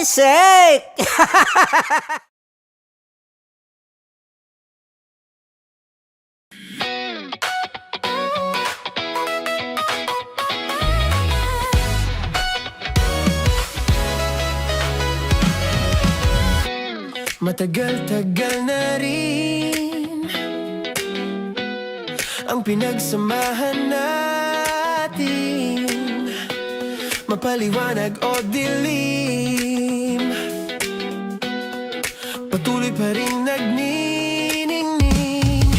Basic! Matagal-tagal na rin ang pinagsamahan natin, mapaliwanag o dilim, patuloy pa rin nagniningning.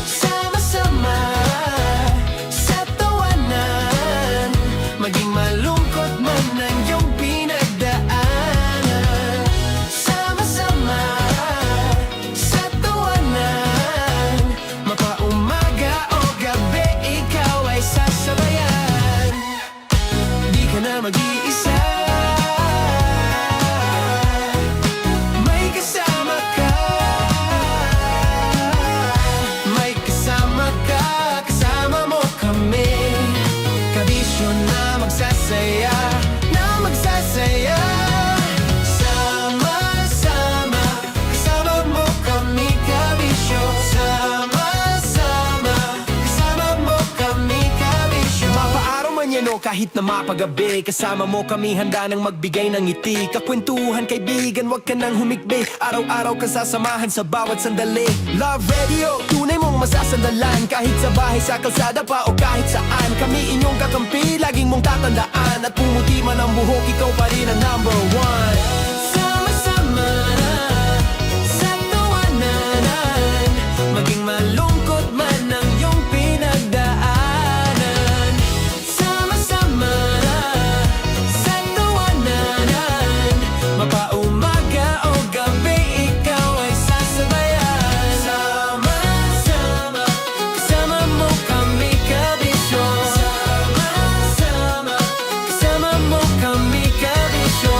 Sama-sama sa tawanan, maging malungkot man ang iyong pinagdaanan. Sama-sama sa tawanan, mapaumaga o gabi, ikaw ay sasabayan. Di ka na mag-iisa, may kasama ka. May kasama ka, kasama mo kami. Kabisyo na magsasaya, na magsasaya. Sama-sama, kasama mo kami, kabisyo. Sama-sama, kasama mo kami, kabisyo. Mapaaraw man yan o kahit na mapagabi, kasama mo kami, handa nang magbigay ng ngiti. Kakwentuhan kaibigan, wag ka nang humikbi. Araw-araw ka sasamahan sa bawat sandali. Love Radio, tunay mong masasandalan. Kahit sa bahay, sa kalsada pa o kahit saan, kami inyong kakampi, laging mong tatandaan. At pumuti man ang buhok, ikaw pa rin ang number one. Sama-sama sa tawanan, maging malungkot man ang iyong pinagdaanan. Sama-sama sa tawanan, mapaumaga o gabi, ikaw ay sasabayan. Sama-sama, kasama mo kami, kabisyo. Sama-sama, kasama mo kami, kabisyo.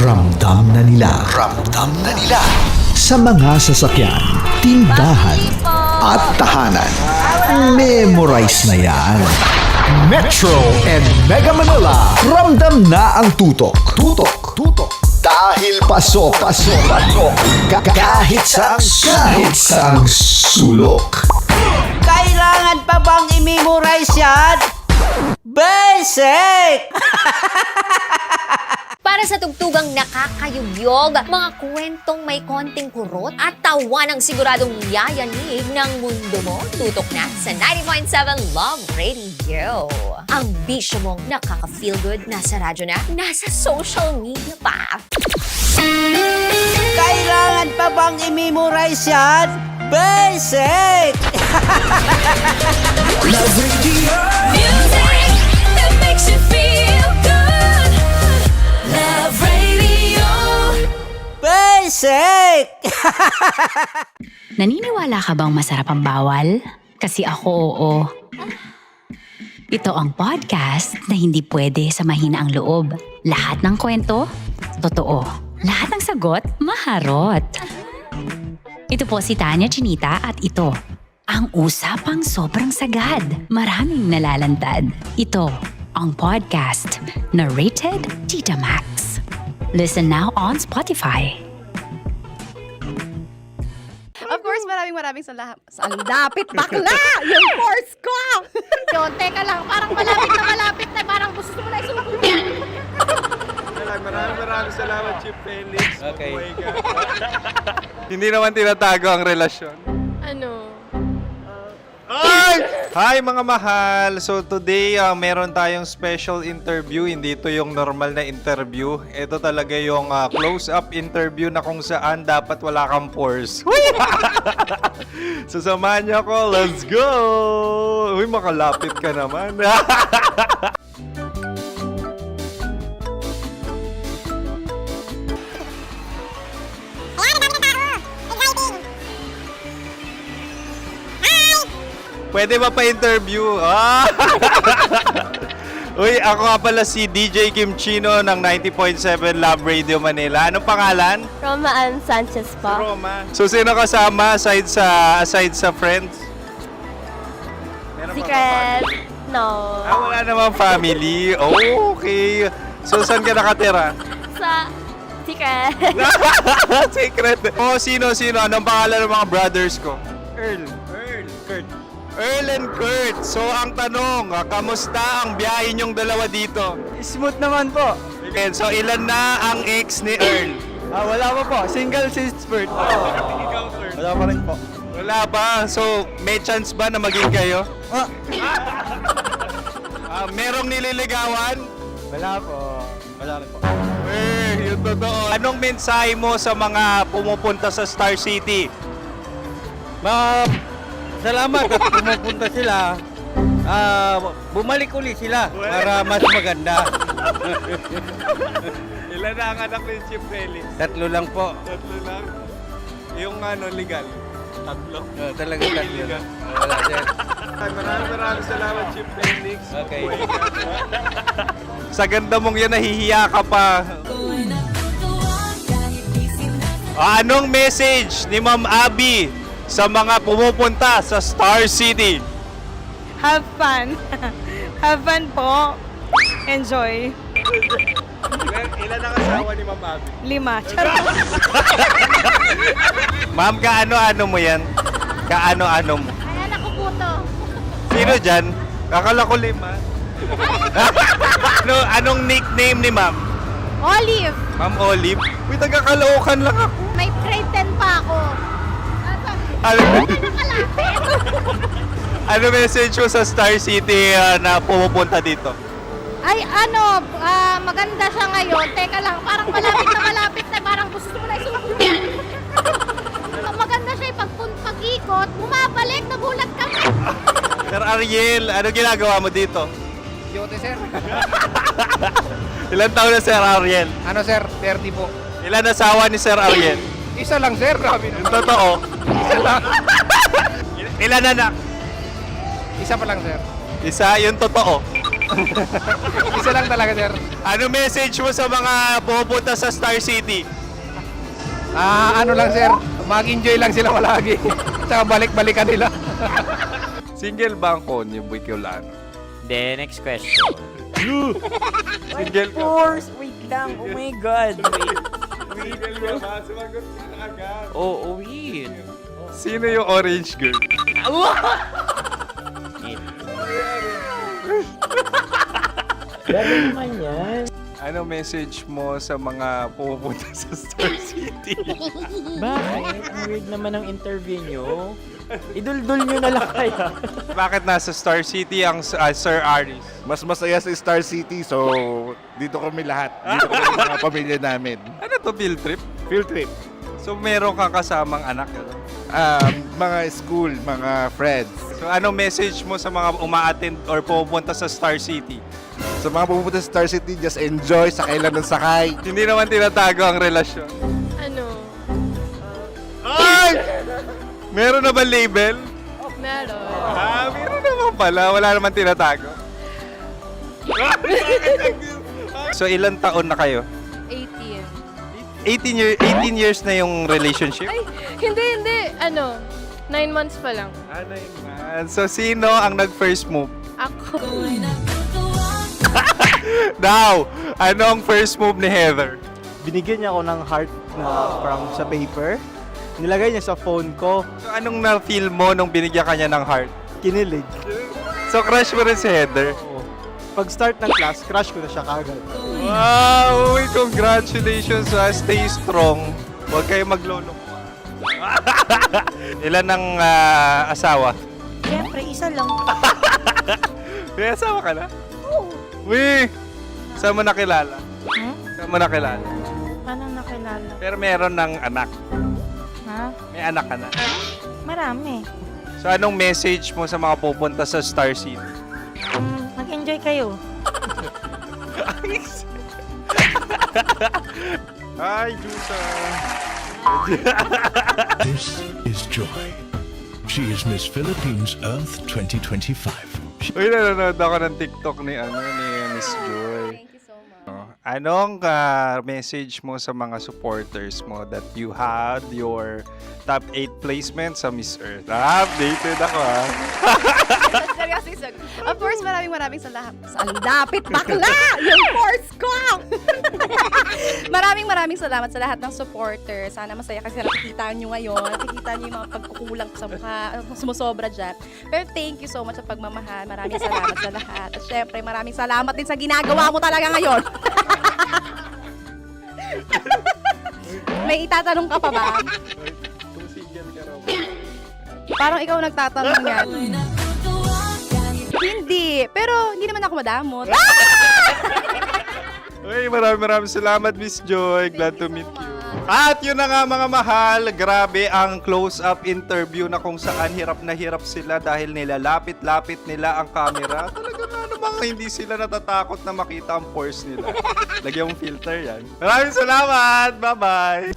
Ramdam na nila sa mga sasakyan, tindahan at tahanan. Memorize na yan. Metro and Mega Manila, ramdam na ang tutok. Dahil pasok. Kahit saang sulok. Kailangan pa bang i-memorize yan? Basic! Para sa tugtugang nakakayugyog, mga kwentong may konting kurot at tawanang siguradong yayanig ng mundo mo, tutok na sa 90.7 Love Radio. Ang bisyo mong nakaka-feel good, nasa radyo na, nasa social media pa. Kailangan pa bang i-memorize yan? Basic! Love Radio. Music that makes you feel good. Love Radio. Basic! Naniniwala ka bang masarap ang bawal? Kasi ako oo. Ito ang podcast na hindi pwede sa mahina ang loob. Lahat ng kwento, totoo. Lahat ng sagot, maharot. Ito po si Tanya Chinita at ito, ang usapang sobrang sagad. Maraming nalalantad. Ito, ang podcast na rated Tita Max. Listen now on Spotify. Of course, maraming salamat. Ang lapit bakla! Yung course ko! Yun, teka lang, parang malapit na, parang gusto mo na isumpulin. Maraming salamat, Chief Felix. Okay. Oh my God. Hindi naman tinatago ang relasyon. Ano? Hi mga mahal! So today, meron tayong special interview. Hindi ito yung normal na interview. Ito talaga yung close-up interview na kung saan dapat wala kang pores. So samahan niyo ako. Let's go! Uy, makalapit ka naman. Pwede ba pa-interview? Uy, ako nga pala si DJ Kim Chino ng 90.7 Love Radio Manila. Anong pangalan? Roma Ann Sanchez po. Roma. So, sino kasama aside sa friends? Meron Secret. No. Wala namang family. Oh, okay. So, saan ka nakatira? Sa secret. Secret. Oh, sino? Anong pangalan ng mga brothers ko? Earl, Kurt. Earl and Kurt. So, ang tanong, kamusta ang biyahe niyong dalawa dito? Smooth naman po. And so, ilan na ang ex ni Earl? Wala pa po. Single since birth. Wala pa rin po. Wala pa. So, may chance ba na maging kayo? Merong nililigawan? Wala po. Wala rin po. Yung totoo. Anong mensahe mo sa mga pumupunta sa Star City? Salamat at pumupunta sila. Bumalik uli sila para mas maganda. Ilan na ang anak ni Chief Felix? 3 lang po. 3 lang. Yung legal? 3. Talaga 3. Wala sir. Maraming salamat, Chief Felix. Okay. Sa ganda mong yan, nahihiya ka pa. Anong message ni Ma'am Abby sa mga pumupunta sa Star City? Have fun. Have fun po. Enjoy. Ilan ang asawa ni Ma'am Abby? 5. Charot. Ma'am, kaano-ano mo yan? Kaano-ano mo? Ay, anak ko po to. Sino dyan? Kakala ko 5. Anong nickname ni Ma'am? Olive. Ma'am Olive? Uy, taga-Caloocan lang ako. May grade 10 pa ako. Ano, Nakalapit. ano message mo sa Star City na pumupunta dito? Ay, maganda siya ngayon. Teka lang, parang malapit na, parang gusto mo na isusunod. Maganda siya pag-ikot, bumabalik, nagulat kami. Sir Ariel, ano ginagawa mo dito? Yote sir. Ilan taon na Sir Ariel? Ano sir? 30 po. Ilan asawa ni Sir Ariel? Isa lang sir. Grabe Yung totoo. Ilan anak? Isa pa lang sir. Isa, yung totoo. Isa lang talaga sir. Ano message mo sa mga pupunta sa Star City? Ano lang sir. Mag-enjoy lang sila palagi. Tsaka balik-balikan nila. Single ba ang konyo, Boy Kiolano? Then, next question. Single ka? course! Wait lang! Oh my God! Wait. Single ka ba? Sumagot ka na agad. Oh, wait. Sino yung orange girl? Grabe naman yan. Ano message mo sa mga pupunta sa Star City? Bakit? Ang weird naman ang interview nyo. Iduldul nyo na lang kaya. Bakit nasa Star City ang Sir Aris? Mas masaya sa Star City, so dito kami lahat. Dito kami mga pamilya namin. Ano to, field trip? Field trip. So meron kang kasamang anak? Ano? Mga school, mga friends. So ano message mo sa mga uma-attend or pupunta sa Star City? Sa mga pupunta sa Star City, just enjoy, sakay lang ng sakay. Hindi naman tinatago ang relasyon. Ano? Ay! Meron na ba label? Meron. Meron naman pala. Wala naman tinatago. So ilan taon na kayo? 18. 18 years na yung relationship? Ay, hindi. 9 months pa lang. Ano yun? So sino ang nag-first move? Ako. Now, anong first move ni Heather? Binigyan niya ako ng heart na from sa paper. Nilagay niya sa phone ko. So anong na-feel mo nung binigyan ka niya ng heart? Kinilig. So crush mo rin si Heather? Pag start ng class, crush ko na siya kagad. Wow! Uy, congratulations! Stay strong. Huwag kayo maglolo. Ilan ang asawa? Siyempre, isa lang. May asawa ka na? Oo. Uy! Saan mo nakilala? Saan mo nakilala? Paano nakilala? Pero meron ng anak. Ha? May anak ka na. Marami. So anong message mo sa mga pupunta sa Star City? Mag-enjoy kayo. Hi, Jusa! This is Joy. She is Miss Philippines Earth 2025. Uy, nanonood ako ng TikTok ni Miss Joy. Thank you so much. Anong message mo sa mga supporters mo that you had your top 8 placement sa Miss Earth? Updated ako Seryoso, Of course, maraming salamat. Lapit bakla! Yung course ko! maraming salamat sa lahat ng supporter. Sana masaya kasi nakikita nyo ngayon. Nakikita nyo yung mga pagkukulang ko sa mukha, sumusobra dyan. Pero thank you so much sa pagmamahal. Maraming salamat sa lahat. At syempre, maraming salamat din sa ginagawa mo talaga ngayon. May itatanong ka pa ba? Parang ikaw nagtatanong yan. Hindi. Pero hindi naman ako madamot. Uy, maraming salamat, Miss Joy. Glad to meet you. At yun na nga mga mahal, grabe ang close-up interview na kung saan hirap na hirap sila dahil nilalapit-lapit nila ang camera. Talaga nga namang hindi sila natatakot na makita ang pores nila. Lagyan mong filter yan. Maraming salamat! Bye-bye!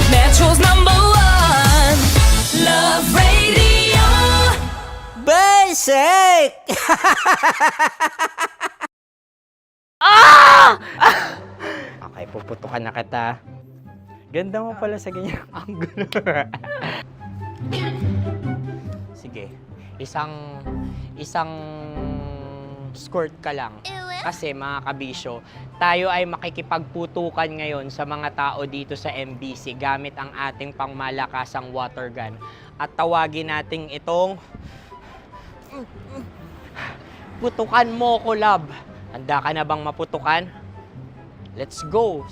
Metro's #1 Love Radio. Basic! Okay, puputukan na kita. Ganda mo pala sa ganyang angulo. Sige, isang skirt ka lang. Kasi mga kabisyo, tayo ay makikipagputukan ngayon sa mga tao dito sa MBC gamit ang ating pangmalakasang water gun. At tawagin natin itong putukan mo ko, love. Handa ka na bang maputukan? Let's go!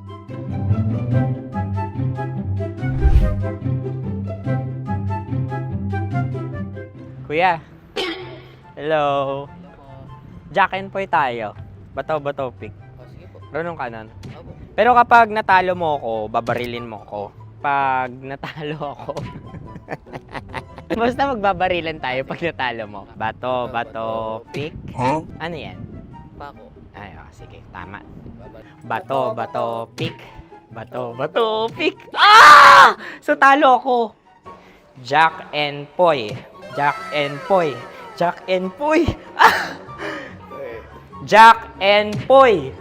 Kuya. Hello. Jack and Poy tayo. Bato-bato pick. Runong kanan. Pero kapag natalo mo ako, babarilin mo ako. Pag natalo ako, basta magbabarilan tayo pag natalo mo. Bato, pick. Ano yan? Bako. Ay, sige, tama. Bato, pick. Bato, pick. Ah! So talo ako. Jack and Poy. Jack and Poy. Jack and Poy. Ah! Jack and Poy.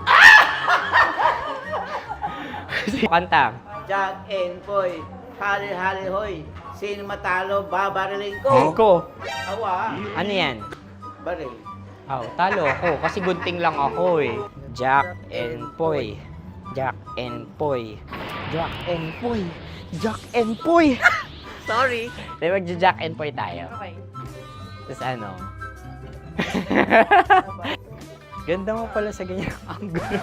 Kanta. Jack and Poy, hali hoy. Sino matalo, babariling ko. Ko. Awa. Ano yan? Baril. Oh, talo ako kasi gunting lang ako eh. Jack and Poy. Jack and Poy. Jack and Poy. Jack and Poy. Sorry. Di magja-Jack and Poy tayo. Okay. Tapos ano? Ganda mo pala sa ganyang angulo.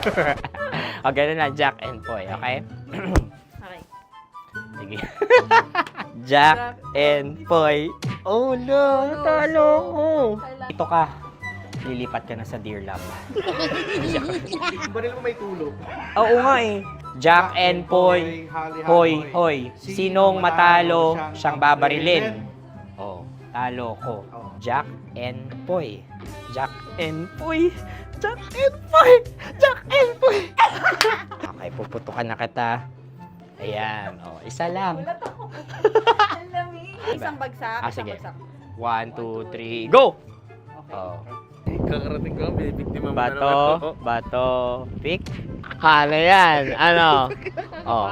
O, ganun lang, Jack and Poy, okay? Okay. Sige. Jack and Poy. Oh no, natalo ko. Ito ka. Lilipat ka na sa Dear Love. Baril mo may tulog. Oo nga eh. Jack and Poy. Hoy. Sinong matalo, siyang babarilin. Oh, talo ko. Jack and Poy. Jack and Poy. Jack and Poy. Jack and Poy. Okay, puputukan na kita. Ayan. Oh, isa lang. Isang bagsak. Ah, sige. 1, 2, 3, go! Oh. Kakarating ko, may biktima mo na naman. Bato, pick. Ano yan? Ano? Oh.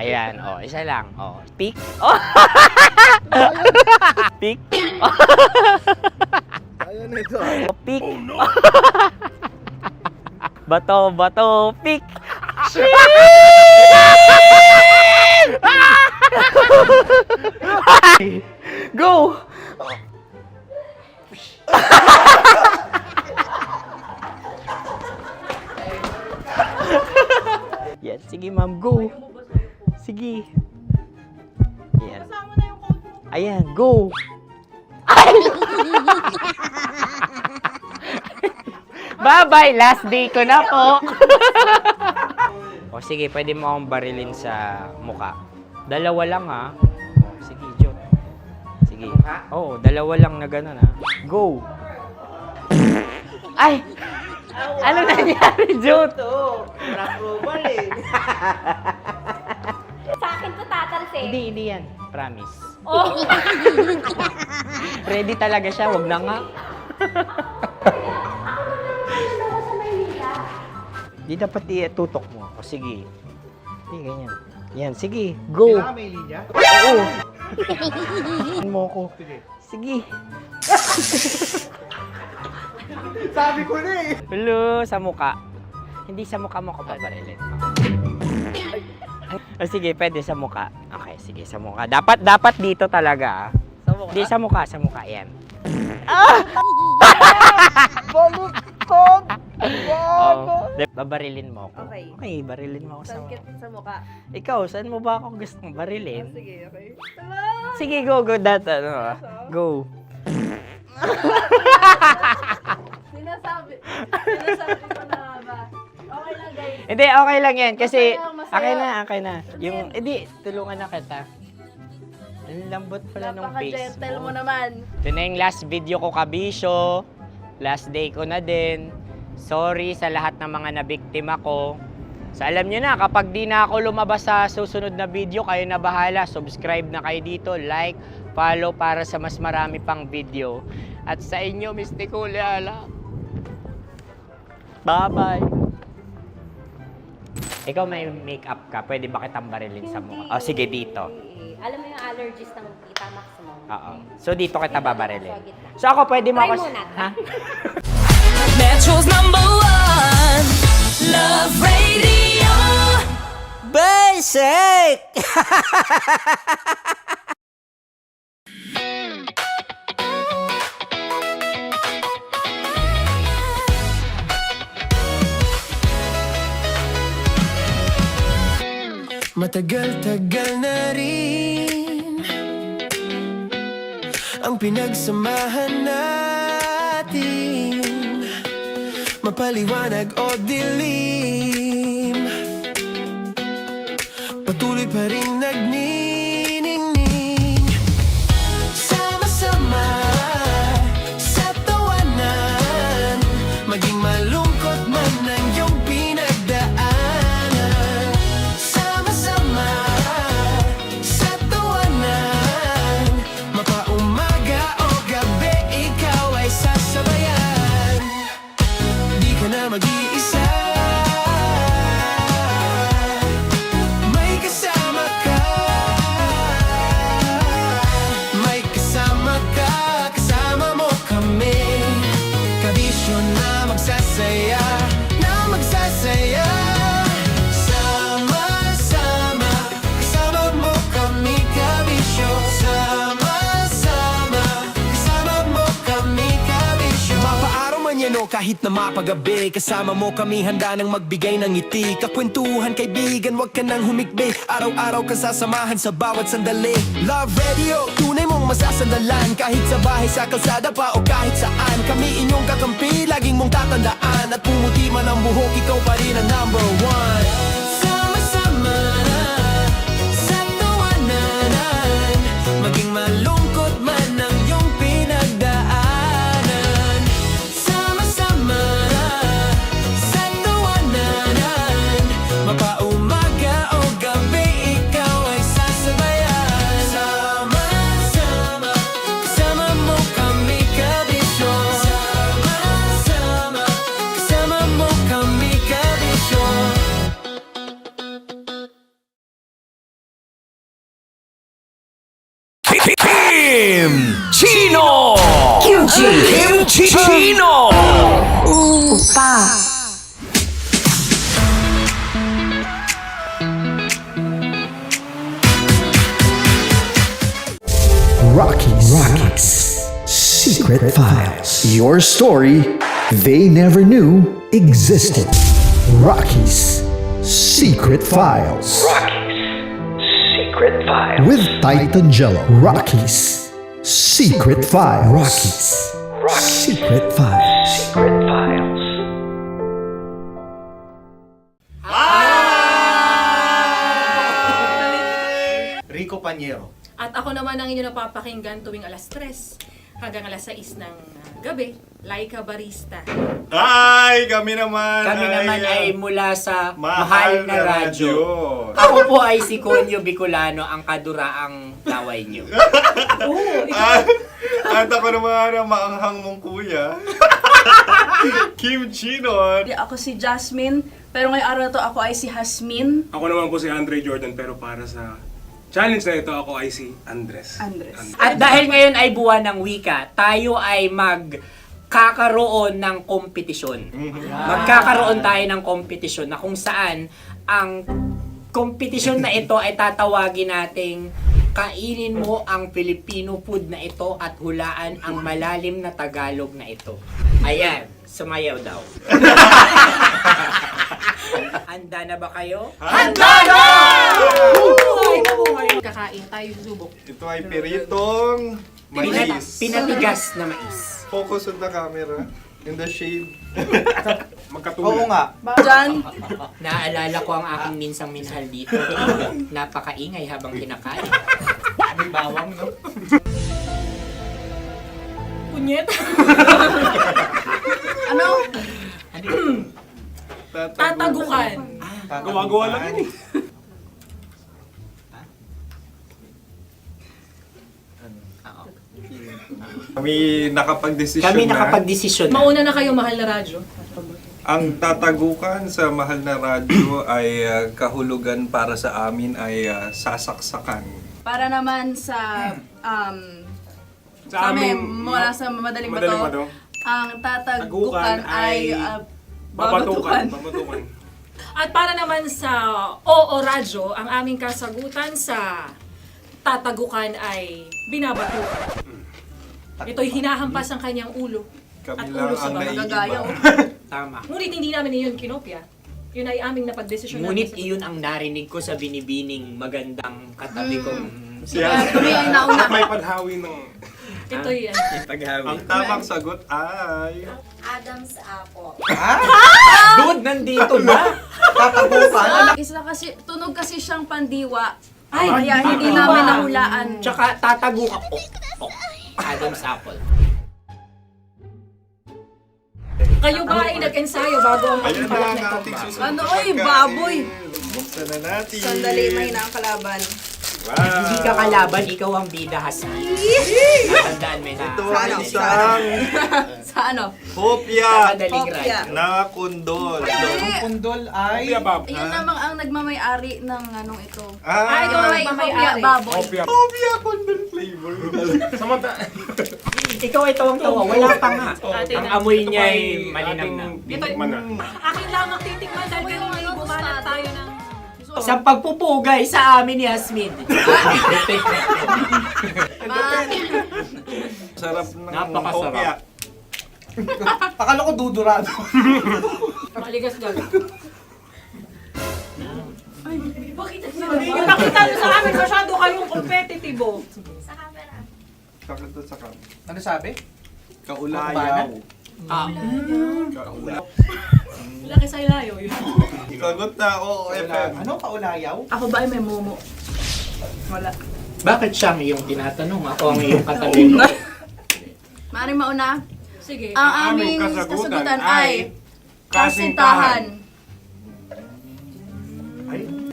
Ayan, oh, isa lang. Oh, pick. Oh. Pick. Ayan ito. Pick. Bato, pick. Go! Yan, sige ma'am, go. Sige. Yan. Ayan, go. Bye-bye, last day ko na po. O sige, pwede mo akong barilin sa muka. Dalawa lang ha. O, sige, Jot. Sige. Oo, dalawa lang na gano'n ha. Go. Ay! Ano nangyari, Jot? Approval eh. Sa akin to tatalse. Hindi yan. Promise. Oh. Ready talaga siya, wag na nga. Di dapat i-tutok mo. O sige. Hindi, ganyan. Yan, sige. Go. Kailangan may linya? Oo. Mo ko. Sige. Sabi ko na eh. Hello, sa muka. Hindi sa muka mo ko babarilin. O sige, pwede sa muka. Okay, sige, sa muka. Dapat dito talaga. Sa mukha? Hindi, sa muka, yan. Baluktot! Babarilin mo ako. Okay. Okay, barilin mo ako sa muka. Sa mukha. Ikaw, saan mo ba ako gustong barilin? Sige, okay. Sige, go. Go. Sinasabi ko na ba? Okay lang, guys. Hindi, okay lang yan. Kasi, Masaya, masaya. okay na. Yung, hindi, tulungan na kita. Ang lambot pala ng face Napaka-gentle mo. mo naman. Ito na yung last video ko, kabisyo. Last day ko na din. Sorry sa lahat ng mga nabiktima ko. So alam nyo na, kapag di na ako lumabas sa susunod na video, kayo na bahala. Subscribe na kayo dito, like, follow para sa mas marami pang video. At sa inyo, Mistiko Leala. Bye-bye. Ikaw may makeup ka, pwede ba kitang barilin sa mukha? O sige, dito. Alam mo yung allergies ng tita maximum. Oo. So dito kita babarilin. So ako, pwede mo Try ako... muna. Ha? Metro's number 1 Love Radio. Basic! Matagal-tagal na rin ang pinagsamahan natin, mapaliwanag o dilim, patuloy pa rin nagniningning. Sama-sama sa tawanan, maging malungkot man ang iyong pinagdaanan. Sama-sama sa tawanan, mapaumaga o gabi, ikaw ay sasabayan. Di ka na mag-iisa, may kasama ka. May kasama ka, kasama mo kami. Kabisyo na magsasaya, na magsasaya. Sama-sama, kasama mo kami, kabisyo. Sama-sama, kasama mo kami, kabisyo. Mapaaraw man yan o kahit na mapagabi, kasama mo kami, handa nang magbigay ng ngiti. Kakwentuhan, kaibigan, wag ka nang humikbi. Araw-araw kasasamahan sa bawat sandali. Love Radio, tunay mong masasandalan. Kahit sa bahay, sa kalsada pa o kahit saan, kami inyong kakampi, laging mong tatandaan. At pumuti man ang buhok, ikaw pa rin ang number 1. Sama-sama sa tawanan, maging malungkot man ang iyong pinagdaanan. Sama-sama sa tawanan, mapaumaga o gabi, ikaw ay sasabayan. Sama-sama, kasama mo kami, kabisyo. Sama-sama, kasama mo kami, kabisyo. Kim Chino! Kimchi Chino! Rockies Secret Files. Your story they never knew existed. Rockies Secret Files. Secret Files. With Titan Jello. Rockies Secret Files. Rockies Secret Files. Secret Files. Rico Panyero. At ako naman ang inyo napapakinggan tuwing alas 3 hanggang alas 6 ng gabi, Laika Barista. Hi! Kami naman ay mula sa Mahal na Radyo. Ako po ay si Conyo Bicolano, ang kaduraang laway niyo. At ako naman ang maanghang mong kuya. Kim Chino. Ako si Jasmine, pero ngayong araw na to ako ay si Hasmin. Ako naman po si Andre Jordan, pero para sa challenge na ito, ako ay si Andres. Andres. At dahil ngayon ay buwan ng wika, tayo ay magkakaroon ng kompetisyon. Magkakaroon tayo ng kompetisyon na kung saan ang kompetisyon na ito ay tatawagin nating kainin mo ang Filipino food na ito at hulaan ang malalim na Tagalog na ito. Ayan, sumayaw daw. Handa na ba kayo? Handa na! Kakain tayo subok. Ito ay peritong mais. Pinatigas na mais. Focus on the camera. In the shade. Oo nga. Diyan. Naaalala ko ang aking minsang minahal dito. Napakaingay habang kinakain. May bawang, no? Punyet. Ano? Tatagukan. Gawa-gawa lang yun eh. Kami nakapag-desisyon Kami na. nakapag-desisyon na. Mauna na kayo, mahal na radyo. Ang tatagukan sa mahal na radyo ay kahulugan para sa amin ay sasaksakan. Para naman sa Sa amin, mula sa madaling madaling bato, bato, ang tatagukan ay babatukan. At para naman sa Oo Radyo, ang aming kasagutan sa tatagukan ay binabatukan. Ito'y hinahampas ang kanyang ulo. Kami At lang ulo sa ang mga naiiba. Tama. Ngunit hindi namin iyon kinopya. Yun ay aming napagdesisyon Ngunit namin. iyon ang narinig ko sa binibining magandang katabi kong kami ang nauna. May padhawi ng... Ito'y Ang tamang sagot ay... Adam's apple. Dude, nandito na! Tatagukan? Isa kasi, tunog kasi siyang pandiwa. Kaya hindi namin nahulaan. Tsaka tatagukan. Adam's apple. Kayo ba ay nag-ensayo bago ang Ayan pagpalat na nito? ang ating susunod Ano, na oy, pagkain. baboy. Buksan na natin. Sandali, may na ang kalaban. Wow. Hindi ka kalaban, ikaw ang bida, Hasmi. Natandaan mo na. Ito ang isang Sa ano? hopya Madaling Hopya. ride. na kundol. Ang pundol ay... Yun namang ang nagmamay-ari ng anong ito. Ah, ito na may Hopya, may-ari. baboy. hopya kundol flavor. Ikaw ay tawang-tawa, wala pa nga. Ate Ang na. amoy niya ay malinang na. Binikman na. Akin lamang titikman dahil kayo ngayon bumalat tayo ng... Sa pagpupugay sa amin ni Hasmin. Sarap ng Napakasarap. hopya. Akala ko dudurado. Maligas gag. Bakit ipakita nyo sa amin masyado kayong competitive. Sa camera. Sakit to sa kam. Ano sabi? Kaulayaw. Laki sa ilayo yun. Sagot na, oo, FM. Ano kaulayaw? Ako ba ay may momo? Wala. Bakit siyang iyong tinatanong? Ako ang iyong katabi ko. Maaaring mauna. Sige. Ang aming kasagutan kasagutan ay ay kasintahan.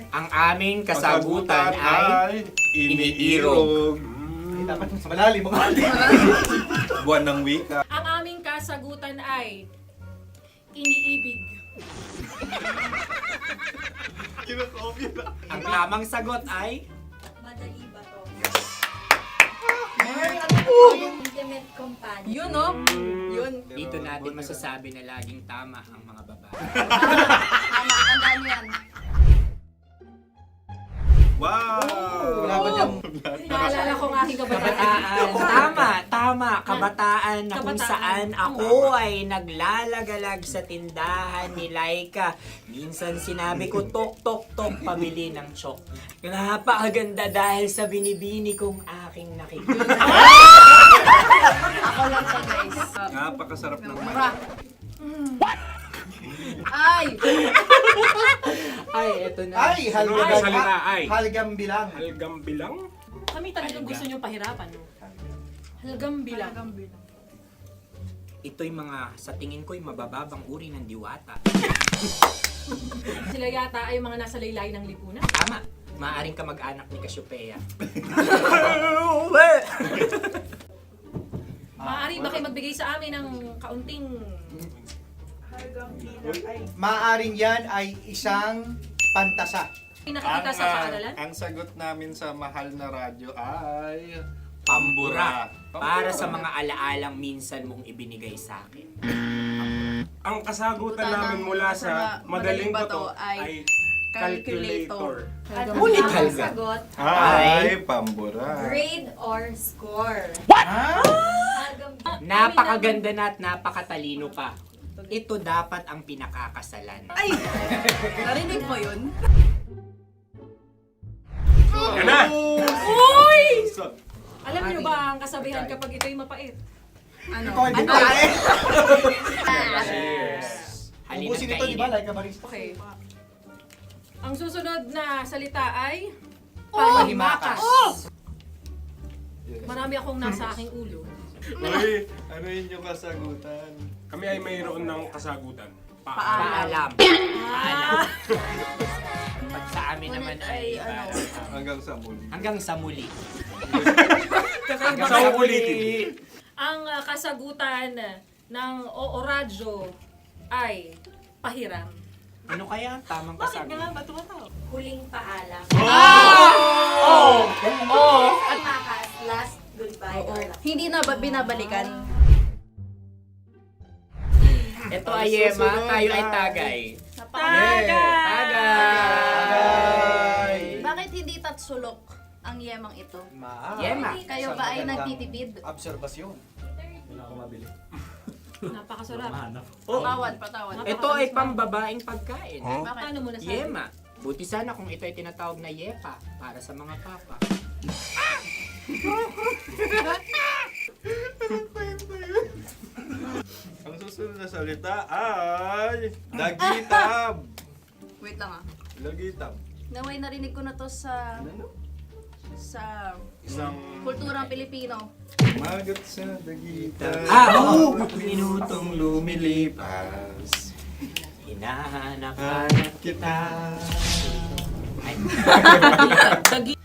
Ang aming kasagutan ay iniirog. Ay, dapat sa malalim mo. Buwan ng wika. Ang aming kasagutan ay iniibig. Kinakopya na. Ang tamang sagot ay Madali ba to? Intimate companion. Yun, no? Yun. dito natin masasabi na laging tama ang mga babae. Tama, tandaan mo yan. Wow! Wala ba dyan? Naalala ko ang aking kabataan. Kabataan. Tama. Kabataan na kung Kabataan. saan ako ay naglalagalag sa tindahan ni Laika. Minsan sinabi ko, tok, tok, tok, pamili ng chok. Napakaganda dahil sa binibini kong aking nakikita. Ako lang siya, guys. Napakasarap ng Mura. Ay! Ay, eto na. Ay, halgam. Ay, salita, ay. Halgam bilang. Halgam bilang? Kami talagang gusto nyo pahirapan. No? Halagang bilang. Ito'y mga, sa tingin ko'y mabababang uri ng diwata. Sila yata ay mga nasa laylay ng lipunan. Tama. Maaring ka mag-anak ni Cassiopeia. Maaari ba kayo magbigay sa amin ng kaunting... Maaring yan ay isang pantasa. Nakikita sa paaralan? Ang sagot namin sa mahal na radyo ay Pambura. Para sa mga alaalang minsan mong ibinigay sa akin. Ang kasagutan namin mula sa Madaling Bato ay calculator. Ulit Ang Helga. sagot, Ay, pambura. grade or score. Napakaganda na at napakatalino pa. Ito dapat ang pinakakasalan. Ay! Narinig mo yun? Yan na! Uy! Alam niyo ba ang kasabihan kapag ito'y mapait? Ano? Halina't Ubusin ito, di ba? kainin. Like a barista. Okay. Ang susunod na salita ay Panghimakas. Marami akong nasa aking ulo. Uy, ano yun yung kasagutan? Kami ay mayroon ng kasagutan. Paalam. Paalam. Pag sa amin naman ay Hanggang sa muli. hanggang sa muli. Kakaiba Sa kasi. ulitin. Ang kasagutan ng Oo Radyo ay pahiram. Ano kaya ang tamang kasagutan? Huling paalam. Oh! Oh! Makas, last goodbye or last. Hindi na ba binabalikan? Ito ay Yema, tayo ay Tagay. Tagay! Bakit hindi tatsulok ang yemang ito? Yema. Kayo ba ay nagtitipid? Obserbasyon. Napakasarap. Patawan. Ito ay pambabaeng pagkain. Paano mo nasabi? Yema. Buti sana kung ito ay tinatawag na Yepa para sa mga papa. Ang susunod na salita ay lagitab. Wait lang ah. Lagitab. Naway narinig ko na to sa Isang kulturang Pilipino. magat sa lagitab. Oo! Minutong lumilipas. Hinahanap-hanap kita.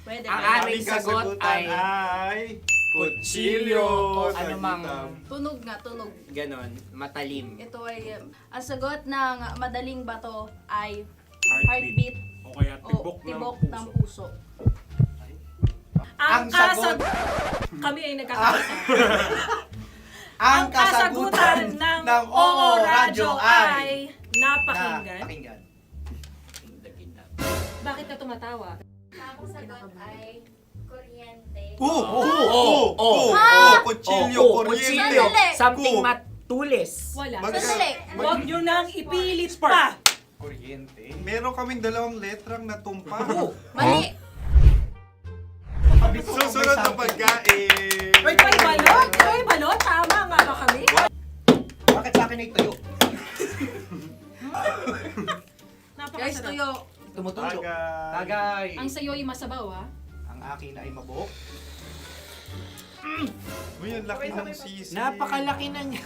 Pwede. Ang ba? aming sagot ay kutsilyo o anumang Tunog nga, tunog. ganon, matalim. Ito ay ang sagot ng Madaling Bato ay Heartbeat. heartbeat O kaya o tibok tibok ng ng puso. puso. Ang sagot. Kami ay nagkakaisa. Ang kasagutan ng Oo Radyo ay napakinggan. pakinggan. Bakit ka tumatawa? Ang sagot ay kuryente. Kutsilyo, kuryente. Sandali. Something matulis. Wala. Sandali. Huwag nyo nang ipilit pa. Kuryente. Meron kaming dalawang letrang natumpa. Mali. Susunod na pagkain. May balot? May balot? Tama nga ba kami? Bakit sa akin ay tuyo? Guys, Napakasarap. tuyo. Tumutulo. Tagay. Tagay. Ang sayo ay masabaw ha? Ang akin ay mabuhok. Uy, ang laki ng sisi. Napakalaki na niya.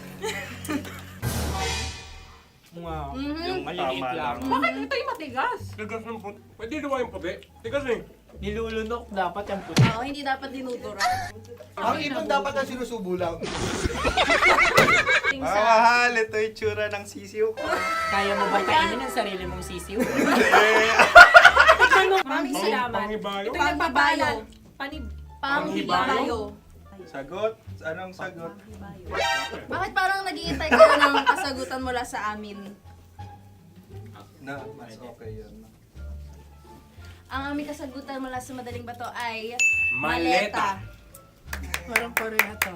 Wow. Yung maliliit Tama lang. lang. Bakit ito'y matigas? Tigas ng puti. Pwede nawa yung puti. Tigas eh. Nilulunok dapat yung puti. Oo, hindi dapat dinudura. Ang ibon dapat na sinusubo lang. Ting sa... Mahal, ito yung tsura ng sisiw ko. Kaya mo ba kainin ang sarili mong sisiw? Maraming salamat. Panghibayo. Ito yung pabalan. Panib... Panghibayo. Sagot? Anong sagot? Bakit parang nag-iintay ka na ng kasagutan mula sa amin? Na, mas okay yun. Ang aming kasagutan mula sa Madaling Bato ay Maleta. Parang pareha to.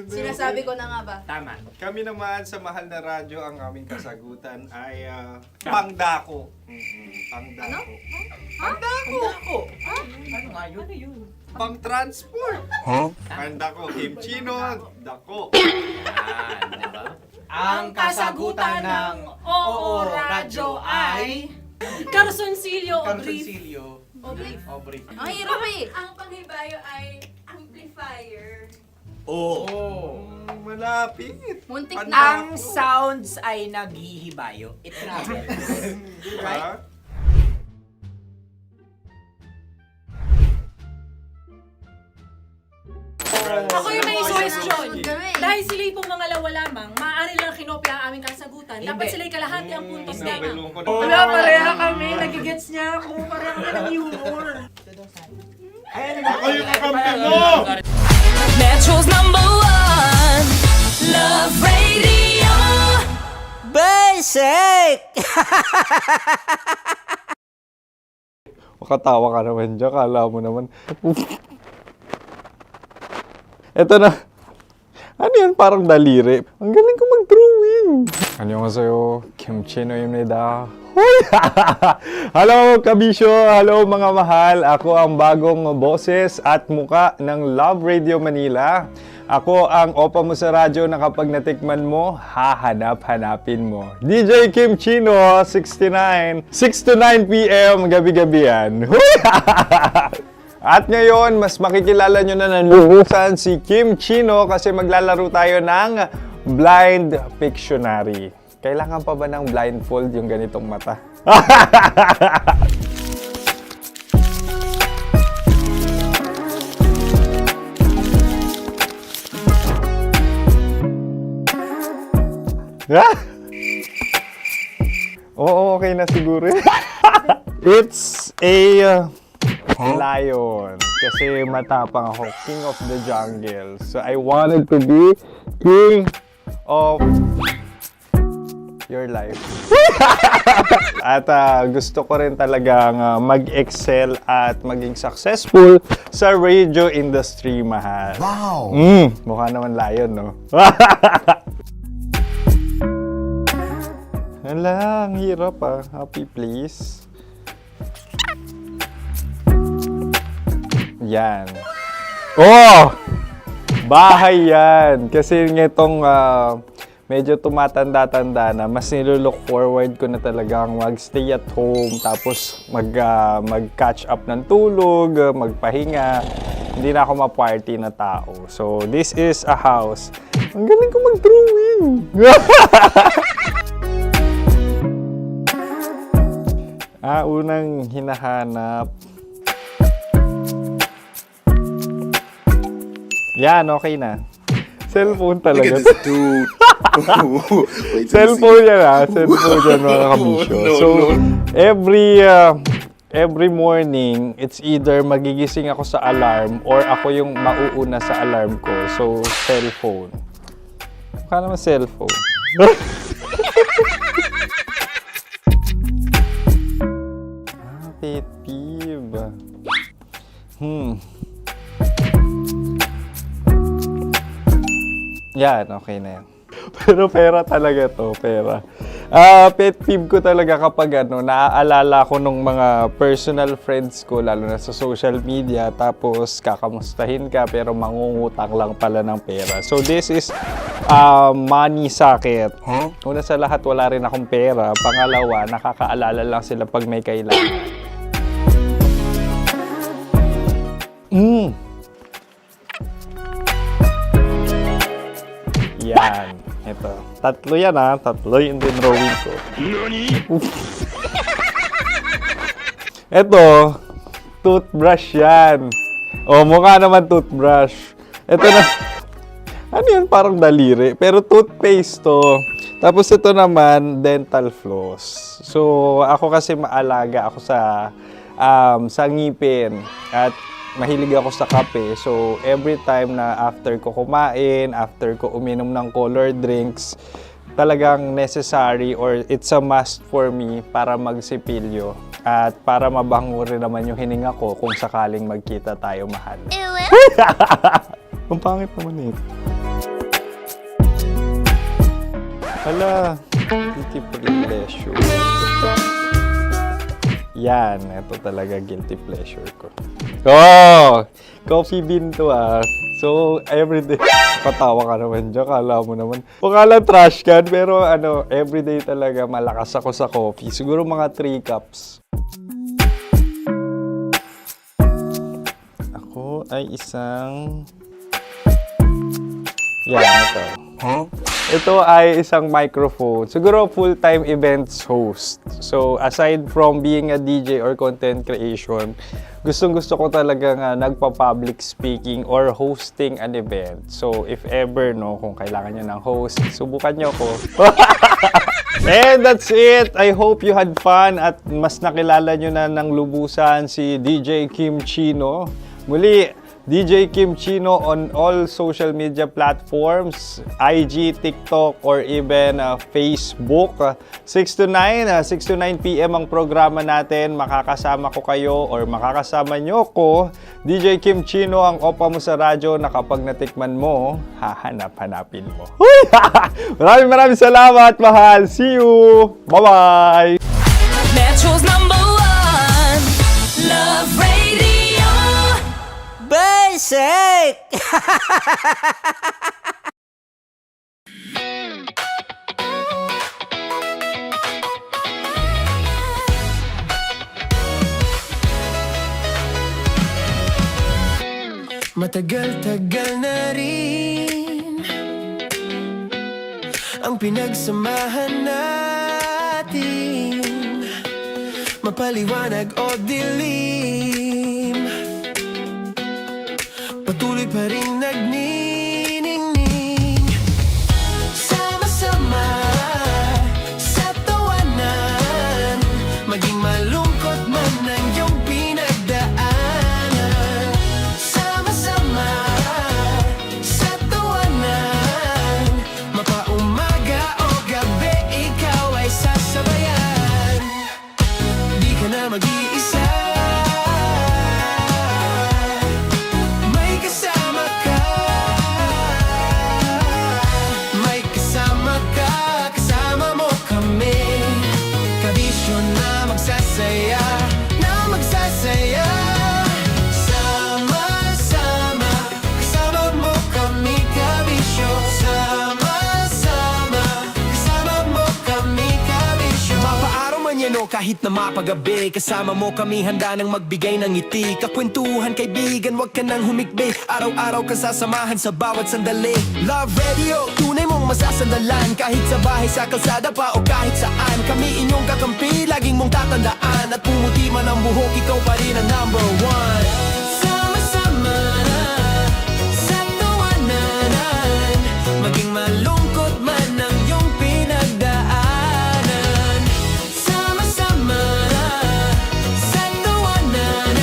Sinasabi ko na nga ba? Tama. Kami naman sa Mahal na Radyo, ang aming kasagutan ay pangdako. Pangdako. Pangdako. Ano nga yun? Pang-transport. Pangdako, kimchino, dako. Diba? Ang kasagutan ng Oo Radyo ay... Carsoncillo o brief. Carsoncillo. O brief. Ang hirap eh. Ang panghibayo ay amplifier. Oo. Malapit. Muntik Panda- na. Ang sounds ay naghihibayo. It travels. Diba? Ako yung may suggestion. Kami. Dahil sila pong mga lawa lamang, maaari lang kinopya ang aming kasagutan. Dapat Hindi. sila'y kalahati ang puntos lamang. Nabelong ko na. Wala, pareha kami. Nagigets niya ako. Pareha kami ng humor. Ako yung kakampi mo! Metro's #1 Love Radio Basic! Makatawa ka naman dyan. Kala mo naman. Eto na. Ano yan? Parang daliri. Ang galing ko mag-drawing. 안녕하세요. 김치노입니다. Hello, kabisyo! Hello, mga mahal! Ako ang bagong boses at muka ng Love Radio Manila. Ako ang opa mo sa radyo na kapag natikman mo, hahanap-hanapin mo. DJ Kim Chino, 69. 6 to 9 p.m. gabi-gabi yan. At ngayon, mas makikilala nyo na ng lubusan si Kim Chino kasi maglalaro tayo ng Blind Pictionary. Kailangan pa ba ng blindfold yung ganitong mata? Oo, okay na siguro. It's a lion. Kasi matapang ako. King of the jungle. So I wanted to be king of your life. At gusto ko rin talagang mag-excel at maging successful sa radio industry, mahal. Wow! Mukha naman lion, no? Hala, ang hirap Happy, please. Yan. Oh! Bahay yan. Kasi itong medyo tumatanda-tanda na, mas nilook forward ko na talagang mag-stay at home, tapos mag-catch up ng tulog, magpahinga. Hindi na ako ma-party na tao. So, this is a house. Ang galing ko mag-drawing! Unang hinahanap. Yan, okay na. Cellphone talaga. Look at this dude. Wait till Cellphone yan Cellphone yan, mga kabisyo. So, every morning, it's either magigising ako sa alarm or ako yung mauuna sa alarm ko. So, cellphone. Mukha naman cellphone. Pet peeve. Yan, okay na yan. Pero pera talaga to, pera. Pet peeve ko talaga kapag naaalala ko nung mga personal friends ko, lalo na sa social media, tapos kakamustahin ka pero mangungutang lang pala ng pera. So this is money sakit. Una sa lahat, wala rin akong pera. Pangalawa, nakakaalala lang sila pag may kailangan. Yan. Ito. Tatlo yan Tatlo yung dinrawing ko. Ito. Toothbrush yan. Mukha naman toothbrush. Ito na. Ano yan? Parang daliri. Pero toothpaste to. Tapos ito naman, dental floss. So, ako kasi maalaga ako sa ngipin. At mahilig ako sa kape. So, every time na after ko kumain, after ko uminom ng colored drinks, talagang necessary or it's a must for me para magsipilyo. At para mabango rin naman yung hininga ko kung sakaling magkita tayo, mahal. Ang pangit naman ito. Hala, guilty pleasure. Yan, ito talaga guilty pleasure ko. Coffee bean to So, everyday. Patawa ka naman dyan, kala mo naman. Pakala trash can, pero everyday talaga malakas ako sa coffee. Siguro mga 3 cups. Ako ay isang... Yan, ito. Ito ay isang microphone. Siguro full-time events host. So, aside from being a DJ or content creation, gustong-gusto ko talaga nagpa-public speaking or hosting an event. So, if ever, kung kailangan nyo ng host, subukan nyo ko. And that's it! I hope you had fun at mas nakilala nyo na ng lubusan si DJ Kim Chino. Muli, DJ Kim Chino on all social media platforms, IG, TikTok, or even Facebook. 6 to 9 p.m. ang programa natin. Makakasama ko kayo or makakasama nyo ko. DJ Kim Chino, ang opa mo sa radyo na kapag natikman mo, hahanap-hanapin mo. Maraming salamat, mahal. See you! Bye-bye! Metro's #1 Love Radio Basic! Matagal-tagal na rin ang pinagsamahan natin, mapaliwanag o dilim, patuloy pa rin nagniningning. Sama-sama sa tawanan, maging malungkot man ang iyong pinagdaanan. Sama-sama sa tawanan, mapaumaga o gabi, ikaw ay sasabayan. Di ka na mag-iisa, may kasama ka. May kasama ka, kasama mo kami. Kabisyo na magsasaya, na magsasaya. Sama-sama, kasama mo kami, kabisyo. Sama-sama, kasama mo kami, kabisyo. Mapaaraw man yan o kahit na mapagabi, kasama mo kami, handa nang magbigay ng ngiti. Kakwentuhan, kaibigan, wag ka nang humikbi. Araw-araw ka sasamahan sa bawat sandali. Love Radio, tunay mong masasandalan. Kahit sa bahay, sa kalsada pa o kahit saan, kami inyong kakampi, laging mong tatandaan. At pumuti man ang buhok, ikaw pa rin ang #1. Sama-sama sa tawanan, maging malungkot man ang iyong pinagdaanan. Sama-sama sa tawanan,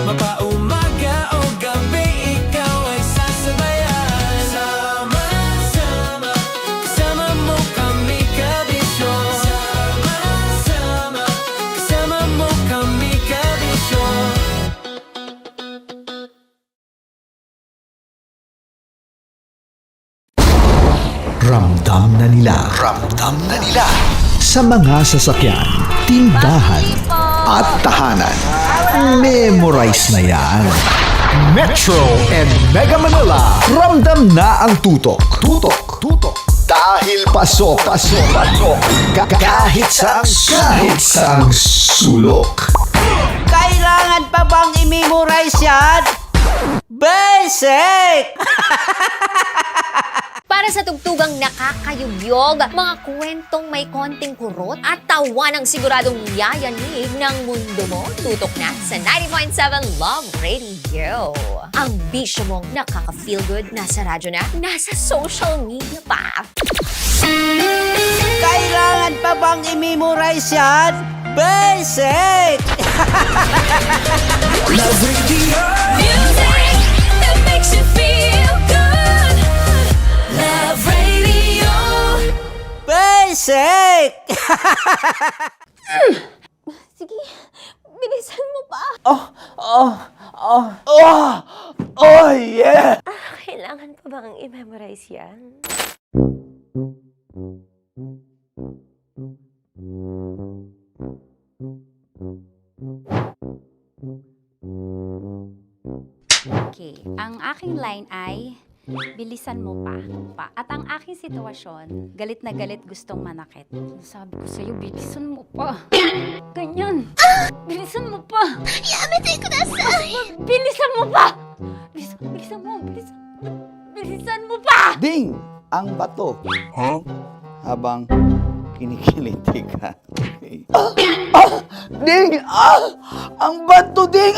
mapaumaga o gabi, ikaw ay sasabayan. Sama-sama, kasama mo kami, kabisyo. Sama-sama, kasama mo kami, kabisyo. Ramdam na nila sa mga sasakyan, tindahan at tahanan. Memorize na yan. Metro and Mega Manila, ramdam na ang tutok. Dahil pasok. Kahit saang sulok. Kailangan pa bang i-memorize yan? Basic! Para sa tugtugang nakakayugyog, mga kwentong may konting kurot at tawa ng siguradong yayanig ng mundo mo, tutok na sa 90.7 Love Radio. Ang bisyo mong nakaka-feel good, nasa radyo na, nasa social media pa. Kailangan pa bang i-memorize yan? Basic! Love Radio Music that makes you feel good. Love Radio Basic! Sige, bilisan mo pa. Oh, yeah! Kailangan pa bang i-memorize yan? Okay, ang aking line ay, bilisan mo pa. At ang aking sitwasyon, galit na galit gustong manakit. Sabi ko sa'yo, bilisan mo pa. Ganyan. Bilisan mo pa. Yamitay ko na sa... Bilisan mo pa! Bilisan mo pa! Ding! Ang bato. Habang kinikiliti ka. Okay. Ding! Ang bato, Ding!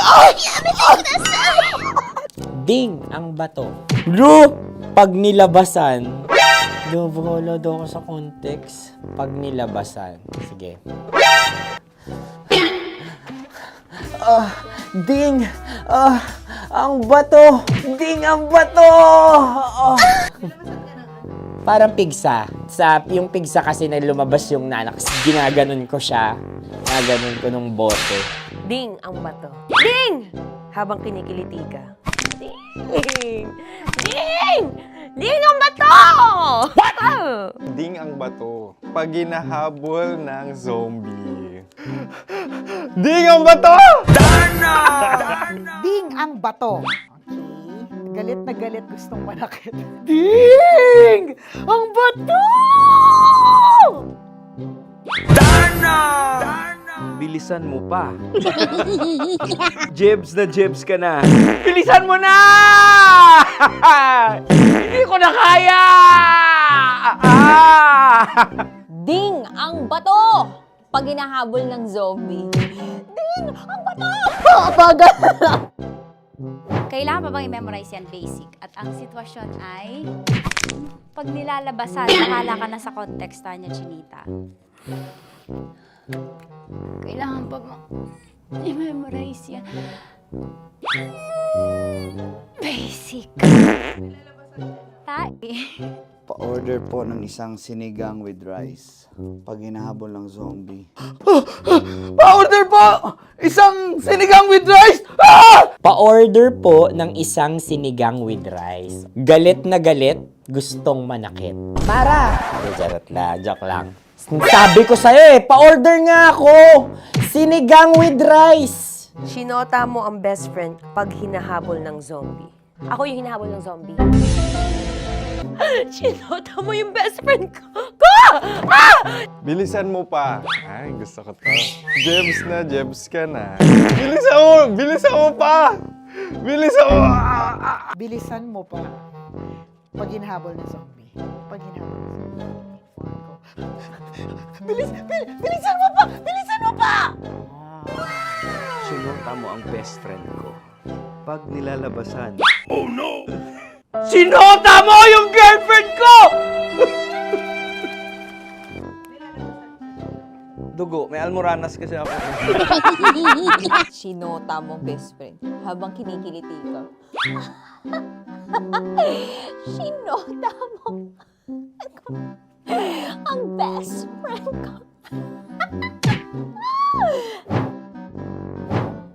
Ding ang bato. Bro, pag nilabasan. Wala daw ako sa context. Pag nilabasan. Sige. Ding! Ang bato! Ding, ang bato! Parang pigsa. Yung pigsa kasi na lumabas yung nanak, ginaganon ko siya. Ginaganon ko nung bote. Ding ang bato. Ding! Habang kinikiliti ka. Ding! Ding! Ding ang bato! What? Ding ang bato. Pag hinahabol ng zombie. Ding ang bato! Ding ang bato. Okay. Galit na galit, gustong manakit. Ding! Ang bato! Bilisan mo pa. Jebs na jebs ka na. Bilisan mo na! Hindi ko na kaya! Ding ang bato! Pag hinahabol ng zombie. Ding ang bato! Bagal! Kailangan pa bang i-memorize yan basic? At ang sitwasyon ay pag nilalabasan, bahala ka na sa konteksta niya, Chinita. Kailangan pa bang i-memorize yan? Basic. Pa-order po ng isang sinigang with rice. Pag hinahabol ng zombie. Pa-order po! Isang sinigang with rice! Pa-order po ng isang sinigang with rice. Galit na galit, gustong manakit. Mara! Charot la, joke lang. Sabi ko sa'yo pa-order nga ako! Sinigang with rice! Sinota mo ang best friend pag hinahabol ng zombie. Ako yung hinahabol ng zombie. Sinota mo yung best friend ko! Bilisan mo pa. Ay, gusto ko to. Jebs na, jebs ka na. Bilisan mo! Bilisan mo pa! Bilisan mo! Bilisan mo pa. Pag hinahabol ng zombie. Pag hinahabol ng zombie. Bilisan mo pa! Bilisan mo pa! Sinota mo ang best friend ko. Pag nilalabasan. Oh no! Sinota mo yung girlfriend ko! Dugo, may almoranas kasi ako. Sinota mo best friend habang kinikiliti ka. Sinota mo ang best friend ko.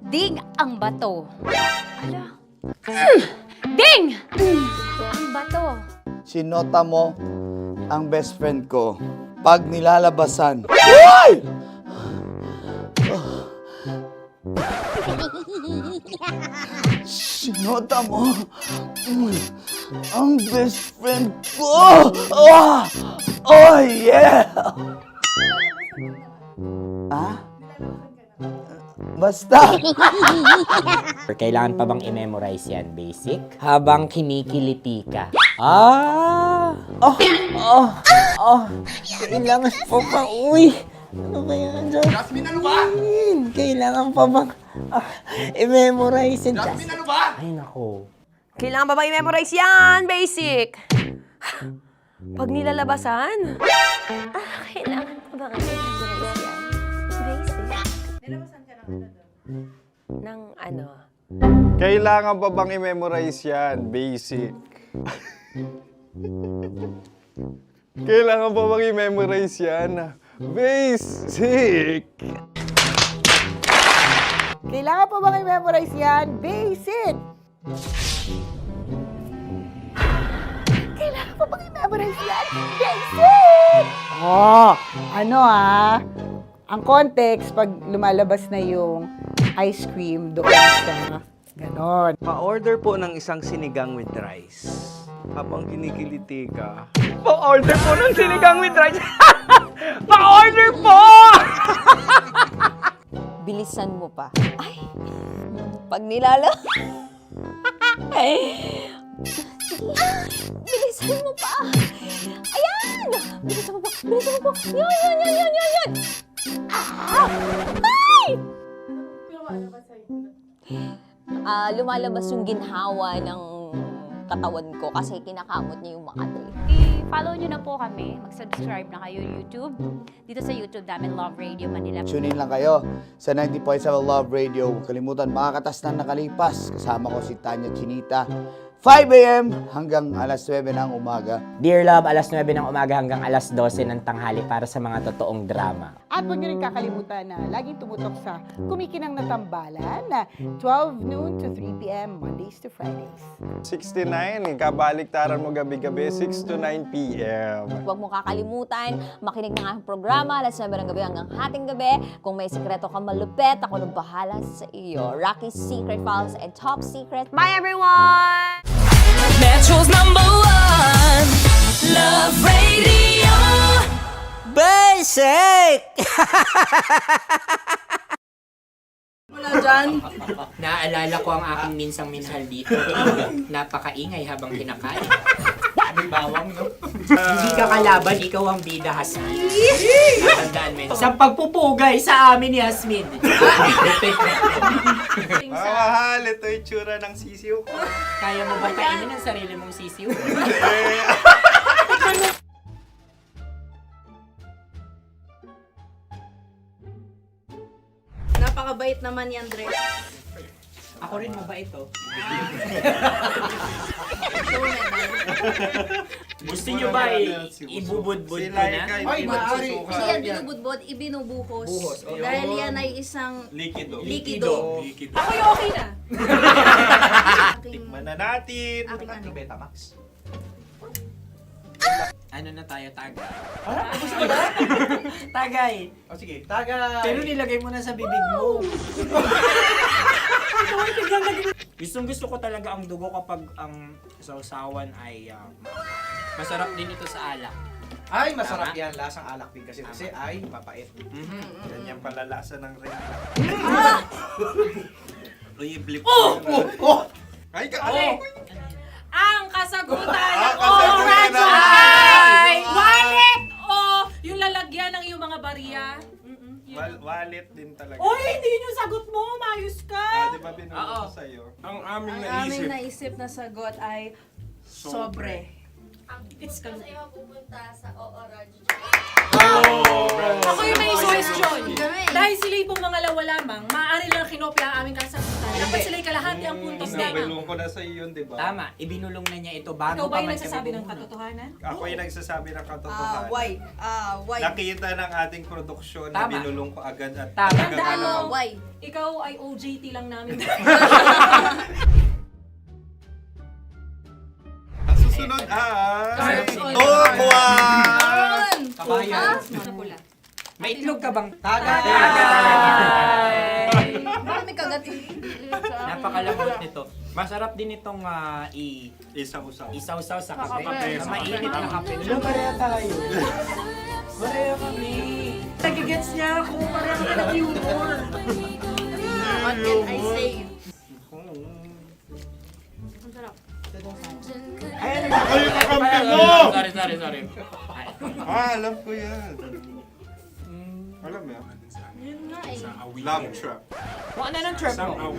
Ding ang bato. Ala. Ding! Ang bato. Sinota mo ang best friend ko. Pag nilalabasan. Uy! Sinota mo ang best friend ko. Oh yeah! Basta. Kailangan pa bang i-memorize yan, basic? Habang kinikiliti ka. Kailangan pa bang, uy! Ano ba yan, Jasmine? Jasmine, ano ba? Kailangan pa bang i-memorize yan, Jasmine, ano ba? Ay, nako. Kailangan ba i-memorize yan, basic? Pag nilalabasan? Kailangan pa ba i-memorize yan, basic? Nilabasan ka ng ano? Kailangan pa bang i-memorize yan? Basic. Kailangan pa bang i-memorize yan? Basic. Kailangan pa bang i-memorize yan? Basic! Kailangan pa bang i-memorize yan? Basic! Ang context, pag lumalabas na yung ice cream doon sa ganon. Pa-order po ng isang sinigang with rice. Habang kinikiliti ka. Pa-order po ng sinigang with rice! Pa-order po! Bilisan mo pa. Ay! Pag nilala... Bilisan mo pa! Ayan! Bilisan mo pa! Bilisan mo pa! Yan! Ay! Lumalabas yung ginhawa ng katawan ko kasi kinakamot niya yung makati. Follow nyo na po kami. Mag-subscribe na kayo YouTube. Dito sa YouTube namin, Love Radio Manila. Tune in lang kayo sa 90.7 Love Radio. Huwag kalimutan, mga katas na nakalipas. Kasama ko si Tanya Chinita. 5 a.m. hanggang alas 9 ng umaga. Dear Love, alas 9 ng umaga hanggang alas 12 ng tanghali para sa mga totoong drama. At huwag niyo rin kakalimutan na laging tumutok sa Kumikinang na Tambalan na 12 noon to 3 p.m. Mondays to Fridays. 69, kabaliktaran mo gabi-gabi, 6 to 9 p.m. Huwag mo kakalimutan, makinig ng aking programa, alas 9 ng gabi hanggang hating gabi. Kung may sikreto kang malupet, ako nang bahala sa iyo. Rocky's Secret Files and Top Secret. Bye everyone! Metro's #1 Love Radio. Basic! Wala dyan. Naaalala ko ang aking minsang minahal dito. Napakaingay habang kinakain. May bawang, no? Hindi ka kalaban, ikaw ang bida, Hasmin. Natandaan mo yun. Sa pagpupugay sa amin ni Hasmin. Mahal, ito yung tsura ng sisiw ko. Kaya mo ba kainin ang sarili mong sisiw? Napakabait naman yan, Dre. Ako rin mabait, oh. Gusto nyo ba ibubudbud ko na? Ay, maaari. Hindi yan binubudbod, ibinubuhos. Buhos, ayun. Dahil yan ay isang Likido. likido. Ako yung okay na. Tikman na natin. Aking ano. Betamax. Ano na tayo, tagay? Ah, gusto mo na? Tagay! O sige, tagay. Pero nilagay mo na sa bibig mo. Gusto ko talaga ang dugo kapag ang sausawan ay masarap din ito sa alak. Ay, masarap Tama. yan. Lasang alak din kasi ay mapait. Yan yung palalasa ng rin. Uy, blip. Ay, Ang kasagutan ng kasagutan Radyo ng- ay wallet o yung lalagyan ng iyong mga barya. Wallet din talaga. Oy, hindi yun yung sagot mo. Mayos ka. Di ba binulong ko sa'yo? Ang aming Ang aming naisip na sagot ay sobre. It's Kasi kalu- mapupunta sa Oo Radyo. Ako yung may suggestion. Dahil sila yung pong mga lawa lamang, maaari lang kinopya ang aming kasagutan. Dapat sila yung kalahati ang puntos lamang. Binulong ko na sa'yo yun, di ba? Tama, ibinulong na niya ito bago Ikaw ba pa yung man nagsasabi kami ng bumulong. katotohanan? Ako yung nagsasabi ng katotohanan. Why? Nakita ng ating produksyon na Tama. binulong ko agad at Tama. talagang Tandaan alam mo, mo. Why? ikaw ay OJT lang namin. Ang susunod ay... Ay, Tokwa! Kabayan. Sa pula. May itlog ka bang? Tagay! Marami kagat Napakalambot nito. Masarap din itong Isaw-saw. isaw-saw sa kape. Kape. Sa mainit na kape. Wala, pareha tayo. Pareha kami. Nagigets niya ako. Pareha kami ng humor. What can I say? Ang sarap. Ay, yung kakampi mo! Sorry. Alam ko yan. Alam mo yan? Yun nga eh. Love trap. Kung ano ng trap mo?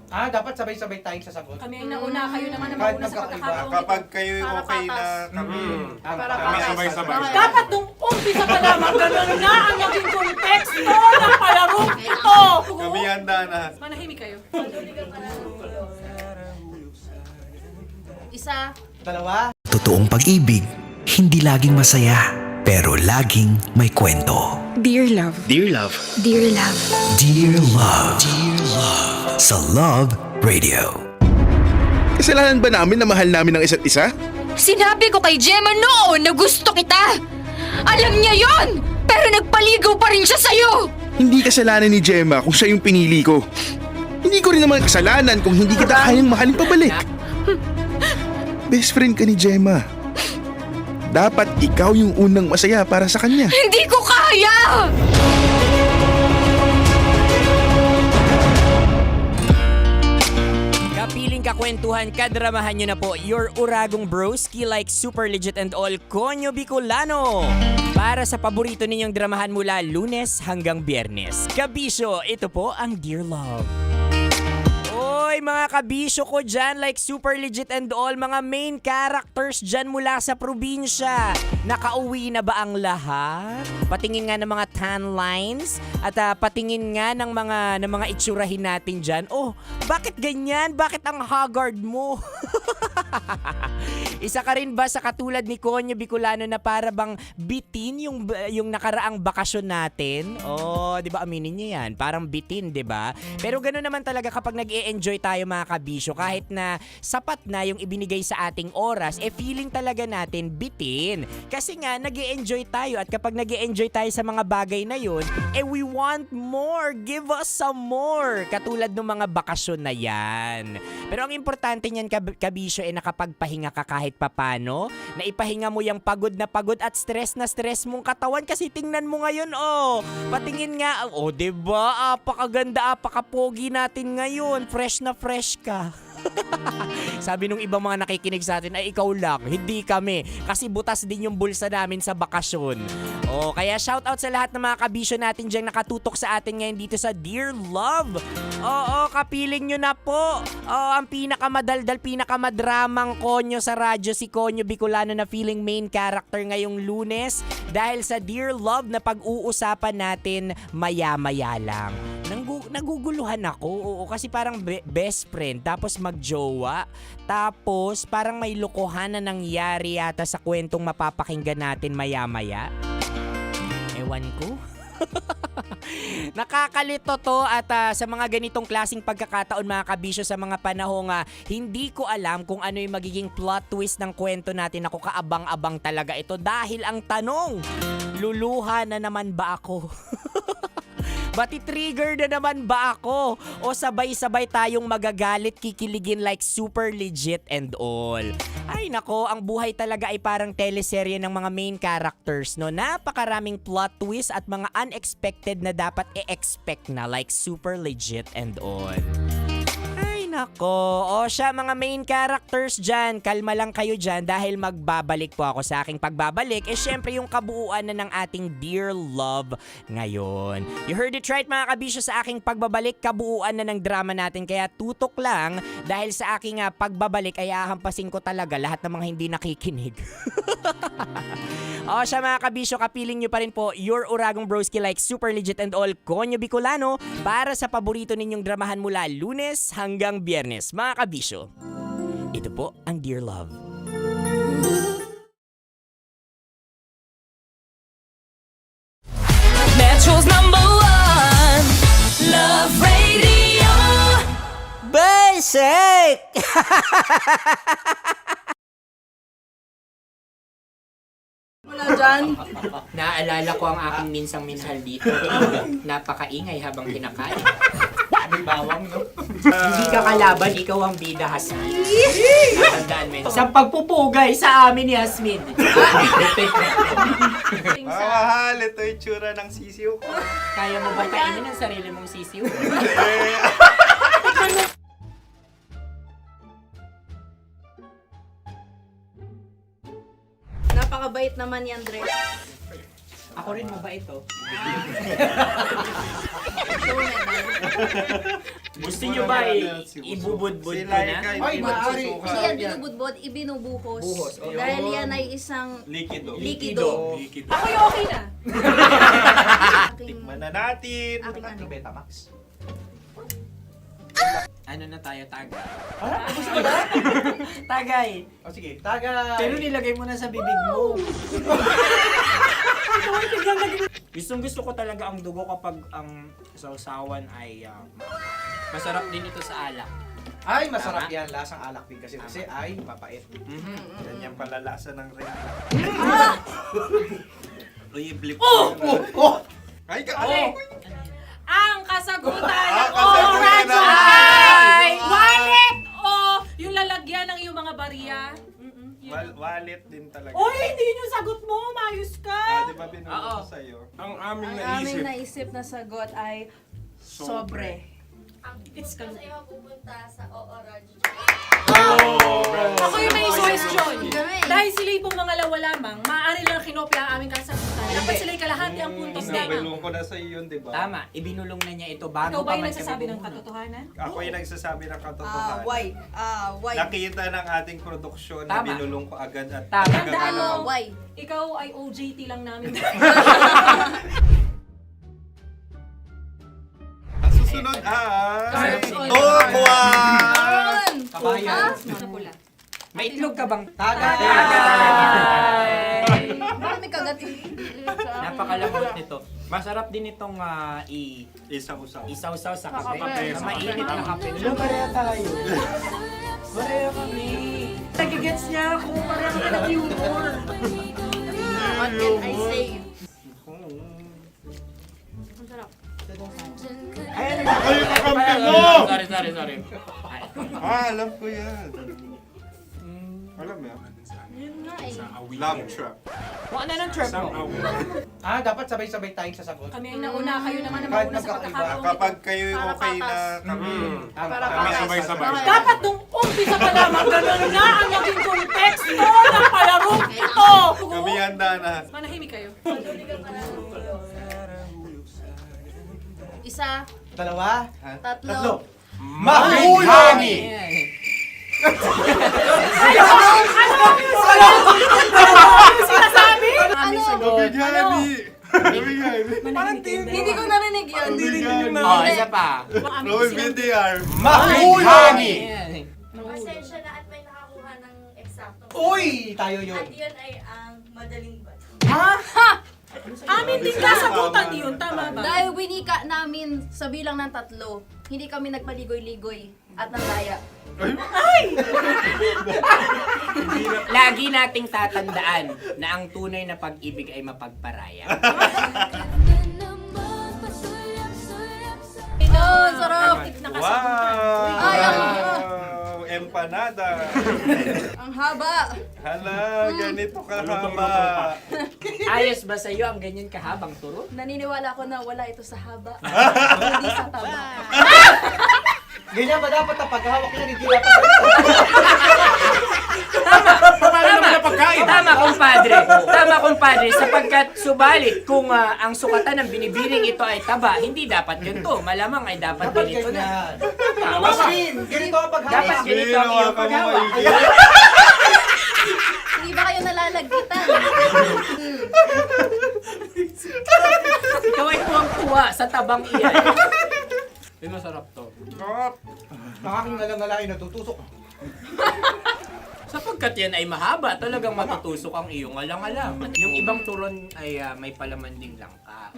Dapat sabay-sabay tayong sasagot. Kami ay nauna, kayo naman ang Kahit mauna sa magkakaiba. pagkakataon. Kapag kayo Para okay na patas. kami, Para kami patas. sabay-sabay. Dapat nung umpisa pa lamang, ganun na ang naging konteksto ng palarong ito. Kami handa na. Manahimik kayo. Isa. Dalawa. Totoong pag-ibig, hindi laging masaya, pero laging may kwento. Dear Love. Dear Love. Dear Love. Dear Love. Dear Love. Sa Love Radio. Kasalanan ba namin na mahal namin ang isa't isa? Sinabi ko kay Gemma noon na gusto kita! Alam niya yon! Pero nagpaligaw pa rin siya sa'yo! Hindi kasalanan ni Gemma kung siya yung pinili ko. Hindi ko rin naman kasalanan kung hindi kita kayang mahalin pabalik. Best friend ka ni Gemma. Dapat ikaw yung unang masaya para sa kanya. Hindi ko kaya! Kapiling kakwentuhan, kadramahan nyo na po your uragong broski like Super Legit and All Konyo Bicolano. Para sa paborito ninyong dramahan mula Lunes hanggang Biyernes. Kabisyo, ito po ang Dear Love. Oy, mga kabisyo ko dyan, like super legit and all, mga main characters dyan mula sa probinsya. Nakauwi na ba ang lahat? Patingin nga ng mga tan lines at patingin nga ng mga itsurahin natin dyan. Oh, bakit ganyan? Bakit ang haggard mo? Isa ka rin ba sa katulad ni Konyo Bicolano na para bang bitin yung nakaraang bakasyon natin? Oh, 'di ba aminin niyo 'yan? Parang bitin, 'di ba? Pero ganoon naman talaga kapag nag-e-enjoy tayo mga kabisyo, kahit na sapat na yung ibinigay sa ating oras, feeling talaga natin bitin. Kasi nga nag-e-enjoy tayo at kapag nag-e-enjoy tayo sa mga bagay na 'yon, we want more. Give us some more. Katulad ng mga bakasyon na 'yan. Pero ang importante niyan kabisyo nakapagpahinga ka kahit papano, na ipahinga mo yung pagod na pagod at stress na stress mong katawan kasi tingnan mo ngayon patingin nga, diba, apakaganda, apakapogi natin ngayon, fresh na fresh ka. Sabi nung ibang mga nakikinig sa atin, ay ikaw lang, hindi kami. Kasi butas din yung bulsa namin sa bakasyon. Kaya shoutout sa lahat ng mga kabisyo natin dyan nakatutok sa atin ngayon dito sa Dear Love. Kapiling nyo na po. Ang pinakamadaldal, pinakamadramang Konyo sa radyo, si Konyo Bicolano na feeling main character ngayong Lunes. Dahil sa Dear Love na pag-uusapan natin maya-maya lang. Naguguluhan ako, kasi parang best friend, tapos magjowa, tapos parang may lokohan na nangyari yata sa kwentong mapapakinggan natin maya-maya. Ewan ko. Nakakalito to at sa mga ganitong klaseng pagkakataon mga kabisyo sa mga panahong hindi ko alam kung ano yung magiging plot twist ng kwento natin. Ako kaabang-abang talaga ito dahil ang tanong, luluha na naman ba ako? Bati-trigger na naman ba ako? O sabay-sabay tayong magagalit, kikiligin like super legit and all? Ay nako, ang buhay talaga ay parang teleserye ng mga main characters, no? Napakaraming plot twist at mga unexpected na dapat i-expect na like super legit and all. Nako, siya mga main characters dyan, kalma lang kayo dyan dahil magbabalik po ako sa aking pagbabalik. Syempre yung kabuuan na ng ating Dear Love ngayon. You heard it right mga kabisyo, sa aking pagbabalik, kabuuan na ng drama natin. Kaya tutok lang dahil sa aking pagbabalik ay ahampasin ko talaga lahat ng mga hindi nakikinig. Siya mga kabisyo, kapiling nyo pa rin po your Uragong Broski like super legit and all, Konyo Bicolano, para sa paborito ninyong dramahan mula Lunes hanggang Biyernes. Mga kabisyo, ito po ang Dear Love. Metro's #1 Love Radio. Basic! Wala dyan. Naaalala ko ang aking minsang minahal dito. Napakaingay habang kinakain. May bawang, no? Hindi ka kalaban, ikaw ang bida, Hasmin. Natandaan mo yun. Sa pagpupugay sa amin ni Hasmin. Mahal, ito yung tsura ng sisiw ko. Kaya mo ba kainin ang sarili mong sisiw? Napakabait naman yan, Dre. Ako rin mabait, oh. Gusto nyo ba ibubudbud ko na? Ay, maaari. Kasi yan binubudbud, ibinubuhos. Buhos, okay. Dahil yan ay isang Likido. Ako yung okay na. Tikman na natin. Aking ano? Betamax. Ano na tayo, tagay? Gusto mo na? Tagay! Sige, tagay. Pero nilagay mo na sa bibig mo. Gusto ko talaga ang dugo kapag ang sausawan ay masarap din ito sa alak. Ay, masarap yan. Lasang alak din kasi ay mapait. Yan yung palalasa ng rin. Uy, blip. Ay, Ang kasagutan ng kasagutan Radyo ay wallet o yung lalagyan ng iyong mga bariya. Wallet din talaga. Oy, hindi yun yung sagot mo. Mayos ka. Di ba binulong ko sa'yo? Ang aming Ang aming naisip na sagot ay sobre. It's Kasi mapupunta sa Oo Radyo. Ako yung may question. Kami. Dahil Dahil sila'y pumangalawa lamang, maaari lang kinopya ang aming kasagutan. Dapat sila'y kalahati ang puntos Hindi, lamang. binulong ko na sa iyo yun, di ba? Tama, ibinulong na niya ito bago Ikaw ba pa yung man nagsasabi kami ng katotohanan? Ako yung nagsasabi ng katotohanan. Why? Nakita ng ating produksyon na Tama. binulong ko agad at Tama. talagang Tandaan mo, ano. Why? ikaw ay OJT lang namin. Ang susunod ay... Sorry. Tukwan! Kabayan. Sa pula. May itlog ka bang? Bakit may kagat Napakalamot nito. Masarap din itong Isaw-saw. isaw-saw sa kape. Kape. Na mainit na kape. Alam, pareha tayo. Pareha kami. Nagigets niya ako. Pareha kami ng humor. What can I say? Ang sarap. Sorry. Alam ko yan. Alam mo yan? Yun nga eh. Love trap. Kung ano ng trap mo? Dapat sabay-sabay tayong sasagot. Kami ay nauna, kayo naman ang Kahit mauna sa magkakaiba. pagkakataon. Kapag kayo okay na kami. Kami sabay-sabay. Dapat nung umpisa pa lamang, ganun na ang naging konteksto ng palarong ito! Kami handa na. Manahimik kayo. Isa, Dalawa. tatlo. Mahulagi! Sinasabi? Hindi ko narinig yun. Oh, isa pa. Roll VTR. Mahulagi! Pasensya na at may nakakuha ng eksakto. Uy! Tayo yun. At yun ay ang madaling bato. Amin din kasagutan yun, tama ba? Dahil winika namin sa bilang ng 3, hindi kami nagpaligoy-ligoy at nandaya. Lagi nating tatandaan na ang tunay na pag-ibig ay mapagparaya. Ito, sarap! Wow! Ay, Empanada. ang haba! Hala, ganito kahaba. Ayos ba sa'yo ang ganyan kahabang turo? Naniniwala ko na wala ito sa haba. Hindi sa taba. Ganyan ba dapat ang paghawak niya? Hindi dapat Tama, kumpadre. Tama, kumpadre. Sapagkat subalit kung ang sukatan ng binibining ito ay taba, hindi dapat ganito. Malamang ay dapat ganito na. Maskin! Ganito ang paghawak. Dapat ganito ang iyong paghawak. Hindi ba kayo nalalagkitan? Ikaw ay tuwang-tuwa sa tabang iyan. Ay, masarap to. Ang aking ngalang-ngalain natutusok. Sapagkat yan ay mahaba, talagang matutusok ang iyong alang-alang. Yung ibang turon ay may palaman ding langka.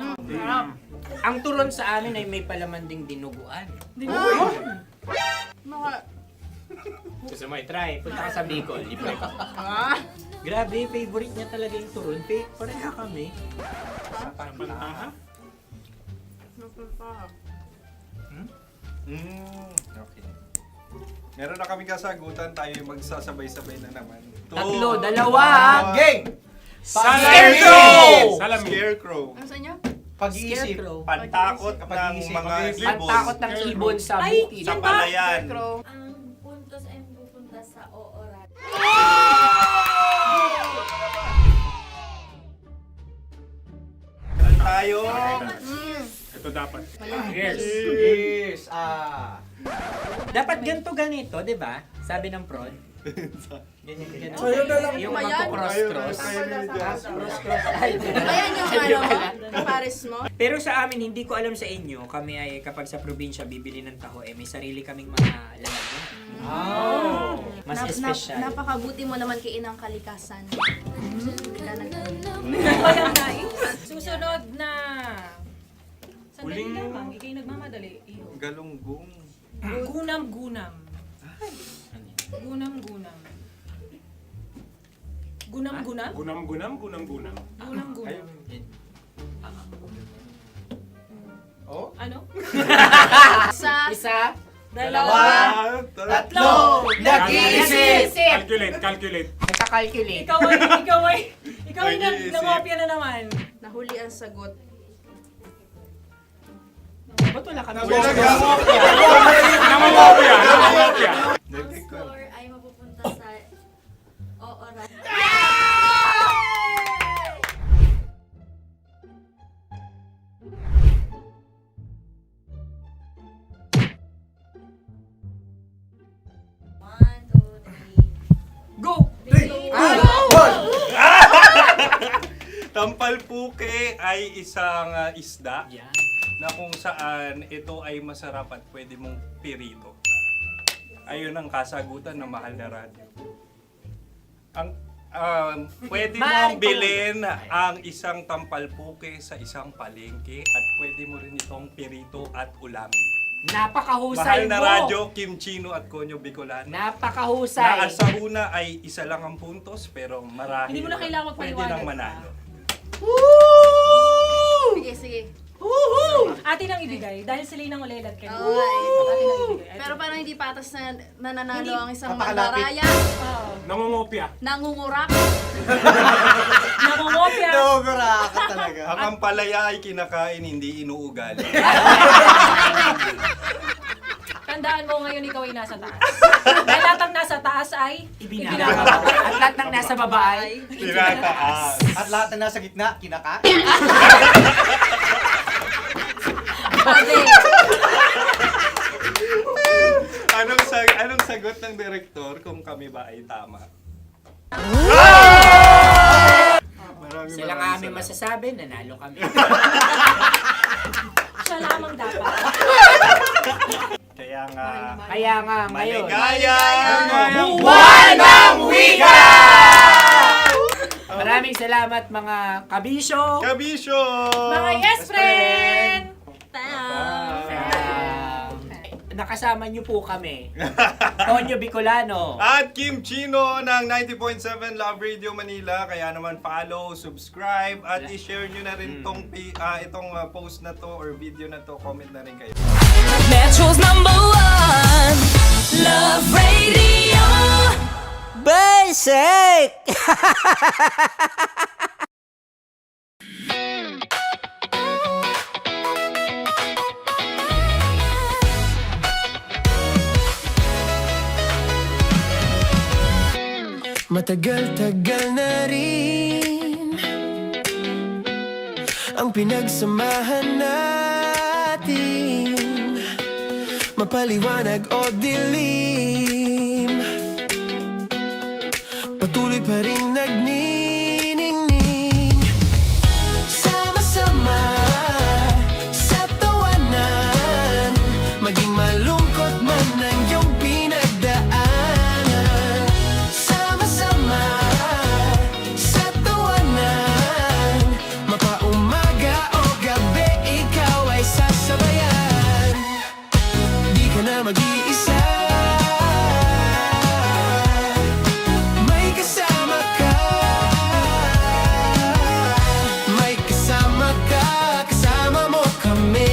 Ang turon sa amin ay may palaman ding dinuguan. Gusto mo i-try? Punta ka sa Bicol, libre ka. Grabe, favorite niya talaga yung turon. Pareha kami. Okay. Meron na kaming kasagutan, tayo yung magsasabay-sabay na naman. Tatlo, dalawa. Gang! Scarecrow! Scarecrow. Ano sa inyo? Pag-iisip. Pantakot ng mga ibon. Pantakot ng ibon sa Ay, bukid. Sa palayan. Ang puntos ay pupunta sa oorat. Tayo. Ito dapat. Yes. Dapat ganito, di ba? Sabi ng prod. Ganyan. Yung Ayan. magpo-cross-cross. Cross-cross. Ay, Ayan yung pares mo. Pero sa amin, hindi ko alam sa inyo, kami ay kapag sa probinsya bibili ng taho, may sarili kaming mga lalagyan. Mas espesyal. Napakabuti mo naman kay Inang Kalikasan. Walang nais. Susunod na. Sandali lamang, ikay nagmamadali. Iyo. Galunggong. Gunam-gunam. Gunam-gunam. Gunam-gunam? Gunam-gunam. Gunam-gunam. Oh? Ano? Isa. Dalawa. Tatlo. Nag-iisip! Calculate. Nagka-calculate. Ikaw ay nangopya na naman. Nahuli ang sagot. Ba't wala kami? Namangopya. Ang score ay mapupunta sa oorat. Puke ay isang isda na kung saan ito ay masarap at pwede mong pirito. Ayun ang kasagutan ng Mahal na Radyo. Pwede mong bilhin ang isang tampal puke sa isang palengke at pwede mo rin itong pirito at ulamin. Napakahusay Mahal na mo. Radyo, Kim Chino at Konyo Bicolano. Napakahusay. Na sa una ay isa lang ang puntos pero marahil Hindi mo na kailangan pwede magpaliwanag nang pa. manalo. Sige, sige. Atin ang ibigay dahil sila yung ulelat kayo. Oo nga Atin ang eh. ibigay. Pero parang hindi patas na nananalo Hindi. ang isang Napakalapit. mandaraya. Nangungopia. Nangungurak. Namumopya. Ka talaga. Ang ampalaya ay kinakain, hindi inuugali. Tandaan mo ngayon ikaw ay nasa taas. Dahil lahat ng nasa taas ay Ibinababa. At lahat ng nasa baba ay Kinakaas. At lahat na nasa gitna, kinakain. Anong sagot ng direktor kung kami ba ay tama? Sila nga aming masasabi, nanalo kami. siya lamang dapat. Kaya nga, Ngayon. maligayang Buwan ng Wika! Maraming salamat mga kabisyo. Kabisyo! Mga yes friend! Nakasama niyo po kami. Konyo Bicolano. At Kim Chino ng 90.7 Love Radio Manila. Kaya naman follow, subscribe, at i-share nyo na rin itong post na to or video na to. Comment na rin kayo. Metro's #1 Love Radio. Basic! Matagal-tagal na rin ang pinagsamahan natin, mapaliwanag o dilim, patuloy pa rin nagniningning. Sama-sama sa tawanan, maging malungkot man ang iyong pinagdaanan. Sama-sama sa tawanan, mapaumaga o gabi, ikaw ay sasabayan. Di ka na mag-iisa, may kasama ka. May kasama ka, kasama mo kami.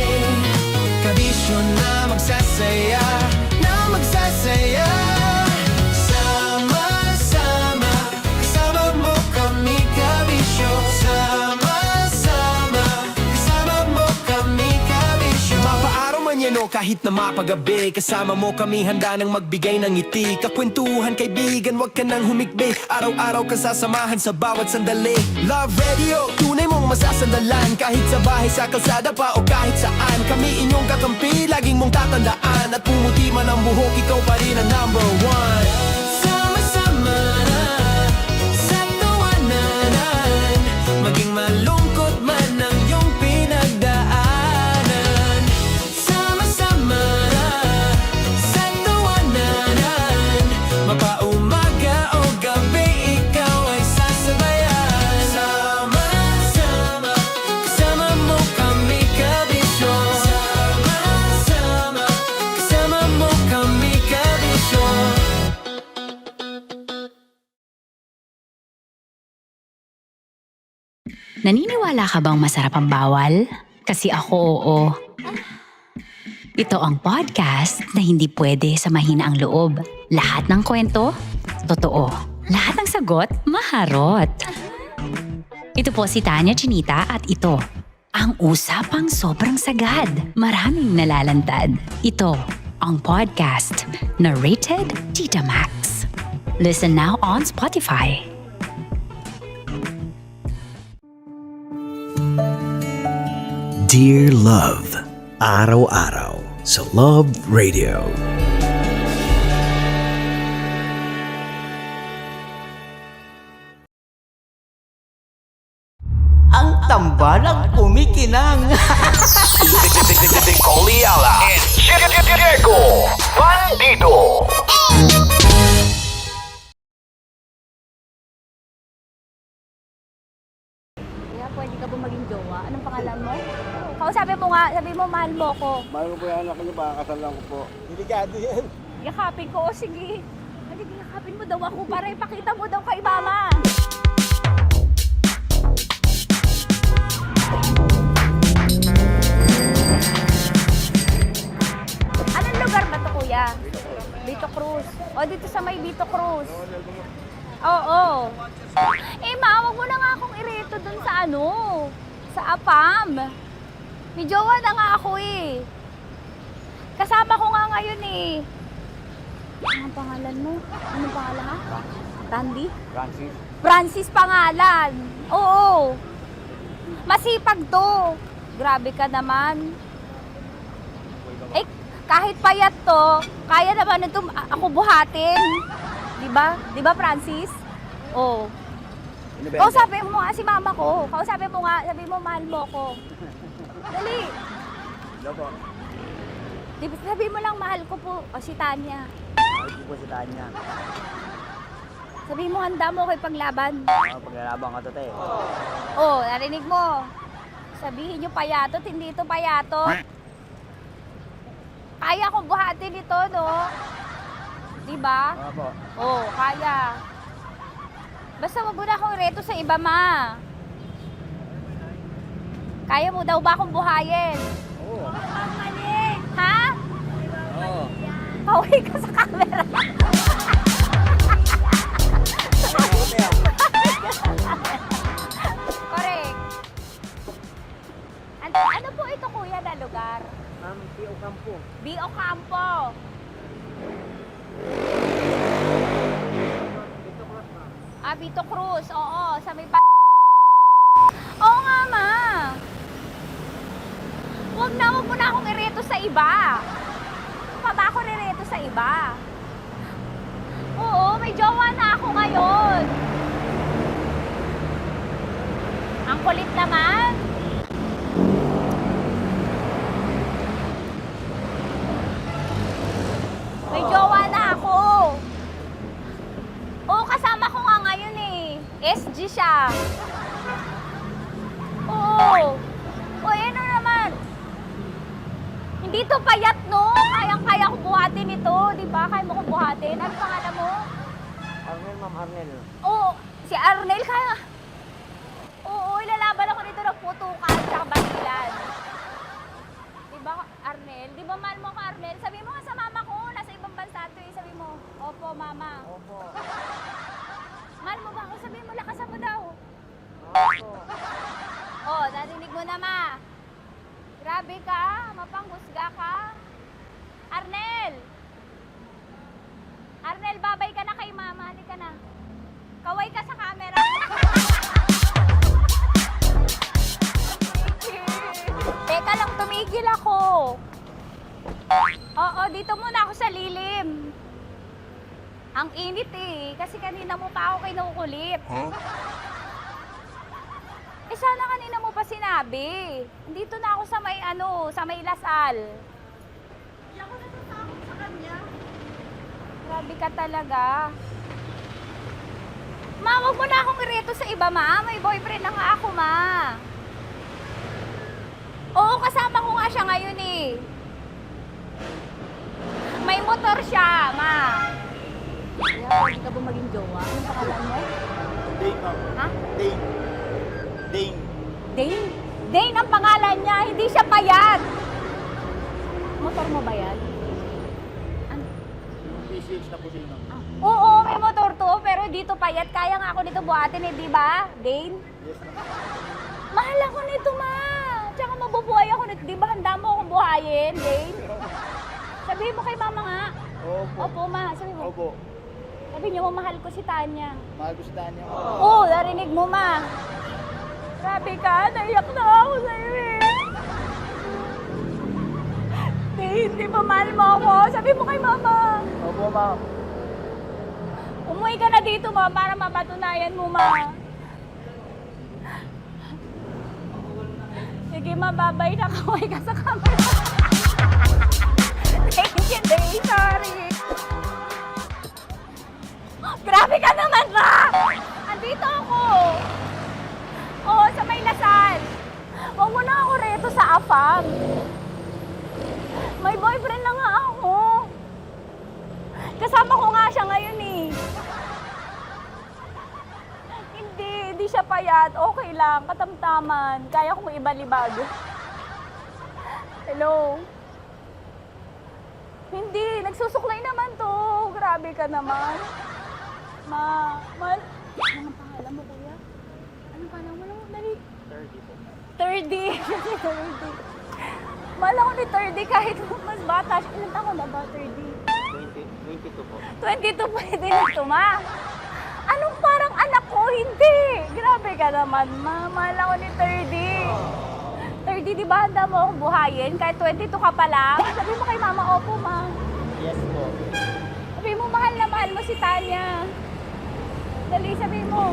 Kabisyo na magsasaya, na magsasaya. Sama-sama, kasama mo kami, kabisyo. Sama-sama, kasama mo kami, kabisyo. Mapaaraw man yan o kahit na mapagabi, kasama mo kami, handa nang magbigay ng ngiti. Kakwentuhan, kaibigan, wag ka nang humikbi. Araw-araw ka sasamahan sa bawat sandali. Love Radio, tunay mong masasandalan. Kahit sa bahay, sa kalsada pa o kahit saan, kami inyong kakampi, laging mong tatandaan. At pumuti man ang buhok, ikaw pa rin ang #1. Sama-sama sa tawanan, maging malungkot man ang iyong pinagdaanan. Sama-sama sa tawanan, mapaumaga o gabi, ikaw ay sasabayan. Sama-sama, kasama mo kami, kabisyo. Sama-sama, kasama mo kami, kabisyo. Naniniwala ka bang masarap ang bawal? Kasi ako oo. Ito ang podcast na hindi pwede samahin ang loob. Lahat ng kwento, totoo. Lahat ng sagot, maharot. Ito po si Tanya Chinita at ito, ang usapang sobrang sagad. Maraming nalalantad. Ito, ang podcast na rated Tita Max. Listen now on Spotify. Dear Love, araw-araw sa Love Radio. ang tambalang kumikinang. Nicole Ayala and Diego Bandido. Kaya pwede ka ba maging jowa? Anong pangalan mo? Kausapin mo nga, sabi mo mahal mo ko. Mahal ko po yung anak niyo, pakakasalan ko po. Delikado yan. Yakapin ko, o sige. Halika, yakapin mo daw ako para ipakita mo daw kay mama. Anong lugar ba to, kuya? Vito Cruz. O, dito sa may Vito Cruz. Oo. Eh, ma, wag mo na nga akong ireto dun sa ano, sa APAM. May jowa na nga ako eh. Kasama ko nga ngayon eh. Anong pangalan mo? Anong pangalan ka? Randy? Francis. Francis pangalan. Oo. Masipag to. Grabe ka naman. Eh, kahit payat to, kaya naman ito ako buhatin. Diba? Diba, Francis? Oo. Kausapin mo nga si mama ko. Kausapin mo nga, sabi mo mahal mo ko. Dali. Hello po. Sabi mo lang mahal ko po. O si Tanya. Mahal ko po si Tanya. Sabi mo handa mo ko ipaglaban. Paglalabang ka to, te. Oh, narinig mo. Sabihin nyo payatot, hindi ito payatot. Kaya kong buhatin ito, no? Diba? Opo. Oh, kaya. Basta wag mo na akong reto sa iba, ma. Kaya mo daw ba akong buhayin? Oo. Ha? Oo. Pauwi ka sa camera. Correct. Ano po ito, kuya, na lugar? B.O. Campo. B.O. Campo. Vito Cruz. Oo, sa may Oo nga, ma. Wag mo na akong ireto sa iba. Pa ba ako ireto sa iba? Oo, may jowa na ako ngayon. Ang kulit naman. May jowa na ako. Oo, kasama ko nga ngayon eh. SG siya. Oo. O, ano naman? Hindi to payat, no? Kayang-kaya ko buhatin ito. Di ba? Kaya mo ko buhatin. Ano pangalan mo? Arnel, ma'am, Arnel. Oo, si Arnel kaya. Oo, ilalaban ako nito ng putukan sa basilan. Di ba, Arnel? Di ba mahal mo ka, Arnel? Sabi mo nga sa mama ko, nasa ibang bansa to eh. Sabi mo, opo, mama. Opo. Mahal mo ba ako? Sabi mo, lakasan mo daw. Opo. Oh, narinig mo na, ma. Grabe ka, mapanghusga ka. Arnel! Arnel, babay ka na kay mama. Halika na. Kaway ka sa camera. Teka lang, tumigil ako. Oo, dito muna ako sa lilim. Ang init eh, kasi kanina mo pa ako kinukulit. Eh sana kanina mo pa sinabi. Dito na ako sa may sa may Lasal. Hindi ako natatakot sa kanya. Grabe ka talaga. Ma, wag mo na akong ireto sa iba, ma. May boyfriend na nga ako, ma. Oo, kasama ko nga siya ngayon eh. May motor siya, ma. Kaya, pwede ka ba maging jowa? Anong pangalan mo? Dane, ma'am. Ha? Dane. Dane. Dane? Dane ang pangalan niya, hindi siya payat. Motor mo ba yan? Ano? PCH na po din, ma'am. Oo, may motor to, pero dito payat. Kaya nga ako nito buhatin eh, di ba? Dane? Yes, ma'am. Mahal ako nito, ma. Tsaka mabubuhay ako nito. Di ba handa mo akong buhayin, Dane? Sabihin mo kay mama nga. Opo. Opo, ma. Sabi mo. Opo. Sabi niyo mo, mahal ko si Tanya. Mahal ko si Tanya. Oo, narinig mo, ma. Grabe ka, naiyak na ako sa'yo eh. Hindi ba mahal mo ako? Sabi mo kay mama. Opo, ma'am. Umuwi ka na dito, ma, para mapatunayan mo, ma. Sige, mababay na kaway ka sa camera. Thank you, Day. Sorry. Grabe ka naman, Ma! Andito ako. Oo, sa may Lasal. Huwag mo na ako reto sa afam. May boyfriend na nga ako. Kasama ko nga siya ngayon eh. Hindi siya payat. Okay lang, katamtaman. Kaya kong ibalibag. Hello? Hindi, nagsusuklay naman to. Grabe ka naman. Anong pangalan mo, kuya? Anong pangalan mo? Dali. 30. 30. Mahal ako ni 30 kahit mas bata siya. Ilan taon na ba, 30? 22 po. 22 pwede na ito, Ma. Anong parang anak ko? Hindi. Grabe ka naman, Ma. Mahal ako ni 30. 30, di ba handa mo akong buhayin? Kahit 22 ka pa lang. Sabi mo kay Mama, opo, Ma. Yes po. Sabi mo, mahal na mahal mo si Tanya. Dali, sabi mo.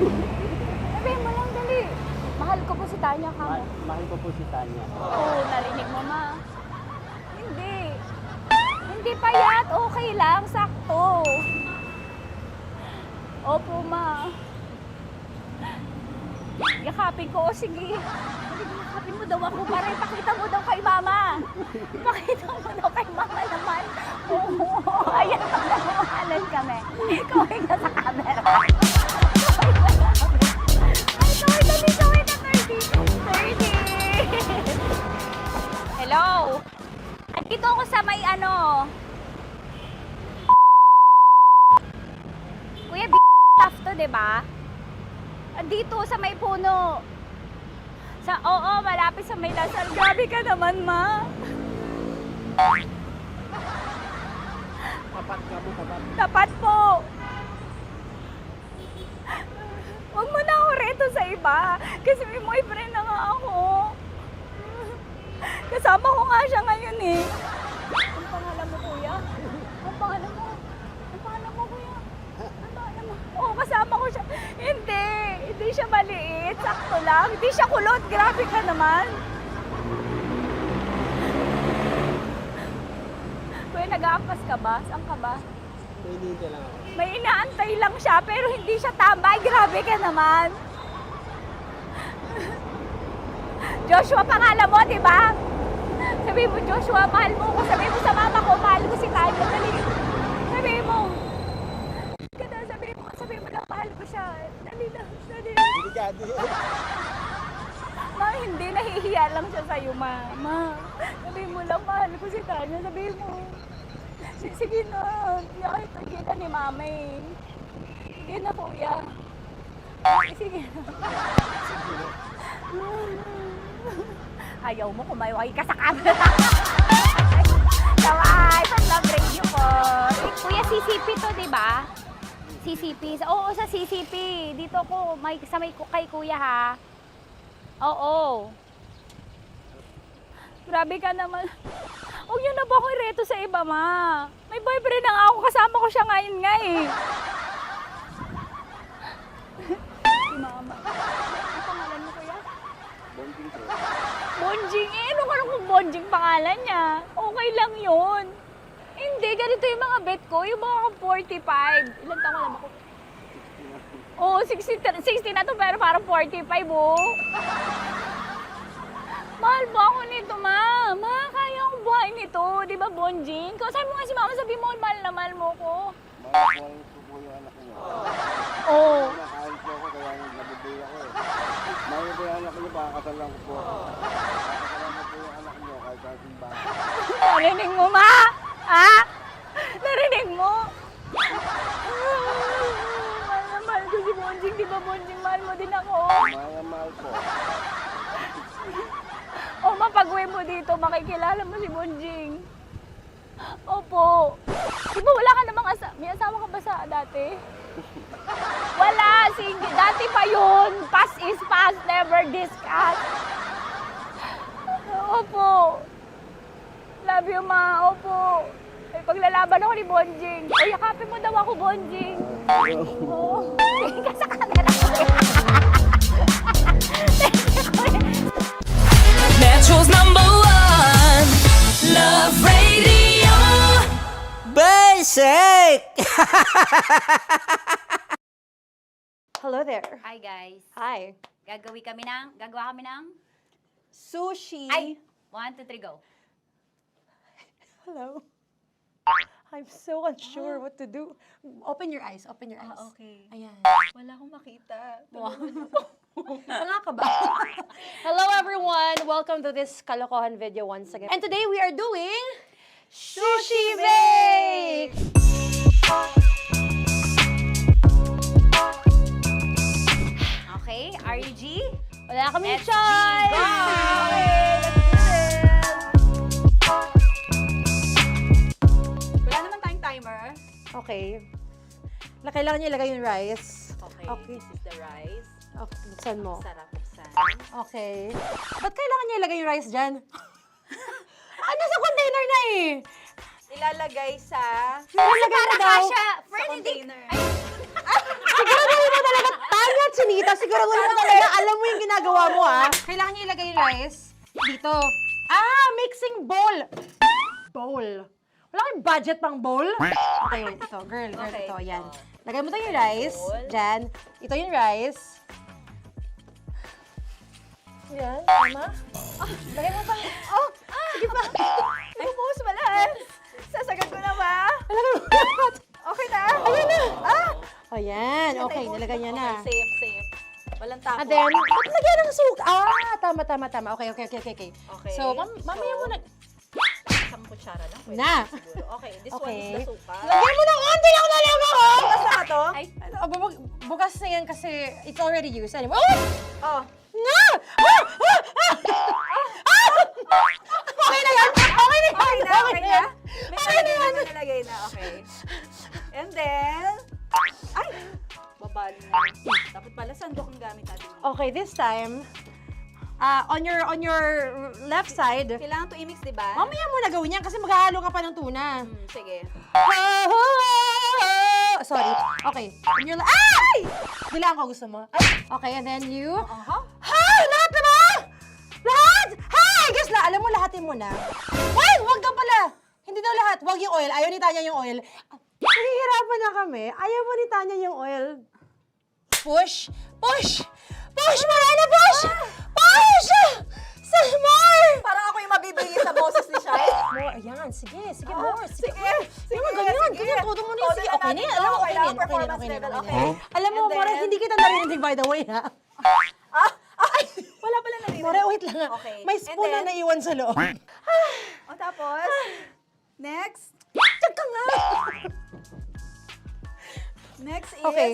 Sabi mo lang, dali. Mahal ko po si Tanya ka mo. Mahal ko po si Tanya. Oo, narinig mo, Ma. Hindi. Hindi payat. Okay lang. Sakto. Opo, Ma. Yakapin ko. O, sige. Yakapin mo daw ako para ipakita mo daw kay Mama. Ipakita mo daw kay Mama naman. Oo. Ayan, nagmamahalan kami. Kaway ka sa camera. Kaway na 30. Hello? Andito ako sa may Kuya, tough to, diba? Andito sa may puno. Oo, malapit sa may Lasal. Grabe ka naman, Ma. Tapat ka mo, tapat. Tapat po. Huwag mo na ako reto sa iba. Kasi may boyfriend na nga ako. Kasama ko nga siya ngayon eh. Ang pangalan mo, kuya? Ang pangalan mo? Ang pangalan mo, kuya? Ang pangalan mo? Oo, kasama ko siya. Hindi siya maliit. Sakto lang. Hindi siya kulot. Grabe ka naman. Kuya, nag-aampas ka ba? Saan ka ba? Hindi lang ako. May inaantay lang siya, pero hindi siya tambay. Grabe ka naman. Joshua, pangalan mo, di ba? Sabi mo, Joshua, mahal mo ko. Sabi mo sa mama ko, mahal ko si Tanya. Sabi mo. Sabi mo lang, mahal ko siya. Dali lang. Ma, hindi. Nahihiya lang siya sa'yo, Ma. Sabi mo lang, mahal ko si Tanya. Sabi mo. Sige na. Nakita kita ni Mama eh. Sige na, kuya. Sige na. Ayaw mo, kumayaway ka sa camera. Kawai, from Love Radio po. Kuya, CCP to, di ba? CCP. Oo, sa CCP. Dito ko, kay kuya ha. Oo. Grabe ka naman. Huwag niyo na ba ako ireto sa iba, Ma? May boyfriend na nga ako. Kasama ko siya ngayon nga eh. Si Mama. Ang pangalan mo, kuya? Bonjing po. Bonjing? Ano ka nung Bonjing pangalan niya? Okay lang yun. Hindi, ganito yung mga bet ko. Yung mga 45. Ilan taon na ba ko? Oo, 60 na to pero parang 45, oh. Mahal ba ako nito, Ma? Ma, kaya akong buhay nito. Di ba, Bonjing? Sabi mo nga si Mama, sabi mo, mahal na mahal mo ko. Mahal ko po yung anak niyo. Oo. Nakahal po ako kaya nabibay ako eh. Mahal ko yung anak niyo, pakakasalan ko po. Pakakasalan ko po yung anak niyo kahit sa simbahan. Narinig mo, Ma? Ha? Narinig mo? Mahal na mahal ko si Bonjing. Di ba, Bonjing, mahal mo din ako? Mahal po. O, mapag-uwi mo dito, makikilala mo si Bonjing. Opo. Di ba wala ka namang may asawa ka ba sa dati? Wala, single. Dati pa yun. Past is past, never discuss. Opo. Love you, Ma. Opo. May paglalaban ako ni Bonjing. O, yakapin mo daw ako, Bonjing. Oo. Tingin ka sa camera. Hello there. Hi guys. Hi. Gagawa kami ng Sushi. Ay! 1, 2, 3, go. Hello. I'm so unsure what to do. Open your eyes. Open your eyes. Okay. Ayan. Wala akong makita. Tanga ka ba? Hello everyone! Welcome to this Kalokohan video once again. And today we are doing Sushi Bake! Okay, RG? Wala kami Let's choice! Go! Okay, let's do this! Wala naman tayong timer. Okay. Kailangan niya ilagay yung rice. Okay, this is the rice. Okay, buksan mo. Sarap buksan. Okay. Ba't kailangan niya ilagay yung rice dyan? Sa container na eh! Ilalagay sa... Ilalagay mo daw. container. Siguraduhin mo talaga, Tanya at Chinita, siguraduhin mo talaga, alam mo yung ginagawa mo Kailangan niya ilagay yung rice dito. Mixing bowl. Bowl. Wala kayong budget pang bowl? Okay, wait, ito, girl, Okay, ito, yan. ito. Lagay mo tayo yung rice, dyan. Ito yung rice. Yan, tama? Lagay mo pang, sige pa. Bumuhos malas. Sasagad ko na ba? Lagay mo. Okay na. Ayan na. Ayan, okay, nilagay niya na. Okay, safe. Walang tapon. And then, ba't lagyan ng suka? Tama. Okay. Okay. So, mamaya mo na. Isang kutsara lang. Pwede Na. siguro. Okay, this one Okay. is the suka. Lagyan mo ng konti lang talaga ko! Bukas na to? Ay, bukas na yan kasi it's already used. Anyway, Oh. Nga! Okay na yan! Okay na yan! Okay na. Okay na yan! May nalagay na. Okay. And then, ay! Babali na. Dapat pala sandok ang gamit natin. Okay, this time, on your left side, Kailangan to i-mix, di ba? mamaya mo na gawin yan kasi maghahalo ka pa ng tuna. Sige. Sorry. Okay. On your ay! Bilang ko gusto mo. Ay, okay, and then you... Lahat na ba? Lahat? Guess na. Alam mo, lahatin mo na. Wait, wag ka pala. Hindi daw lahat. Wag yung oil. Ayaw ni Tanya yung oil. Nahihirapan na kami. Ayaw mo ni Tanya yung oil. Push. Push mo na! Push! Push! Some more! Parang ako yung mabibigay sa boses ni Shai. More, ayan. Sige, more. Sige. Ganyan. Todo mo na yun. Sige, okay na yan. Alam mo, okay na yan. Performance level, okay. Alam mo, And More, then- hindi kita narinig by the way, ha? Wala pala narinig. More, wait lang. Okay. May spoon na naiwan sa loob. O tapos, next. Diyan ka nga! Next is... Okay.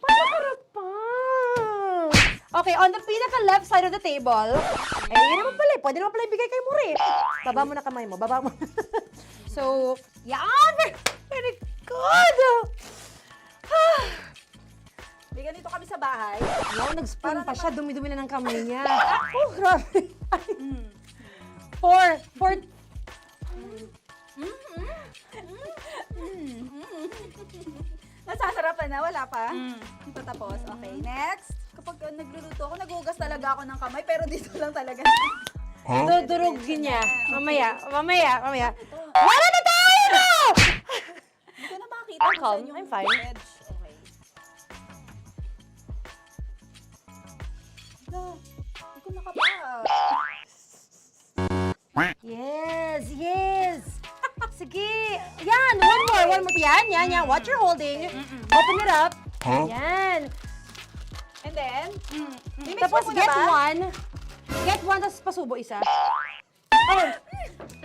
Harap pa. Okay, on the pinaka-left side of the table, yun naman pala, pwede naman pala ibigay kay More. Baba mo na kamay mo, baba mo. So, yan! Very good! Bigyan dito kami sa bahay. Wow, nag-spoon pa siya, dumi-dumi na ng kamay niya. Oh, grabe. Four. Nasasarapan na, wala pa? Hindi pa tapos. Okay, next. Kapag nagluluto ako, naghugas talaga ako ng kamay, pero dito lang talaga. Dudurugin niya. Mamaya. Wala na tayo! Hindi ko na makita I'm kung calm. saan yung I'm fine. edge. Okay. Hindi ko nakapa. Yes. Sige. Yan, one more. Yan. What you're holding. Open it up. Yan. And then, Tapos get one. Get one, tapos pasubo isa. Oh,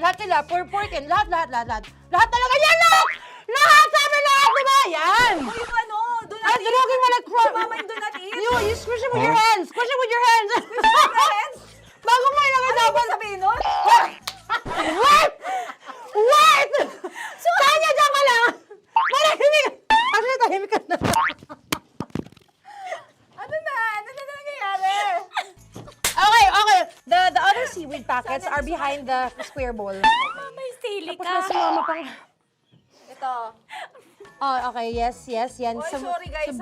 lahat nila, pork and lahat. Lahat talaga yan, lahat! Lahat! Sabi lahat, diba? Yan! o yung ano, do not eat. Durugin mo like crap. Si Mama yung do not eat. You squish it with your hands. Squish it with your hands. Bago mo ilagay Ano dapat. yung sabihin nun? Wait! Tanya, dyan ka lang! Manahimik! Actually, tahimik ka na. Ano na nangyayari? Okay. The other seaweed packets are behind the square bowl. May sili Tapos na si Mama pang... Ito. Oh, okay. Yes. Yan. Oy, sorry guys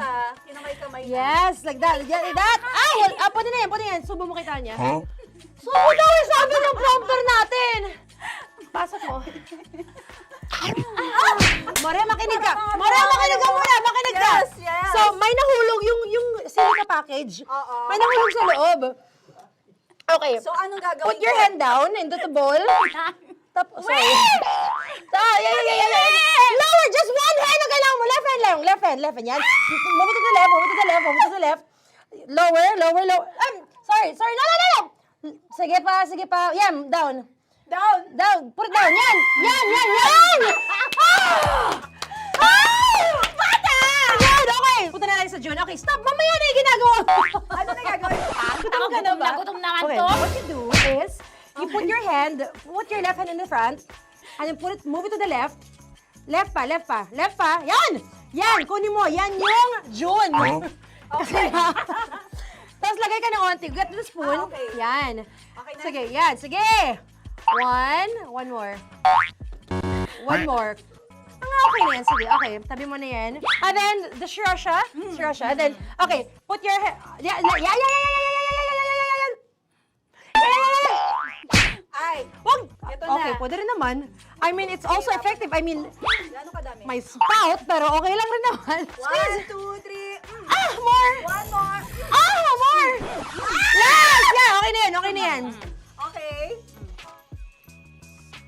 Kinamay-kamay na. Yes, like that. Pwede na yan. Subo mo kay Tanya. Subo daw sabi ng prompter natin. Pasok mo. More, makinig ka. More, makinig ka muna. Makinig ka. Yes, yes. So, may nahulog yung silica package. May nahulog sa loob. Okay. So, anong gagawin Put your ko? hand down into the bowl. Tapos, sorry. Lower, just one hand ang kailangan mo. Left hand lang. Left hand. Yan. Move it to the left. Lower. Sorry. No. Sige pa. Yan, down. Put it down. Yan. Bata! Yan, okay. Punta na lang sa June. Okay, stop. Mamaya na yung ginagawa mo. Ano na gagawin? Gutom ka na ba? Gutom na nga Okay, to. what you do is, you put your left hand in the front, and then move it to the left. Left pa. Yan, kunin mo. Yan yung June. Okay. Tapos lagay ka ng onti. Get the spoon. Okay. Yan. Okay na. Sige, yan. Sige. One more. Okay na yan. Sige, okay. Tabi mo na yan. And then, the sriracha. And then, okay. Put your head. Yan. Ay, Wag! Ito na. Okay, pwede rin naman. I mean, it's also effective. I mean, gano'ng kadami? may spout, pero okay lang rin naman. 1, 2, 3. More! One more. More! Yes! Yeah, okay na yan. Okay.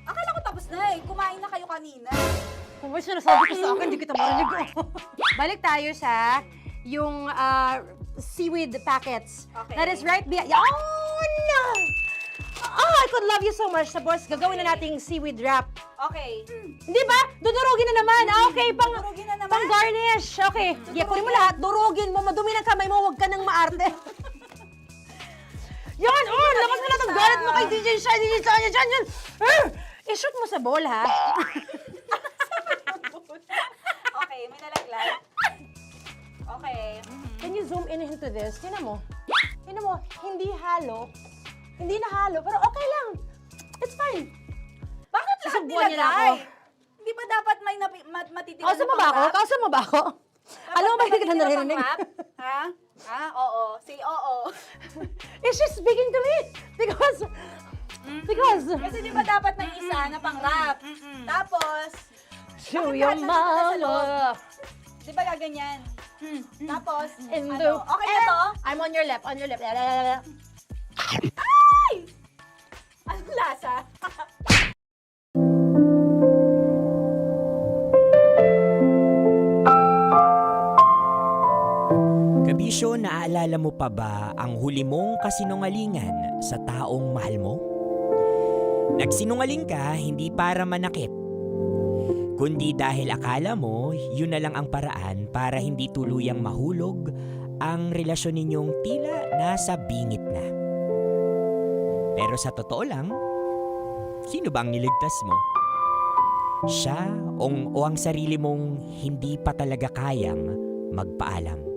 Akala ko tapos na eh. Kumain na kayo kanina. Kung may sinasabi ko sa akin, hindi kita marinig. Balik tayo sa yung seaweed packets. Okay. That is right behind. Oh, no! Oh, I could love you so much. Tapos, gagawin na nating seaweed wrap. Okay. Hindi ba? Dudurugin na naman. Okay, Dudurugin na naman. pang garnish. Okay. Sige, kunin mo lahat. Durugin mo. Madumi ng kamay mo. Huwag ka nang maarte. Yan! Oh, lakas mo na itong galit mo kay DJ Shiny. Yan. I-shoot mo sa bowl, ha? Okay, may nalaglag. Okay. Can you zoom in into this? Tingnan mo. Hindi halo. Hindi na halo, pero okay lang. It's fine. Bakit lahat Susubuan niya na ako. nilagay? Hindi ba dapat may matitira Kausa mo ba ako? Alam mo ba hindi kita naririnig? Ha? Oo. Say oo. Is she speaking to me? Because... Kasi di ba dapat may isa na pang-rap? Tapos, Show bakit your lahat nandito na sa loob? mama. Di ba gaganyan? Tapos, In ano? the... Okay na to? I'm on your left. Ay! Anong lasa? Kabisyo, naaalala mo pa ba ang huli mong kasinungalingan sa taong mahal mo? Nagsinungaling ka hindi para manakit, kundi dahil akala mo yun na lang ang paraan para hindi tuluyang mahulog ang relasyon ninyong tila nasa bingit na. Pero sa totoo lang, sino bang niligtas mo? Siya o ang sarili mong hindi pa talaga kayang magpaalam?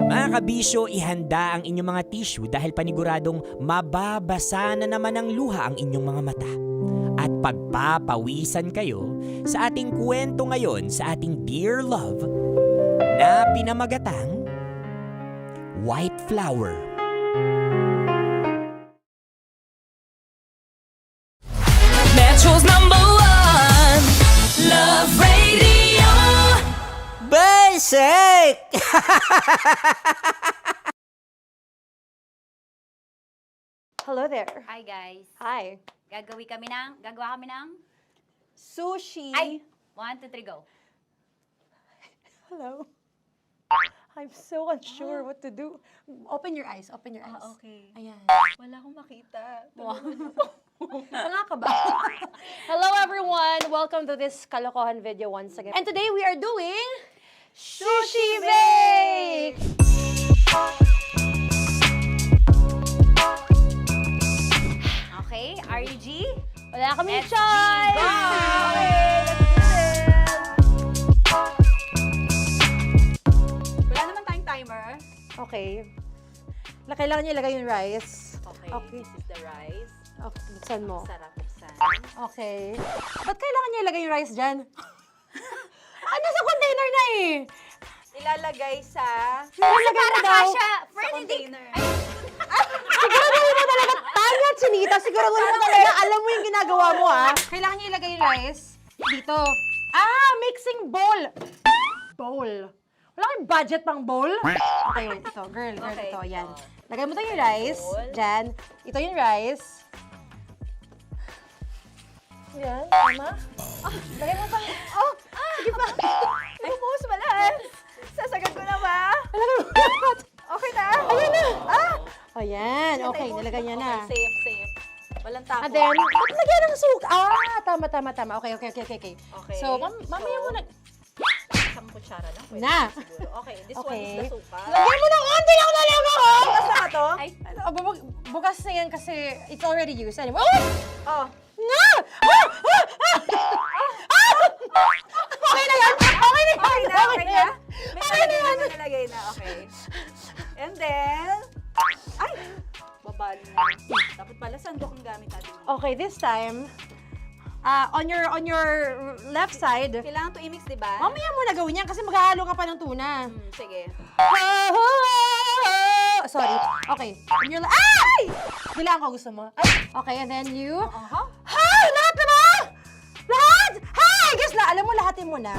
Mga kabisyo, ihanda ang inyong mga tissue dahil paniguradong mababasa na naman ng luha ang inyong mga mata. At pagpapawisan kayo sa ating kwento ngayon sa ating Dear Love na pinamagatang White Flower. Metro's #1 Love Radio. Basic! Hello there. Hi guys. Hi. Gagawa kami ng Sushi. Ay! 1, 2, 3, go. Hello. I'm so unsure what to do. Open your eyes. Okay. Ayan. Wala akong makita. Tanga ka ba? Hello everyone! Welcome to this Kalokohan video once again. And today we are doing Sushi Bake! Okay, RG? Wala kaming Let's choice! go! Wala naman tayong timer. Okay. Kailangan niyo ilagay yung rice. Okay. Okay. This is the rice. Okay, buksan mo. Sarap buksan. Okay. Ba't kailangan niya ilagay yung rice dyan? Nasa container na eh! Ilalagay sa Ilalagay mo daw. sa container. Siguro mo talaga nga, Chinita. Siguro mo talaga, alam mo yung ginagawa mo, ha? Kailangan niyo ilagay yung rice dito. Mixing bowl. Bowl. Wala kayong budget pang bowl? Okay, wait. Ito, girl, Okay. ito. Yan. Lagay mo to yung rice. Diyan. Ito yung rice. Yan, tama? Lagay mo pa. Sige pa. Bumuhos malas. Sasagad ko na ba? Okay na. Ayan na. Ayan. Okay, nilagay niya na. Okay, safe. Walang tapo. And then, ba't lagyan ng suka? Tama. Okay. Okay. So, mamaya mo na. Isang kutsara lang. Pwede Na. siguro. Okay, this one Okay. is the suka. Lagyan mo ng onti lang nalaga ko! Bukas na ka to? Ay, bukas na yan kasi it's already used anyway. Oh! Nga! Okay na yan! Okay na yan! May nalagay na. Okay. And then, ay! Babali na. Dapat pala sandok ang gamit natin. Okay, this time, on your left side, Kailangan to i-mix, di ba? mamaya mo na gawin yan kasi maghahalo ka pa ng tuna. Sige. Sorry. Okay. Ay! Bilang ko gusto mo. Ay, okay, and then you... Lahat na ba? Lahat? Guess alam mo, lahatin mo na.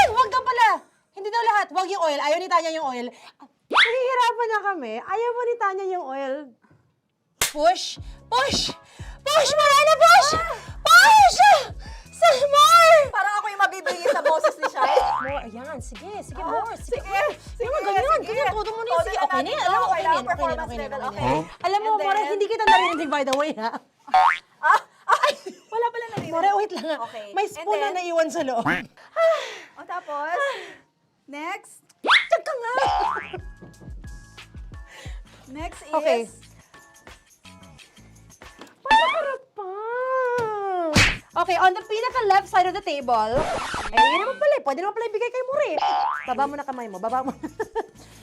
Wag daw pala. Hindi daw lahat. Wag yung oil. Ayaw ni Tanya yung oil. Nahihirapan na kami. Ayaw mo ni Tanya yung oil. Push! Marana, push! Push! Some more! Parang ako yung mabibigay sa boses ni Shai. More, ayan. Sige, more. Sige. Ganyan. Todo mo na. Sige, okay na yan. Alam mo, okay na yan. Alam mo, More, hindi kita narinig, by the way, ha? Wala pala narinig. More, wait lang. Okay. May spoon na naiwan sa loob. O tapos, next. Tiyag ka nga! Next is... Okay. Paano pa? Okay, on the pinaka-left side of the table, yun naman pala, pwede naman pala ibigay kay More. Baba mo na kamay mo, baba mo.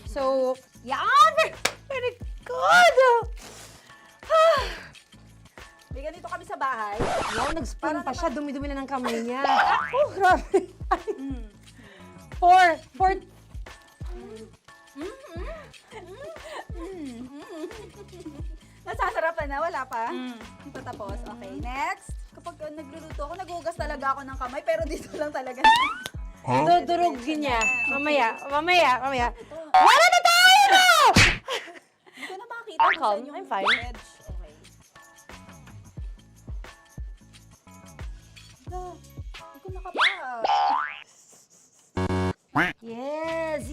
So, yan! Very good! May ganito kami sa bahay. Wow, nag-spoon pa siya, dumi-dumi na ng kamay niya. Oh, grabe. Four. Nasasarapan na, wala pa. Patapos. Okay, next. Kapag nagluluto ako, nagugas talaga ako ng kamay, pero dito lang talaga. Dudurugin niya. Mamaya. Wala na tayo! Hindi ko na makita kung saan yung I'm fine. edge. Okay. Hindi ko nakapa. Yes.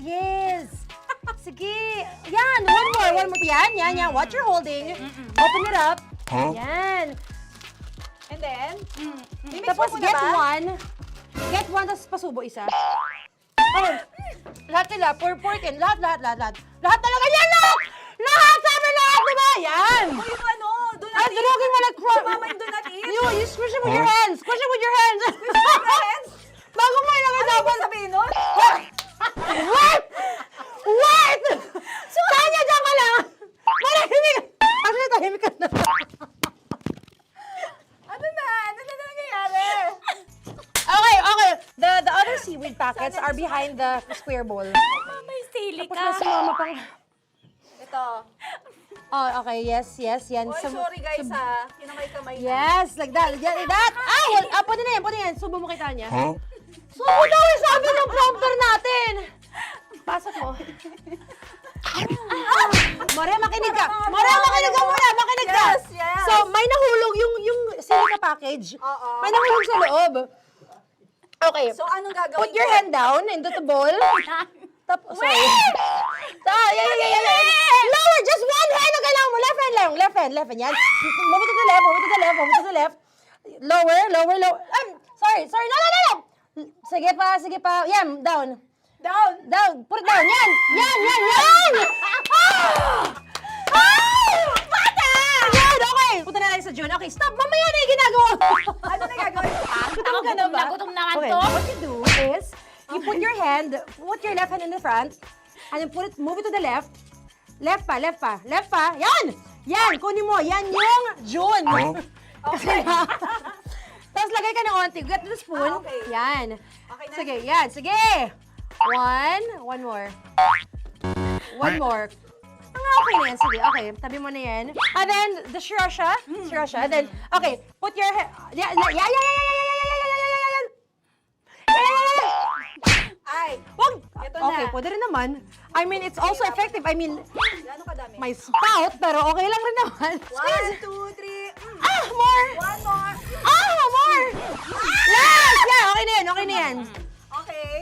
Sige. Yan, one more. Yan. What you're holding. Open it up. Yan. And then, Tapos get one, tapos pasubo isa. Okay. Lahat sila, pour it in. Lahat. Lahat talaga yan, lahat! Lahat! Sabi lahat, diba? Yan! o yung ano, do not Ay, eat. durugin mo like Sumama yung do not eat. You squish it with your hands. Squish it with your hands. Bago mo ilagay Ano dapat. yung sabihin nun? Wait! Tanya, dyan ka lang! Manahimik! Actually, tahimik ka na. Ano na nangyayari? Okay. The other seaweed packets are behind the square bowl. May sili Tapos na sumama pang... Ito. Oh, okay. Yes. Yan. Oy, sorry guys ha. Kinamay-kamay na. Yes, like that. Ay! Pwede na yan. Subo mo kay Tanya. Subo daw yung sabi ng prompter natin. Pasok mo. More, makinig ka. Makinig ka. Yes. So, may nahulog yung silica package. Oo. May nahulog sa loob. Okay. So, anong gagawin Put your ko? hand down into the bowl. Tapos, sorry. Yeah. Lower, just one hand ang kailangan mo. Left hand. Yan. Move it to the left. Lower. Sorry. No. Sige pa. Yan, down. Put it down. Yan. Bata! Yan, okay. Punta na tayo sa June. Okay, stop. Mamaya na yung ginagawa. Ano na gagawin? Gutom na nga to. What you do is, you put your left hand in the front, and then move it to the left. Left pa. Yan, kunin mo. Yan yung June. Okay. Tapos lagay ka ng onti. Get the spoon. Okay. Yan. Okay na. Sige. One more. Okay na yan. Sige, okay. Tabi mo na yan. And then, the shirasha. And then, okay. Put your head. Yeah. Ay, Wag! Ito na. Okay, pwede rin naman. I mean, it's also effective. I mean, Gano'ng kadami? my spout, pero okay lang rin naman. 1, 2, 3. More! 1 more. More! Yes! Yeah, okay na yan, okay na yan. Okay.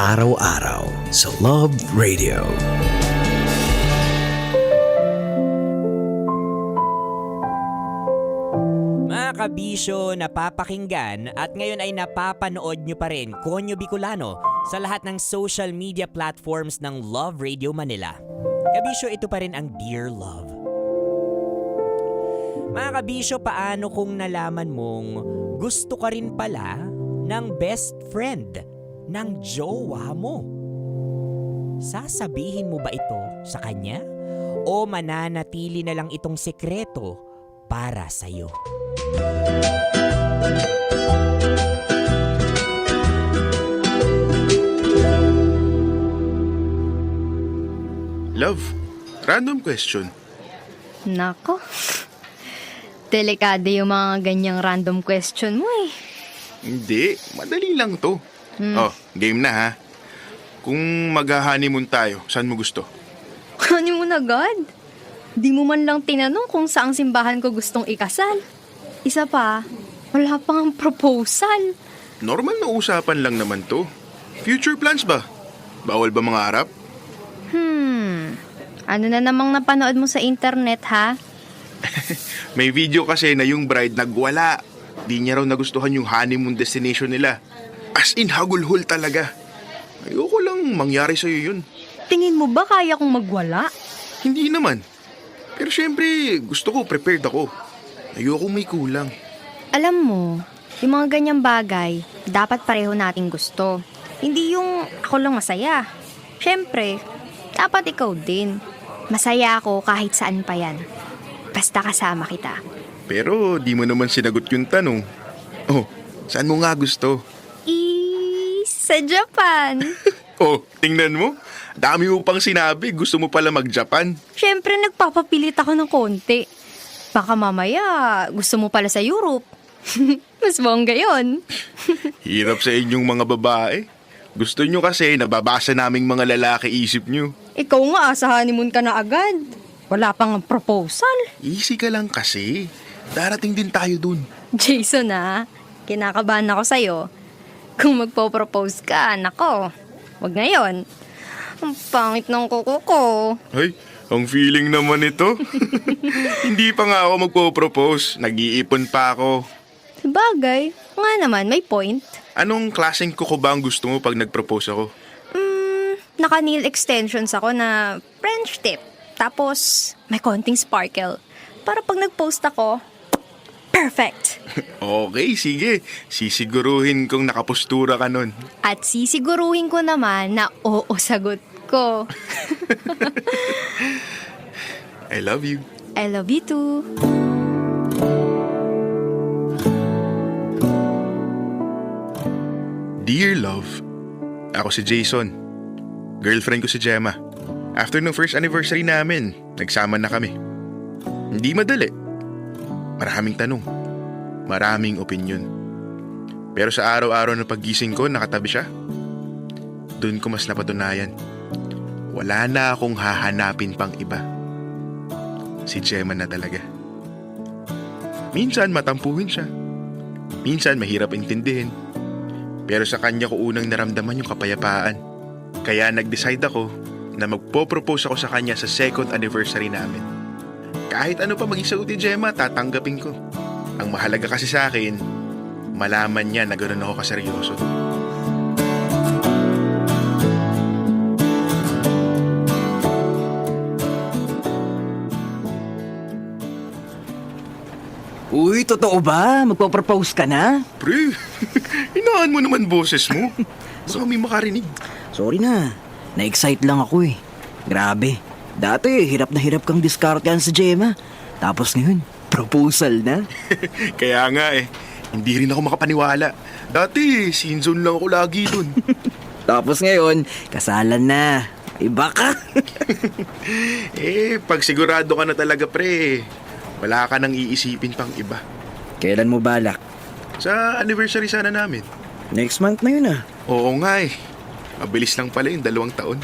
araw-araw sa Love Radio. Mga kabisyo, napapakinggan at ngayon ay napapanood nyo pa rin Konyo Bicolano sa lahat ng social media platforms ng Love Radio Manila. Kabisyo, ito pa rin ang Dear Love. Mga kabisyo, paano kung nalaman mong gusto ka rin pala ng best friend ng jowa mo? Sasabihin mo ba ito sa kanya? O mananatili na lang itong sekreto para sa'yo? Love, random question. Nako. Delikado yung mga ganyang random question mo eh. Hindi, madali lang to. Oh, game na ha. Kung mag-honeymoon tayo, saan mo gusto? Honeymoon agad? Di mo man lang tinanong kung saang simbahan ko gustong ikasal. Isa pa, wala pang proposal. Normal na usapan lang naman to. Future plans ba? Bawal ba mga harap? Ano na namang napanood mo sa internet ha? May video kasi na yung bride nagwala. Di niya raw nagustuhan yung honeymoon destination nila. As in, hagulhol talaga. Ayoko lang mangyari sa'yo yun. Tingin mo ba kaya kong magwala? Hindi naman. Pero syempre, gusto ko, prepared ako. Ayoko may kulang. Alam mo, yung mga ganyang bagay, dapat pareho nating gusto. Hindi yung ako lang masaya. Syempre, dapat ikaw din. Masaya ako kahit saan pa yan. Basta kasama kita. Pero di mo naman sinagot yung tanong. Oh, saan mo nga gusto? Sa Japan. Oh, tingnan mo. Dami mo pang sinabi. Gusto mo pala mag-Japan. Syempre, nagpapapilit ako ng konti. Baka mamaya, gusto mo pala sa Europe. Mas bongga yun. Hirap sa inyong mga babae. Gusto nyo kasi nababasa naming mga lalaki isip nyo. Ikaw nga, sa honeymoon ka na agad. Wala pang proposal. Easy ka lang kasi. Darating din tayo dun. Jason kinakabahan ako sa'yo. Kung magpo-propose ka, nako, wag ngayon. Ang pangit ng kuko ko. Ay, ang feeling naman ito. Hindi pa nga ako magpo-propose. Nag-iipon pa ako. Sabagay, nga naman, may point. Anong klaseng kuko ba ang gusto mo pag nag-propose ako? Naka-nail extensions ako na French tip. Tapos, may konting sparkle. Para pag nag-post ako, perfect. Okay, sige. Sisiguruhin kong nakapostura ka nun. At sisiguruhin ko naman na oo sagot ko. I love you. I love you too. Dear Love, ako si Jason. Girlfriend ko si Gemma. After ng first anniversary namin, nagsama na kami. Hindi madali. Maraming tanong. Maraming opinion. Pero sa araw-araw na paggising ko, nakatabi siya. Doon ko mas napatunayan. Wala na akong hahanapin pang iba. Si Gemma na talaga. Minsan matampuhin siya. Minsan mahirap intindihin. Pero sa kanya ko unang naramdaman yung kapayapaan. Kaya nag-decide ako na magpo-propose ako sa kanya sa second anniversary namin. Kahit ano pa maging sagot ni Gemma, tatanggapin ko. Ang mahalaga kasi sa akin, malaman niya na gano'n ako kaseryoso. Uy, totoo ba? Magpo-propose ka na? Pre, hinaan mo naman boses mo. Baka may makarinig. Sorry na. Na-excite lang ako eh. Grabe. Dati, hirap na hirap kang diskartehan sa Gemma. Tapos ngayon, proposal na. Kaya nga eh, hindi rin ako makapaniwala. Dati, sinzone lang ako lagi dun. Tapos ngayon, kasalan na. Iba ka. Pag sigurado ka na talaga pre, wala ka nang iisipin pang iba. Kailan mo balak? Sa anniversary sana namin. Next month na yun Oo nga eh. Mabilis lang pala yung 2 taon.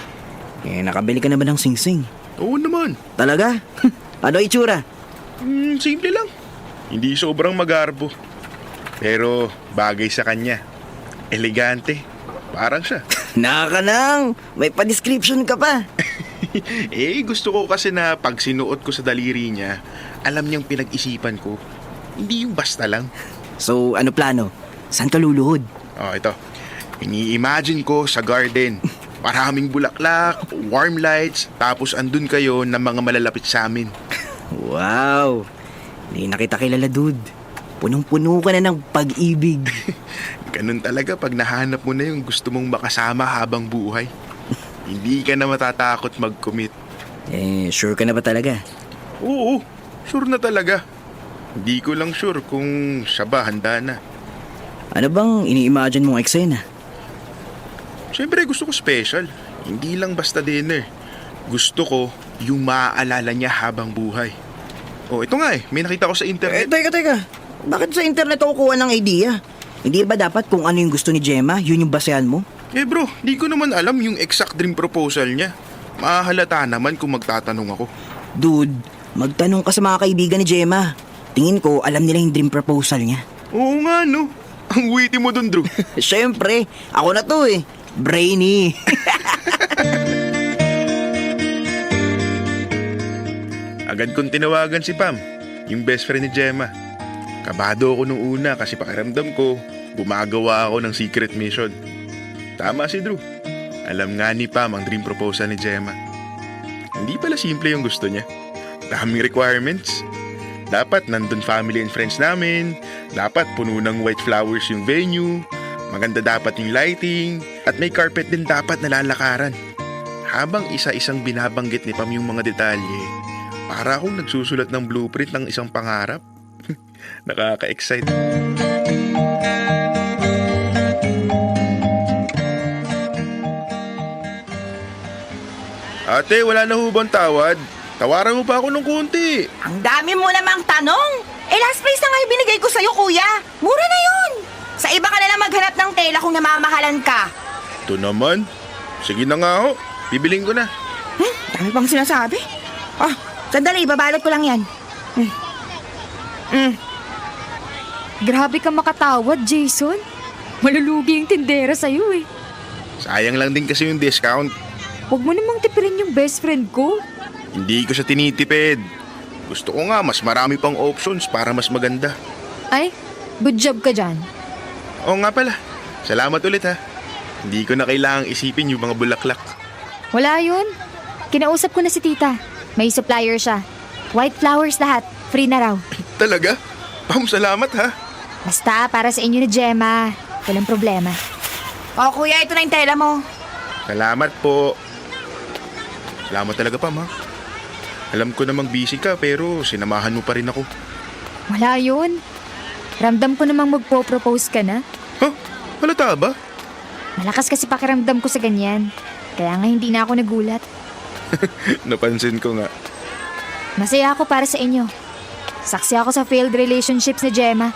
Nakabili ka na ba ng singsing? Oo naman. Talaga? Ano itsura? Simple lang. Hindi sobrang magarbo. Pero bagay sa kanya. Elegante. Parang siya. Nakakanang, may pa-description ka pa. Gusto ko kasi na pag sinuot ko sa daliri niya, alam niyang pinag-isipan ko. Hindi yung basta lang. So, ano plano? Saan ka luluhod? Ito. Ini-imagine ko sa garden. Maraming bulaklak, warm lights, tapos andun kayo ng mga malalapit sa amin. Wow! Hindi na kita kilala, dude. Punong-puno ka na ng pag-ibig. Ganun talaga pag nahanap mo na yung gusto mong makasama habang buhay. Hindi ka na matatakot mag-commit. Sure ka na ba talaga? Oo, sure na talaga. Hindi ko lang sure kung siya ba handa na. Ano bang ini-imagine mong eksena? Siyempre gusto ko special. Hindi lang basta dinner. Gusto ko yung maaalala niya habang buhay. Ito nga may nakita ko sa internet. Teka. Bakit sa internet ako kuha ng idea? Hindi ba dapat kung ano yung gusto ni Gemma, yun yung basehan mo? Bro, di ko naman alam yung exact dream proposal niya. Mahalata naman kung magtatanong ako. Dude, magtanong ka sa mga kaibigan ni Gemma. Tingin ko alam nila yung dream proposal niya. Oo nga no. Ang witty mo dun, Drew. Siyempre, ako na to Brainy. Agad kong tinawagan si Pam, yung best friend ni Gemma. Kabado ako nung una kasi pakiramdam ko, gumagawa ako ng secret mission. Tama si Drew. Alam nga ni Pam ang dream proposal ni Gemma. Hindi pala simple yung gusto niya. Daming requirements. Dapat nandun family and friends namin. Dapat puno ng white flowers yung venue. Maganda dapat yung lighting. At may carpet din dapat na lalakaran. Habang isa-isang binabanggit ni Pam yung mga detalye, para akong nagsusulat ng blueprint ng isang pangarap. Nakaka-excite. Ate, wala na ho bang tawad? Tawaran mo pa ako ng konti. Ang dami mo namang tanong. Last price na nga yung binigay ko sa'yo, kuya. Mura na yun. Sa iba ka na lang maghanap ng tela kung namamahalan ka. Ito naman. Sige na nga ho. Bibiling ko na. Dami pang sinasabi. Sandali, babalot ko lang yan. Grabe ka makatawad, Jason. Malulugi yung tindera sa'yo Sayang lang din kasi yung discount. Huwag mo namang tipirin yung best friend ko. Hindi ko siya tinitipid. Gusto ko nga mas marami pang options para mas maganda. Ay, good job ka dyan. Oo nga pala. Salamat ulit ha. Hindi ko na kailangang isipin yung mga bulaklak. Wala yun. Kinausap ko na si tita. May supplier siya. White flowers lahat. Free na raw. Talaga? Pam, salamat ha. Basta, para sa inyo ni Gemma. Walang problema. Kuya, ito na yung tela mo. Salamat po. Salamat talaga, Pam ha. Alam ko namang busy ka pero sinamahan mo pa rin ako. Wala yun. Ramdam ko namang magpo-propose ka na. Halata ba? Malakas kasi pakiramdam ko sa ganyan. Kaya nga hindi na ako nagulat. Napansin ko nga. Masaya ako para sa inyo. Saksi ako sa failed relationships ni Gemma.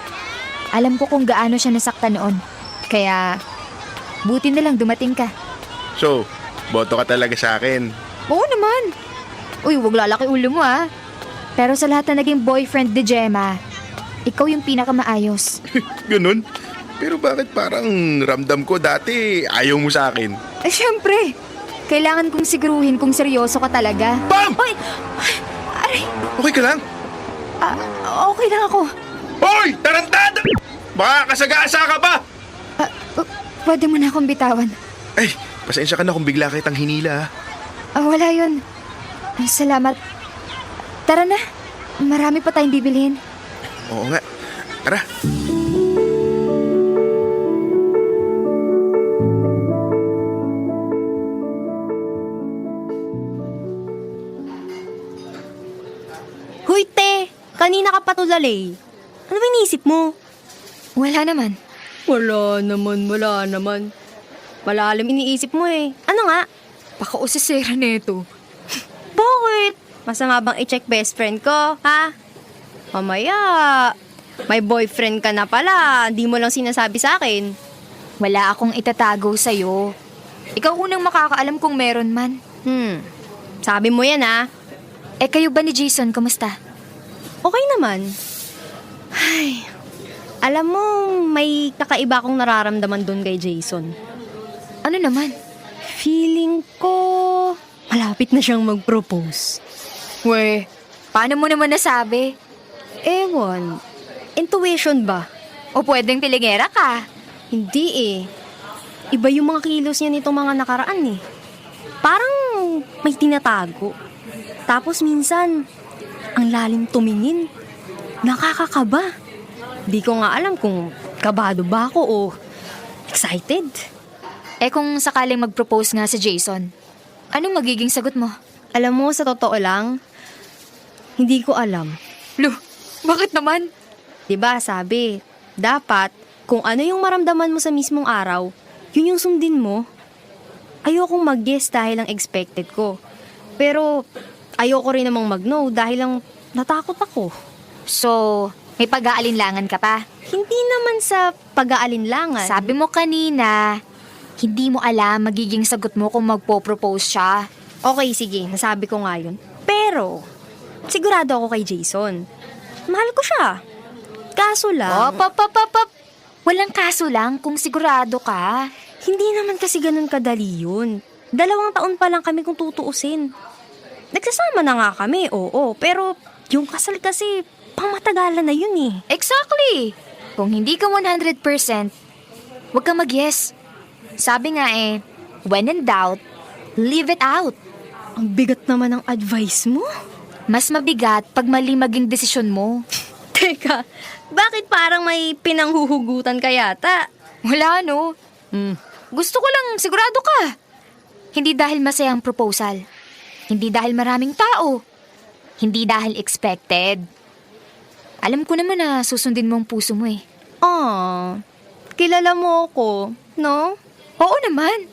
Alam ko kung gaano siya nasaktan noon. Kaya, buti na lang dumating ka. So, boto ka talaga sa akin. Oo naman. Uy, wag lalaki ulo mo Pero sa lahat na naging boyfriend ni Gemma, ikaw yung pinakamaayos. Ganun? Pero bakit parang ramdam ko dati ayaw mo sa akin? Syempre. Kailangan kong siguruhin kung seryoso ka talaga. Pam! Hoy! Aray! Okay ka lang? Okay lang ako. Hoy! Tarantado! Baka kasagasa ka ba? Pwede mo na akong bitawan. Ay, pasensya ka na kung bigla kitang hinila Wala yun. Salamat. Tara na. Marami pa tayong bibilhin. Oo nga. Tara. Huy, te! Kanina ka pa tulali. Ano ba iniisip mo? Wala naman. Wala naman. Malalim iniisip mo Ano nga? Pakausisira neto. Bakit? Masama bang i-check best friend ko, ha? Mamaya, may boyfriend ka na pala. Di mo lang sinasabi sa akin. Wala akong itatago sa'yo. Ikaw unang makakaalam kung meron man. Sabi mo yan, ha? Kayo ba ni Jason, kumusta? Okay naman. Ay, alam mo, may kakaiba akong nararamdaman doon kay Jason. Ano naman? Feeling ko, malapit na siyang mag-propose. We, paano mo naman nasabi? Ewan, intuition ba? O pwedeng pilingera ka? Hindi eh. Iba yung mga kilos niya nitong mga nakaraan eh. Parang may tinatago. Tapos minsan, ang lalim tumingin. Nakakakaba. Di ko nga alam kung kabado ba ako o excited. Kung sakaling mag-propose nga si Jason, anong magiging sagot mo? Alam mo, sa totoo lang, hindi ko alam. Bakit naman? Diba sabi, dapat kung ano yung maramdaman mo sa mismong araw, yun yung sundin mo. Ayokong mag-guess dahil lang expected ko. Pero ayoko rin namang mag-no dahil lang natakot ako. So, may pag-aalinlangan ka pa? Hindi naman sa pag-aalinlangan. Sabi mo kanina, hindi mo alam magiging sagot mo kung magpo-propose siya. Okay, sige, nasabi ko nga yun. Pero, sigurado ako kay Jason. Mahal ko siya. Kaso lang... Walang kaso lang kung sigurado ka. Hindi naman kasi ganun kadali yun. 2 taon pa lang kami kung tutuusin. Nagsasama na nga kami, oo. Pero yung kasal kasi, pangmatagalan na yun eh. Exactly! Kung hindi ka 100%, huwag kang mag-yes. Sabi nga when in doubt, leave it out. Ang bigat naman ng advice mo. Mas mabigat pag mali maging desisyon mo. Teka, bakit parang may pinanghuhugutan ka yata? Wala, no? Gusto ko lang sigurado ka. Hindi dahil masayang proposal. Hindi dahil maraming tao. Hindi dahil expected. Alam ko naman na susundin mo ang puso mo eh. Kilala mo ako, no? Oo naman.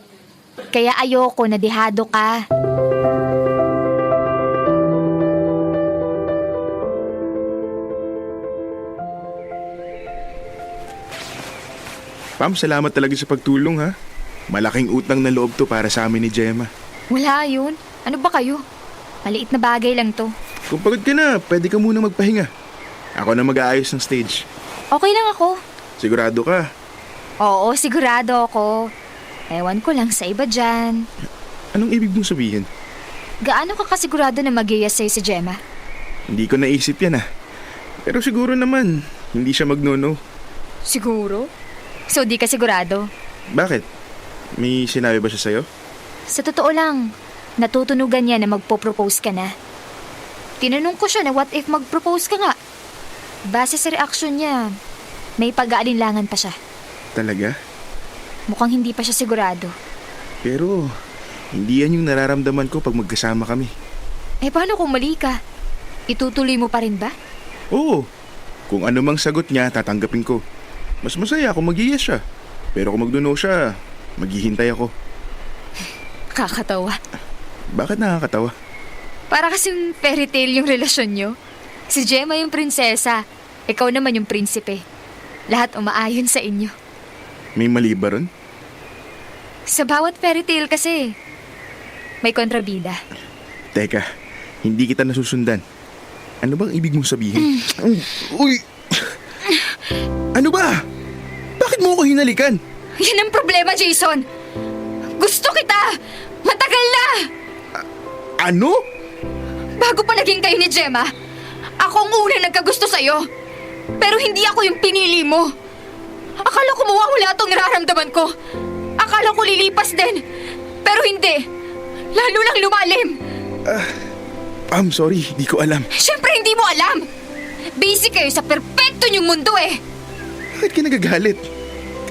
Kaya ayoko na dehado ka. Pam, salamat talaga sa pagtulong ha. Malaking utang na loob to para sa amin ni Gemma. Wala yun. Ano ba kayo? Maliit na bagay lang to. Kung pagod ka na, pwede ka muna magpahinga. Ako na mag-aayos ng stage. Okay lang ako. Sigurado ka? Oo, sigurado ako. Ewan ko lang sa iba dyan. Anong ibig mong sabihin? Gaano ka kasigurado na mag-iyas sa'yo si Gemma? Hindi ko naisip yan Pero siguro naman, hindi siya mag-no-no. Siguro? So di ka sigurado? Bakit? May sinabi ba siya sa'yo? Sa totoo lang, natutunugan niya na magpo-propose ka na. Tinanong ko siya na what if mag-propose ka nga. Base sa reaksyon niya, may pag-aalinlangan pa siya. Talaga? Mukhang hindi pa siya sigurado. Pero, hindi yan yung nararamdaman ko pag magkasama kami. Paano kung mali ka? Itutuloy mo pa rin ba? Oo. Kung ano mang sagot niya, tatanggapin ko. Mas masaya kung mag-yes siya. Pero kung mag-no siya, maghihintay ako. Kakatawa. Bakit nakakatawa? Para kasing fairy tale yung relasyon nyo. Si Gemma yung prinsesa, ikaw naman yung prinsipe. Lahat umaayon sa inyo. May mali ba ron? Sa bawat fairy tale kasi, may kontrabida. Teka, hindi kita nasusundan. Ano bang ibig mong sabihin? Uy! Ano ba? Bakit mo ako hinalikan? Yan ang problema, Jason. Gusto kita! Matagal na! Ano? Bago pa naging kayo ni Gemma, ako ang unang nagkagusto sa'yo. Pero hindi ako yung pinili mo. Akala ko mawawala itong nararamdaman ko. Akala ko lilipas din. Pero hindi. Lalo lang lumalim. I'm sorry, di ko alam. Siyempre hindi mo alam. Basic kayo sa perpekto niyong mundo eh. Bakit ka nagagalit?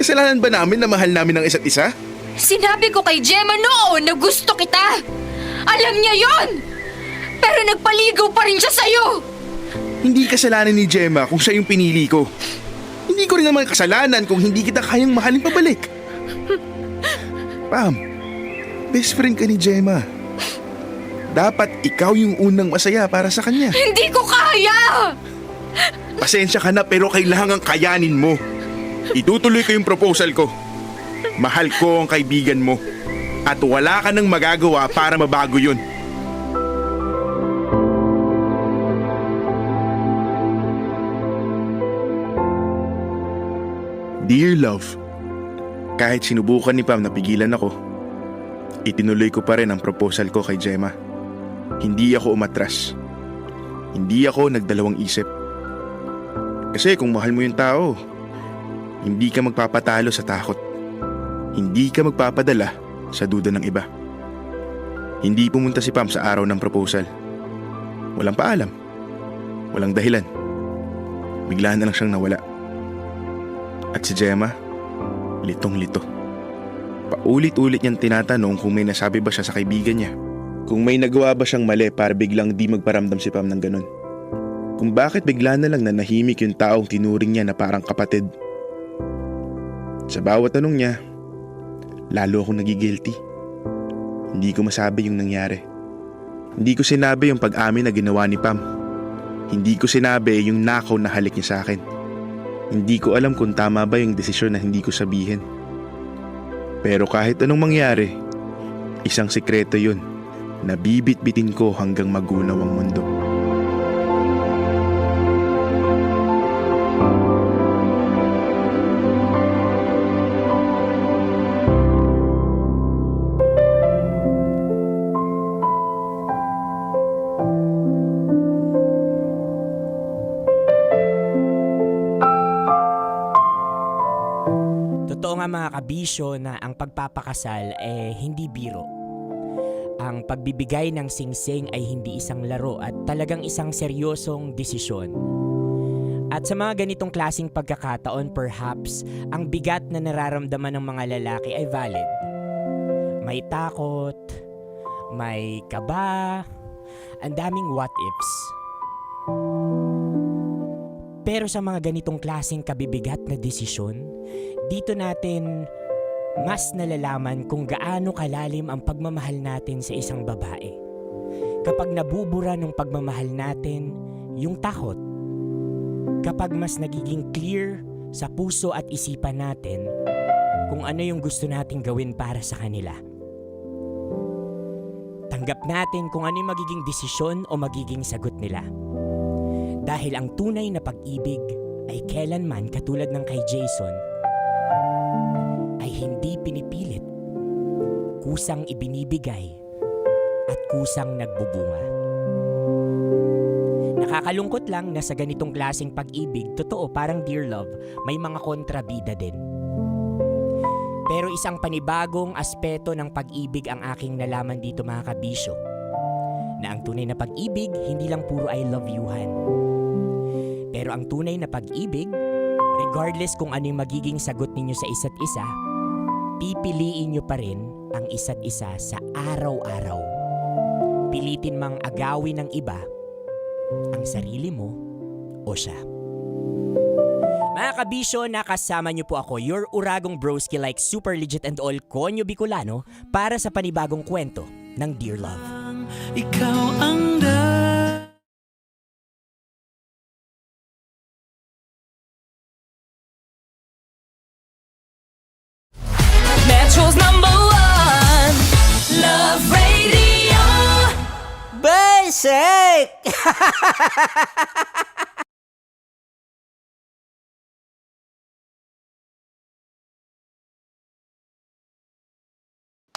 Kasalanan ba namin na mahal namin ang isa't isa? Sinabi ko kay Gemma noon na gusto kita. Alam niya yon. Pero nagpaligaw pa rin siya sa'yo. Hindi kasalanan ni Gemma kung siya yung pinili ko. Hindi ko rin naman kasalanan kung hindi kita kayang mahalin pabalik. Pam, best friend ka ni Gemma. Dapat ikaw yung unang masaya para sa kanya. Hindi ko kaya! Pasensya ka na pero kailangang kayanin mo. Itutuloy ko yung proposal ko. Mahal ko ang kaibigan mo. At wala ka nang magagawa para mabago yun. Dear love, kahit sinubukan ni Pam na pigilan ako, Itinuloy ko pa rin ang proposal ko kay Gemma. Hindi ako umatras. Hindi ako nagdalawang isip. Kasi kung mahal mo yung tao, hindi ka magpapatalo sa takot. Hindi ka magpapadala sa duda ng iba. Hindi pumunta si Pam sa araw ng proposal. Walang paalam. Walang dahilan. Bigla na lang siyang nawala. At si Gemma, litong-lito. Paulit-ulit niyang tinatanong kung may nasabi ba siya sa kaibigan niya. Kung may nagawa ba siyang mali para biglang di magparamdam si Pam ng ganun. Kung bakit bigla na lang nanahimik yung taong tinuring niya na parang kapatid. Sa bawat tanong niya, lalo akong nagigilty. Hindi ko masabi yung nangyari. Hindi ko sinabi yung pag-amin na ginawa ni Pam. Hindi ko sinabi yung nakaw na halik niya sa akin. Hindi ko alam kung tama ba yung desisyon na hindi ko sabihin. Pero kahit anong mangyari, isang sikreto yun na bibit-bitin ko hanggang magunaw ang mundo. Totoo nga mga kabisyo na ang pagpapakasal hindi biro. Ang pagbibigay ng singsing ay hindi isang laro at talagang isang seryosong desisyon. At sa mga ganitong klaseng pagkakataon, perhaps, ang bigat na nararamdaman ng mga lalaki ay valid. May takot, may kaba, ang daming what ifs. Pero sa mga ganitong klaseng kabibigat na desisyon, dito natin mas nalalaman kung gaano kalalim ang pagmamahal natin sa isang babae. Kapag nabubura ng pagmamahal natin yung takot, kapag mas nagiging clear sa puso at isipan natin kung ano yung gusto nating gawin para sa kanila. Tanggap natin kung ano yung magiging desisyon o magiging sagot nila. Dahil ang tunay na pag-ibig ay kailanman katulad ng kay Jason ay hindi pinipilit, kusang ibinibigay at kusang nagbubunga. Nakakalungkot lang na sa ganitong klaseng pag-ibig, totoo parang dear love, may mga kontrabida din. Pero isang panibagong aspeto ng pag-ibig ang aking nalaman dito mga kabisyo. Na ang tunay na pag-ibig, hindi lang puro I love you-han. Pero ang tunay na pag-ibig, regardless kung ano yung magiging sagot ninyo sa isa't isa, pipiliin nyo pa rin ang isa't isa sa araw-araw. Pilitin mang agawin ng iba ang sarili mo o siya. Mga kabisyo, nakasama nyo po ako, your uragong broski like super legit and all Konyo Bicolano para sa panibagong kwento ng Dear Love. Ikaw ang Metro's #1 Love Radio Basic!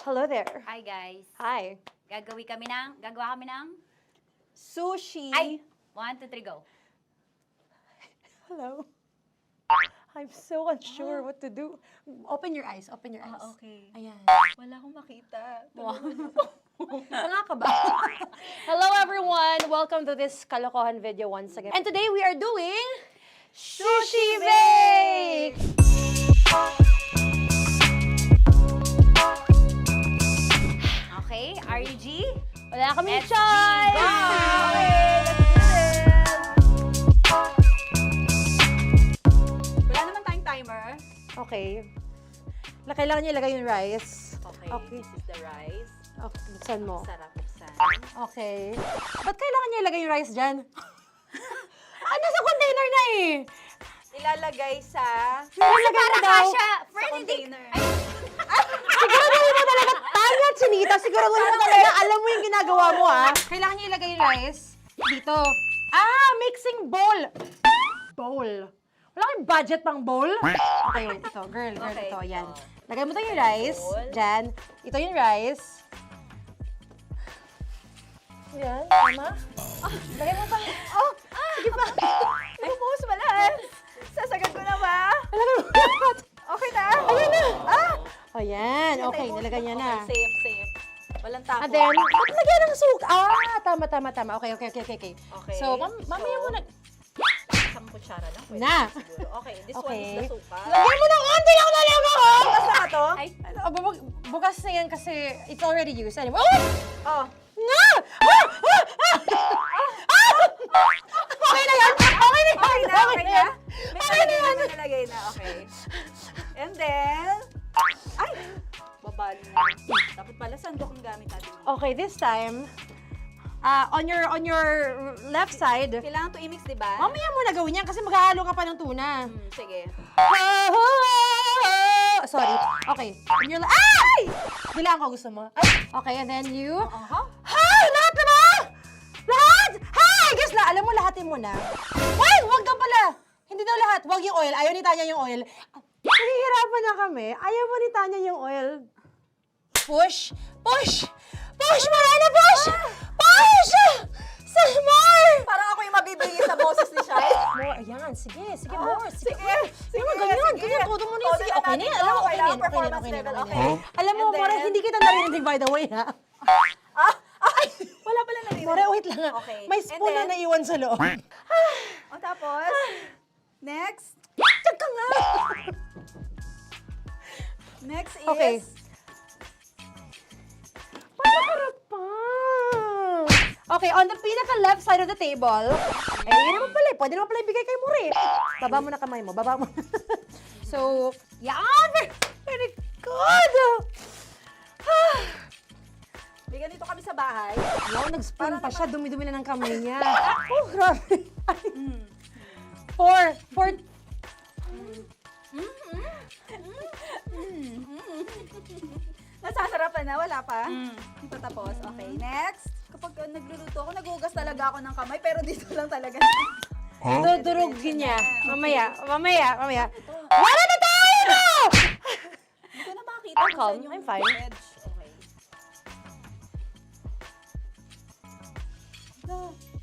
Hello there. Hi guys. Hi. Gagawa kami ng Sushi. Ay! 1, 2, 3, go. Hello. I'm so unsure what to do. Open your eyes. Open your eyes. Okay. Ayan. Wala akong makita. Tanga ka ba? Hello everyone! Welcome to this kalokohan video once again. And today we are doing Sushi Bake! Okay, RG? Wala kaming SG, choice! go! Okay, let's do this! Wala naman tayong timer. Okay. Kailangan niya ilagay yung rice. Okay, this is the rice. Okay, buksan mo. Sarap buksan. Okay. Ba't kailangan niya ilagay yung rice dyan? Ano sa container na eh? Ilalagay sa... Ilalagay mo daw. container. Siguraduhin mo talaga, Tanya at Chinita, siguraduhin mo talaga, alam mo yung ginagawa mo ah. Kailangan niya ilagay yung rice dito. Ah, mixing bowl. Bowl. Wala kayong budget pang bowl? Okay, wait. Ito, girl, Okay, ito. Yan. Lagay mo tayo yung rice. Diyan. Ito yung rice. Yan, tama. Lagay mo pang... Oh! Sige pa. Ay, buhos malas. Sasagad ko na ba? Lagay mo. Okay na. Ayun na. Ah! O yan. Okay, nilagay niya na. Okay, safe. Walang tapon. And then, ba't lagyan ng suka? Tama. Okay. Okay. So, mamaya mo na... Isang kutsara lang. Pwede Na. siguro. Okay, this one Okay. is the suka. Lagyan mo ng konti lang talaga ko! Bukas na to? Ay, bukas na yan kasi it's already used. Anyway, oh! Oh. Nga! Okay na yan! Okay na yan! Okay na. Okay na yan! May nalagay na. Okay. And then... Ay! Babali na. Dapat pala sandok ang gamit natin. Okay, this time, on your left side, Kailangan to i-mix, di ba? mamaya mo na gawin yan kasi maghahalo ka pa ng tuna. Sige. Sorry. Okay. On your ay! Bilang ko gusto mo. Ay, okay, and then you... Hay! Lahat na ba? Lahat! Hay! Guess la, alam mo, lahatin mo na. Wait! Wag ka pala! Hindi daw lahat. Wag yung oil. Ayaw ni Tanya yung oil. Nahihirapan na kami. Ayaw mo ni Tanya yung oil. Push! Push! Push! Marana, push! Push! Some more! Parang ako yung mabibigay sa boses ni Shai. More, ayan. Sige, more. Sige. Sige, Ganyan. sige. Todo mo na yun. Todo Sige, na okay na natin yan. to. Alam mo, okay na Kailangan yan. performance level, okay. Alam mo, And More, then- hindi kita naririnig by the way, ha? Wala pala narinig. More, wait lang. Okay. May And spoon na then- naiwan sa loob. O tapos, next. Diyan ka nga. Next is... Okay. Panakarap pa. Okay, on the pinaka-left side of the table, yun naman pala, pwede naman pala ibigay kay More. Baba mo na kamay mo, baba mo. So, yan! Very good! Bigyan dito kami sa bahay. Wow, nag-spoon pa siya, dumi-dumi na ng kamay niya. Oh, grabe. Four. Nasasarapan na, wala pa? Hindi pa tapos. Okay, next. Kapag nagluluto ako, naghugas talaga ako ng kamay, pero dito lang talaga. Dudurugin niya. Mamaya. Wala na tayo! Hindi ko na makita I'm kung calm. saan yung I'm fine. edge. Okay.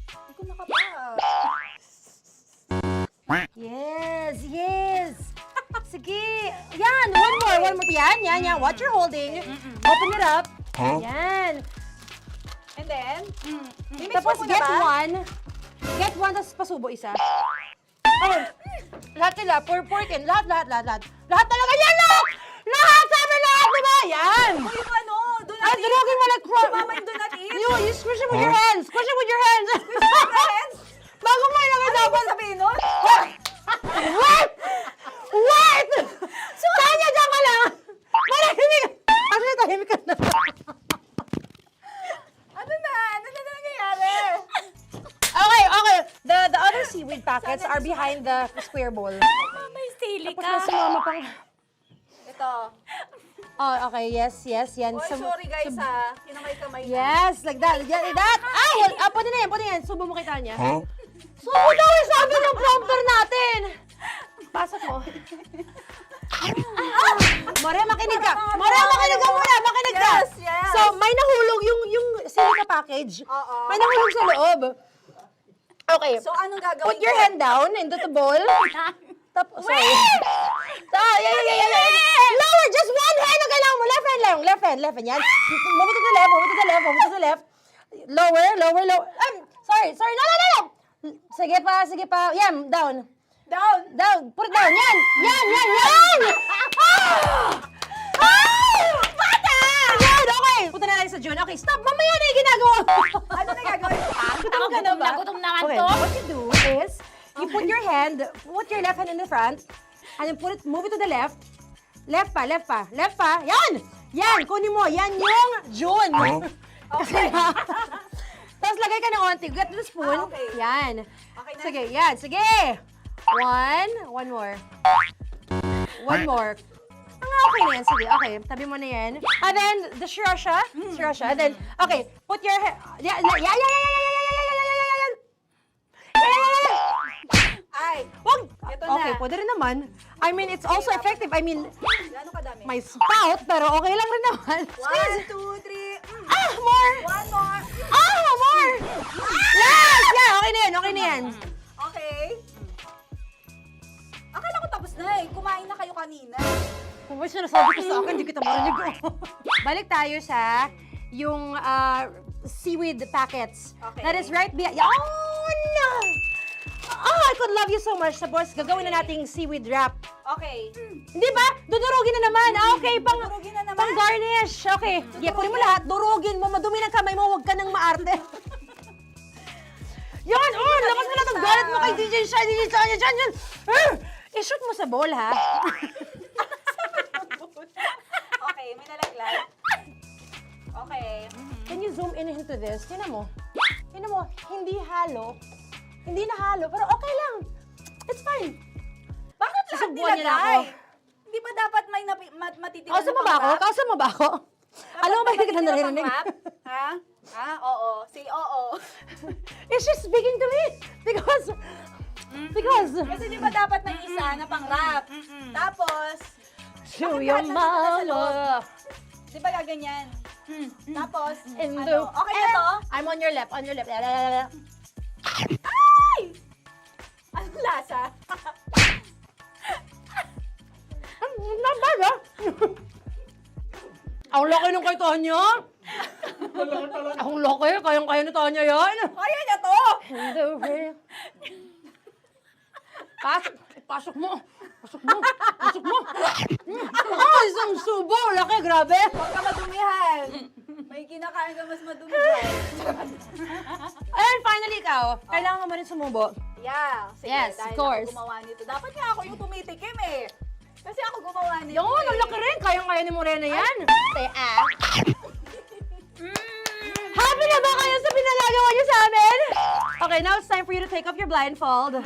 Hindi ko nakapa. Yes. Sige. Yan, one more. Yan. What you're holding. Open it up. Yan. And then, Tapos get one. Get one, tapos pasubo isa. Oh, lahat nila, pork and lahat. Lahat talaga yan, lahat! Lahat! Sabi lahat, diba? Yan! o yung ano, do not eat. Durugin mo like crap. Mama yung do not eat. You squish it with your hands. Squish it with your hands. Bago mo ilagay Ano dapat. ba sabihin nun? Wait! Tanya, dyan ka lang! Marahimik! Actually, tahimik ka na. Ano na nangyayari? Okay. The other seaweed packets are behind the square bowl. May sili Tapos na sumama pang... Ito. Oh, okay. Yes. Yan. Oy, sorry guys ha. Kinamay-kamay na. Yes, like that. Pwede na yan. Subo mo kay Tanya. Subo daw yung sabi ng prompter natin. Pasok mo. Maria, makinig ka. Makinig ka muna. Makinig ka. Yes. So, may nahulog yung silica package. Oo. May nahulog sa loob. Okay. So, anong gagawin Put your ko? hand down into the bowl. Tapos, sorry. Yeah. Lower, just one hand ang kailangan mo. Left hand. Yan. Move it to the left. Lower. Sorry. No. Sige pa. Yan, down. Put it down. Yan. Bata! Yan, okay. Punta na lang sa June. Okay, stop. Mamaya na yung ginagawa. Ano na gagawin? Gutom na to. What you do is, you put your left hand in the front, and then move it to the left. Left pa. Yan, kunin mo. Yan yung June. Okay. Tapos lagay ka ng onti. Get the spoon. Okay. Yan. Okay na. Sige. One more. Okay na yan. Sige, okay. Tabi mo na yan. And then, the sriracha. And then, okay. Put your hand. Yan. Ay, Wag. ito na. Okay, pwede rin naman. I mean, it's also effective. I mean, Gano'ng kadami? my spout, pero okay lang rin naman. 1, 2, 3. Ah, more! One more. Ah, more! Yes! Yeah, okay na yan, okay na yan. Okay. Akala ko tapos na eh. Kumain na kayo kanina. Kung may sinasabi ko sa akin, hindi kita marinig. Balik tayo sa yung seaweed packets. Okay. That is right behind. Oh, no! Oh, I could love you so much. Tapos, gagawin na nating seaweed wrap. Okay. Hindi ba? Dudurugin na naman. Ah, okay, Dudurugin na naman? pang garnish. Okay. Yeah, kunin mo lahat. Durugin mo. Madumi ng kamay mo. Huwag ka nang maarte. Yan! Oh, lakas mo na itong galit mo kay DJ Shine. DJ Shine, yan. I-shoot mo sa bowl, ha? Okay, may nalaglag. Okay. Can you zoom in into this? Tingnan mo. Tingnan mo. Hindi halo. Hindi na halo, pero okay lang. It's fine. Bakit lahat Susubuan niya na ako. nilagay? Hindi ba dapat may matitira Kausa mo ba ako? Kausa mo ba ako? Alam mo ba hindi kita naririnig? Ha? Ha? Oo. Say oo. Is she speaking to me? Because... Kasi di ba dapat may isa na pang-rap? Tapos... Show bakit your lahat nandito sa loob? mama. Di ba gaganyan? Tapos... In ano? the... Okay na to? I'm on your left, on your left. Ay! Anong lasa? Not bad, ha? Ang laki nung kay Tonya. Ang laki. Kayang-kaya ni Tonya yan. Kaya niya to! Hindi, okay. Pasok mo. Pasok mo. Pasok mo. Oh, isang subo. Laki, grabe. Huwag ka madumihan. May kinakain ka mas madumi dyan. And finally, ikaw. Kailangan mo rin sumubo. Yeah. Sige, Yes, of dahil course. ako gumawa nito. Dapat nga ako yung tumitikim eh. Kasi ako gumawa nito. Yun, ang laki rin. Kayang-kaya ni Morena yan. Happy na ba kayo sa pinagagawa niyo sa amin? Okay, now it's time for you to take off your blindfold.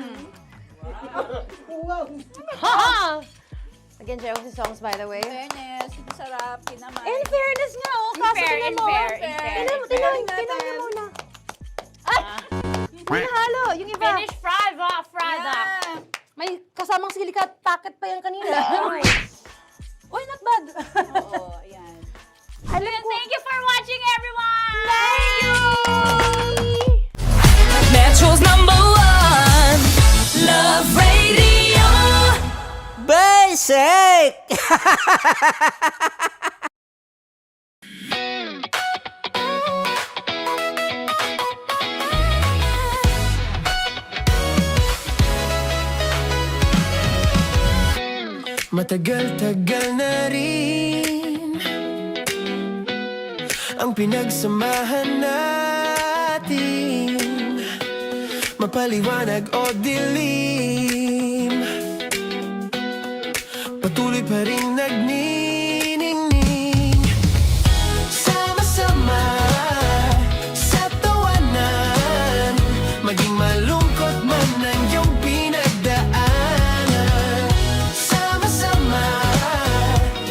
Ha! Again, Jay, what's the songs, by the way? Fairness, sarap, kinamay. In fairness nga, oh. Kaso tingnan mo. Tingnan niyo muna. Hindi nahalo. Yung iba. Finish fried, Yeah. May kasamang silikat packet pa yan kanina. Uy, not bad. Oo, ayan. Alam ko. Thank you for watching, everyone! Thank you! Metro's #1 Love Radio. Basic! Matagal-tagal na rin ang pinagsamahan natin, mapaliwanag o dilim, patuloy pa rin nagniningning. Sama-sama sa tawanan, maging malungkot man ang iyong pinagdaanan. Sama-sama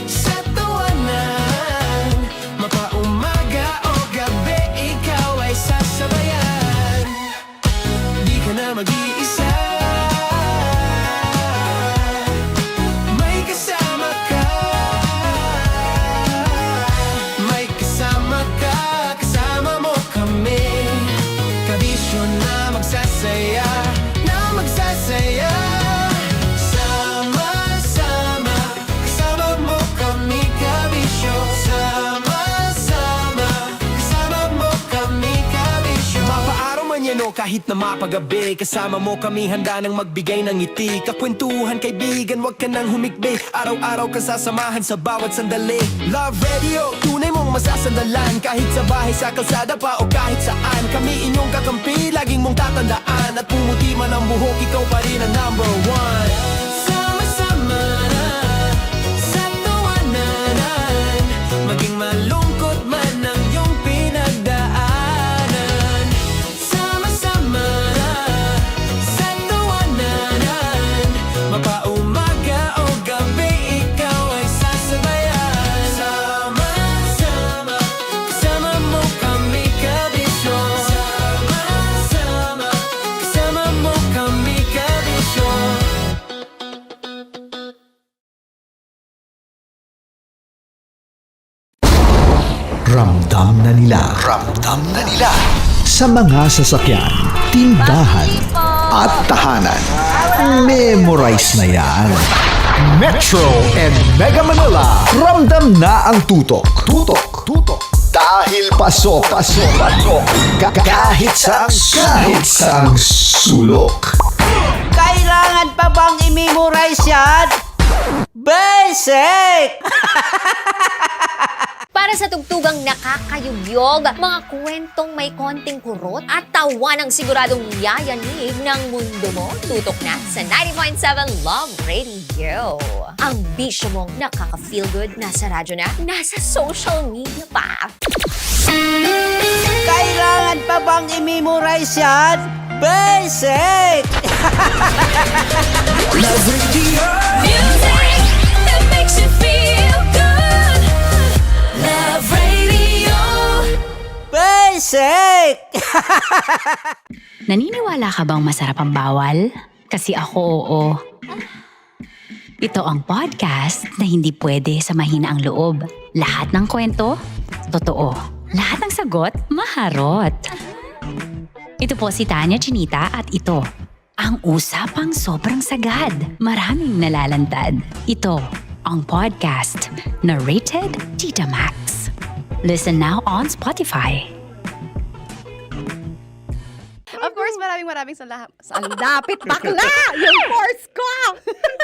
sa tawanan, mapaumaga o gabi, ikaw ay sasabayan. Di ka na mag-iisa, may kasama ka. May kasama ka, kasama mo kami. Kabisyo na magsasaya, na magsasaya. Sama-sama, kasama mo kami, kabisyo. Sama-sama, kasama mo kami, kabisyo. Mapaaraw man yan o kahit na mapagabi, kasama mo kami, handa nang magbigay ng ngiti. Kakwentuhan, kaibigan, wag ka nang humikbi. Araw-araw ka sasamahan sa bawat sandali. Love Radio, tunay mong masasandalan. Kahit sa bahay, sa kalsada pa o kahit saan, kami inyong kakampi, laging mong tatandaan. At pumuti man ang buhok, ikaw pa rin ang #1. Sama-sama na sa tawanan, maging malungkot man ang iyong pinagdaanan. Sama-sama na sa tawanan, mapaumaga o gabi, ikaw ay sasabayan. Sama-sama, kasama mo kami, kabisyo. Sama-sama, kasama mo kami, kabisyo. Ramdam na nila. Sa mga sasakyan, tindahan, at tahanan. Memorize na yan. Metro and Mega Manila. Ramdam na ang tutok. Dahil pasok. Kahit saang sulok. Kailangan pa bang i-memorize yan? Basic! Para sa tugtugang nakakayugyog, mga kwentong may konting kurot at tawa ng siguradong yayanig ng mundo mo, tutok na sa 90.7 Love Radio. Ang bisyo mong nakaka-feel good, nasa radyo na, nasa social media pa. Kailangan pa bang i-memorize yan? Basic! Love Radio. Music that makes you feel good. Love Radio. Basic! Naniniwala ka bang masarap ang bawal? Kasi ako oo. Ito ang podcast na hindi pwede sa mahina ang loob. Lahat ng kwento, totoo. Lahat ng sagot, maharot. Ito po si Tanya Chinita at ito, ang usapang sobrang sagad. Maraming nalalantad. Ito, ang podcast na rated Tita Max. Listen now on Spotify. Of course, maraming salamat. Ang lapit bakla! Yung force ko!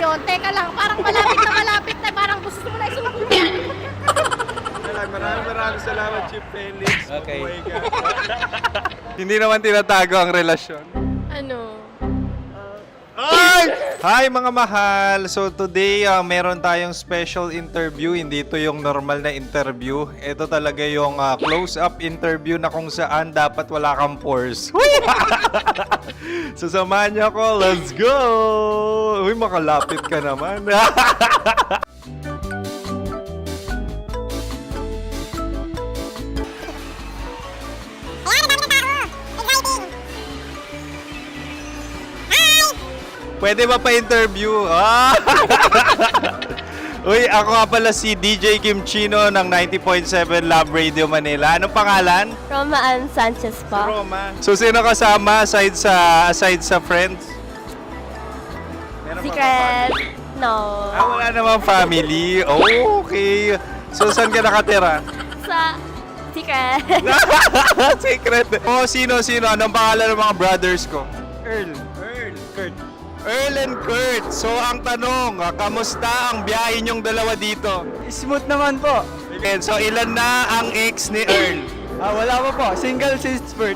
Yun, teka lang, parang malapit na, parang gusto mo na isulat. Maraming salamat, Chief Felix. Okay. Oh my God. Hindi naman tinatago ang relasyon. Ano? Hi mga mahal! So today, meron tayong special interview. Hindi ito yung normal na interview. Ito talaga yung close-up interview na kung saan dapat wala kang pores. So samahan niyo ako. Let's go! Uy, makalapit ka naman. Pwede ba pa-interview? Uy, ako nga pala si DJ Kim Chino ng 90.7 Love Radio Manila. Anong pangalan? Roma Ann Sanchez po. Roma. So, sino kasama aside sa friends? Meron pa ba family? No. Wala namang family. Oh, okay. So, saan ka nakatira? Sa secret. Secret. Oh, sino? Anong pangalan ng mga brothers ko? Earl, Kurt. Earl and Kurt. So, ang tanong, kamusta ang biyahe niyong dalawa dito? Smooth naman po. Okay, so ilan na ang ex ni Earl? Wala pa po. Single since birth.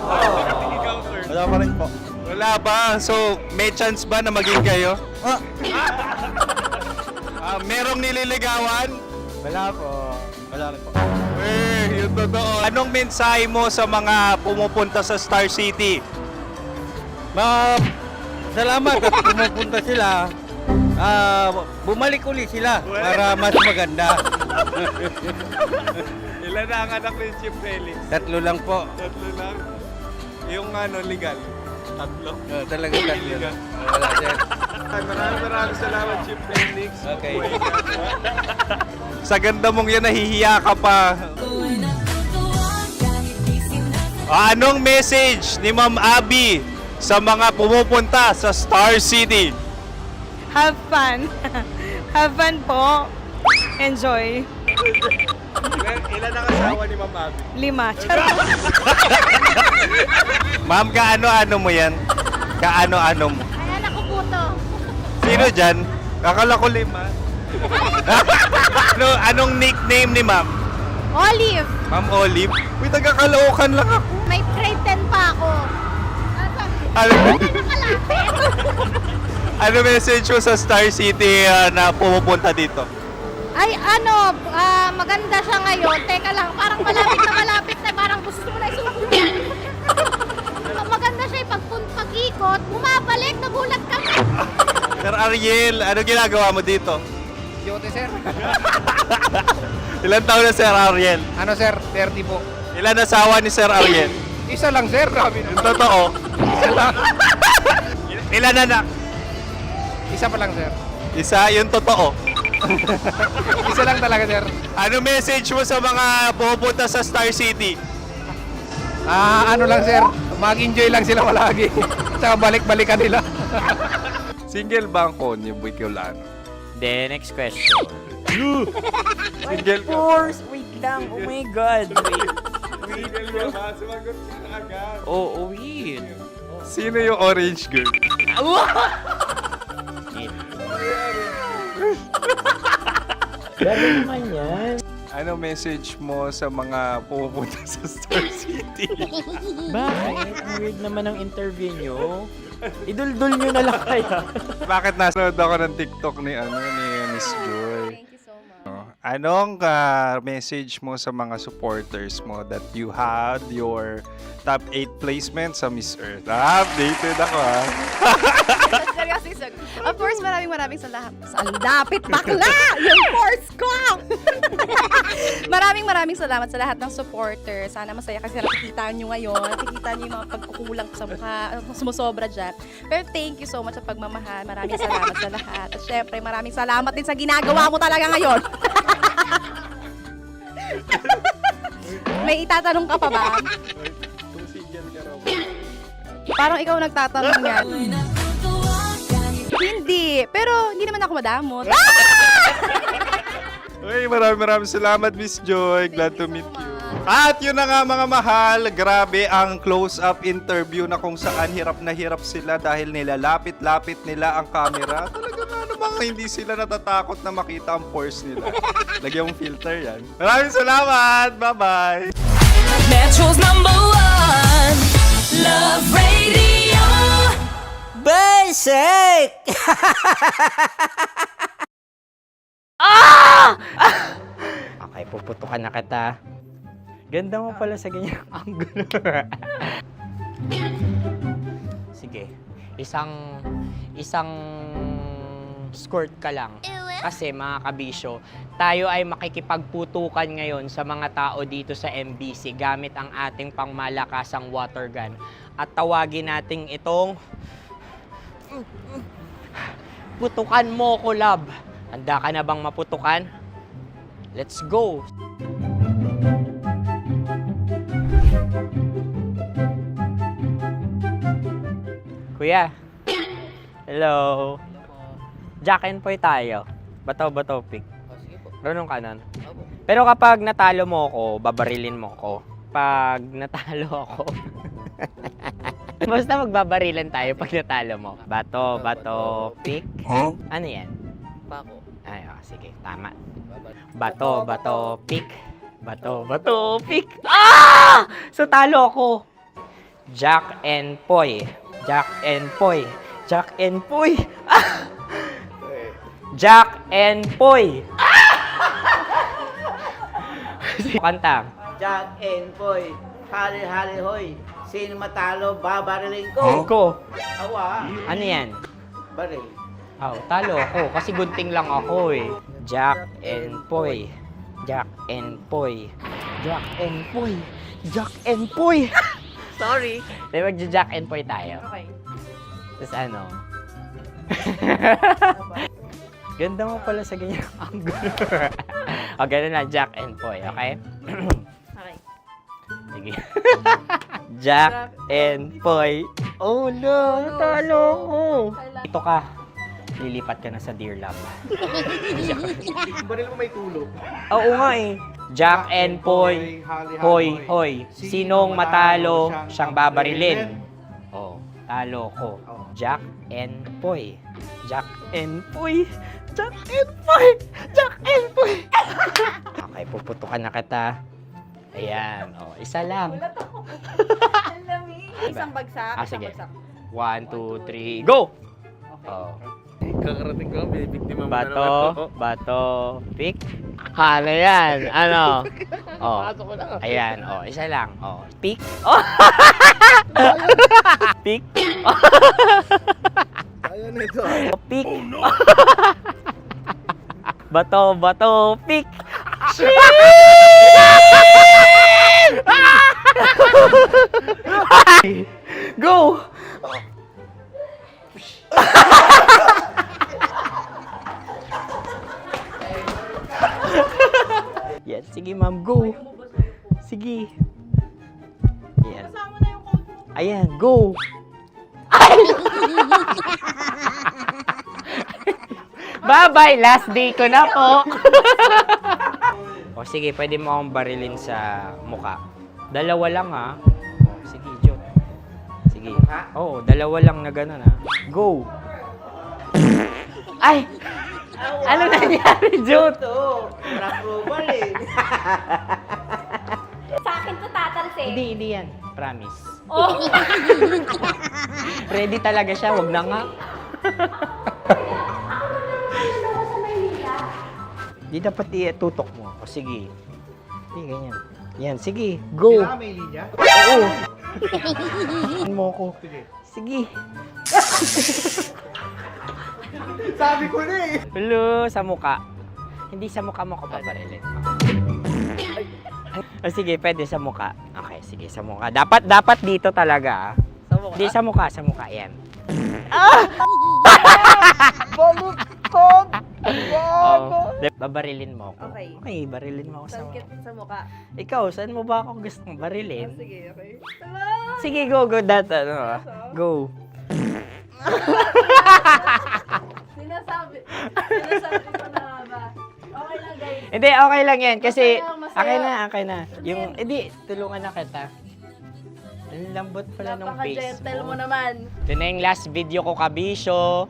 Wala pa rin po. Wala ba? So, may chance ba na maging kayo? Merong nililigawan? Wala po. Wala rin po. Yung totoo. Anong mensahe mo sa mga pumupunta sa Star City? Salamat at pumupunta sila. Bumalik uli sila para mas maganda. Ilan na ang anak ni Chief Felix? 3 lang po. 3 lang? Yung legal? 3? Talaga 3. Wala sir. Maraming salamat, Chief Felix. Okay. Oh my God. Sa ganda mong yan, nahihiya ka pa. Anong message ni Ma'am Abby sa mga pumupunta sa Star City? Have fun. Have fun po. Enjoy. Ilan ang asawa ni Ma'am Abby? 5. Ma'am, kaano-ano mo yan? Kaano-ano mo? Ayan ako po to. Sino dyan? Kakala ko 5. Anong nickname ni Ma'am? Olive. Ma'am Olive? Uy, taga-Caloocan lang ako. May grade 10 pa ako. Ano message mo sa Star City na pumupunta dito? Ay, maganda siya ngayon. Teka lang, parang malapit na, parang gusto mo na isulat. Maganda siya pag-ikot, bumabalik, nagulat ka. Sir Ariel, ano ginagawa mo dito? Yote, sir. Ilan taon na Sir Ariel? Ano, sir? 30 po. Ilan asawa ni Sir Ariel? Isa lang, sir. Grabe Yung totoo? Isa lang. Ilan anak? Isa pa lang, sir. Isa, yung totoo. Isa lang talaga, sir. Ano message mo sa mga pupunta sa Star City? Ano lang sir, mag-enjoy lang sila palagi. Tsaka balik-balikan nila. Single ba ang Konyo Bicolano? Then, next question. Single Of course! Wait lang. Oh my God. Wait. Sumagot ka na agad. Oh, wait. Sino yung orange girl? Gano'n naman yan. Ano message mo sa mga pupunta sa Star City? Bakit? Ang weird naman ang interview nyo. Iduldul nyo na lang kaya. Bakit nanood ako ng TikTok ni Miss Joy? Thank you so much. Anong message mo sa mga supporters mo that you had your top 8 placement sa Miss Earth? Updated ako Seryoso, of course, maraming salamat. Ang dapit bakla! Yung course ko! maraming salamat sa lahat ng supporter. Sana masaya kasi nakikita nyo ngayon. Nakikita nyo yung mga pagkukulang ko sa mukha. Sumusobra dyan. Pero thank you so much sa pagmamahal. Maraming salamat sa lahat. At syempre, maraming salamat din sa ginagawa mo talaga ngayon. May itatanong ka pa ba? Parang ikaw nagtatanong yan. Hindi. Pero hindi naman ako madamot. Uy, maraming salamat, Miss Joy. Glad to meet you. At yun na nga mga mahal, grabe ang close-up interview na kung saan hirap na hirap sila dahil nilalapit-lapit nila ang camera. Talaga nga namang hindi sila natatakot na makita ang pores nila. Lagyan mong filter yan. Maraming salamat! Bye-bye! Metro's #1 Love Radio. Basic! Okay, puputukan na kita. Ganda mo pala sa ganyang angulo. Sige, isang skirt ka lang. Kasi mga kabisyo, tayo ay makikipagputukan ngayon sa mga tao dito sa MBC gamit ang ating pangmalakasang water gun. At tawagin natin itong putukan mo ko, love. Handa ka na bang maputukan? Let's go! Kuya. Hello. Jack and Poy tayo. Bato-bato pick. Sige po. Runong kanan. Pero kapag natalo mo ako, babarilin mo ako. Pag natalo ako, basta magbabarilan tayo pag natalo mo. Bato, pick. Huh? Ano yan? Bako. Ay, sige, tama. Bato, pick. Bato, pick. Ah! So, talo ako. Jack and Poy. Jack and Poy. Jack and Poy. Ah! Jack and Poy. Kanta. Jack and Poy, hali-hali hoy. Sino matalo, babariling ko. Ko. Awa. Ano yan? Baril. Oh, talo ako kasi gunting lang ako eh. Jack and Poy. Jack and Poy. Jack and Poy. Jack and Poy. Sorry. Di magja-Jack and Poy tayo. Okay. Tapos ano? Ganda mo pala sa ganyang angulo. O, ganun na, Jack and Poy, okay? Okay. Sige. Jack and Poy. Oh no, natalo ko. Ito ka. Lilipat ka na sa Dear Love. Baril mo may tulog. Oo nga eh. Jack and Poy. Hoy, hoy. Sinong matalo, siyang babarilin. Oh, talo ko. Jack and Poy. Jack and Poy. Jack and Poy. Jack and Poy. Okay, puputukan na kita. Ayan. Oh, isa lang. Isang bagsak. Ah, isang sige. bagsak. 1, 2, 3, go! Oh. Kakarating ko, may biktima mo Bato, pick. Ano yan? Ano? Oh. Ayan, oh, isa lang. Oh, pick. Oh. Pick. Ayan ito. Oh, pick. Bato, pick. Go! Sige, ma'am, go. Sige. Ayan. Ayan, go. Bye-bye, last day ko na po. O sige, pwede mo akong barilin sa muka. Dalawa lang ha. O, sige, Jot. Sige. Oo, dalawa lang na gano'n ha. Go. Ay! Ano nangyari, Jot? Approval eh. Sa akin to tatalse. Hindi yan. Promise. Oh. Ready talaga siya, wag na nga. Di dapat itutok mo. O sige. Hindi, ganyan. Yan, sige. Go. Kailangan may linya? Oo. Mo ko. Sige. Sabi ko na eh. Hello, sa muka. Hindi sa muka mo ko paparilin. O sige, pwede sa muka. Okay, sige, sa muka. Dapat dito talaga. Sa muka? Hindi, sa muka. Yan. Baluktot! Oh, babarilin mo ako. Okay. Okay, barilin mo ako sa Sangkit sa mukha. Ikaw, saan mo ba ako gustong barilin? Sige, okay. Sige, go. Go. Sinasabi ko na ba? Okay lang, guys. Hindi, okay lang yan. Kasi, Masaya. okay na. Yung, hindi, tulungan na kita. Ang lambot pala ng face Napaka-gentle mo mo. naman. Ito na yung last video ko, kabisyo.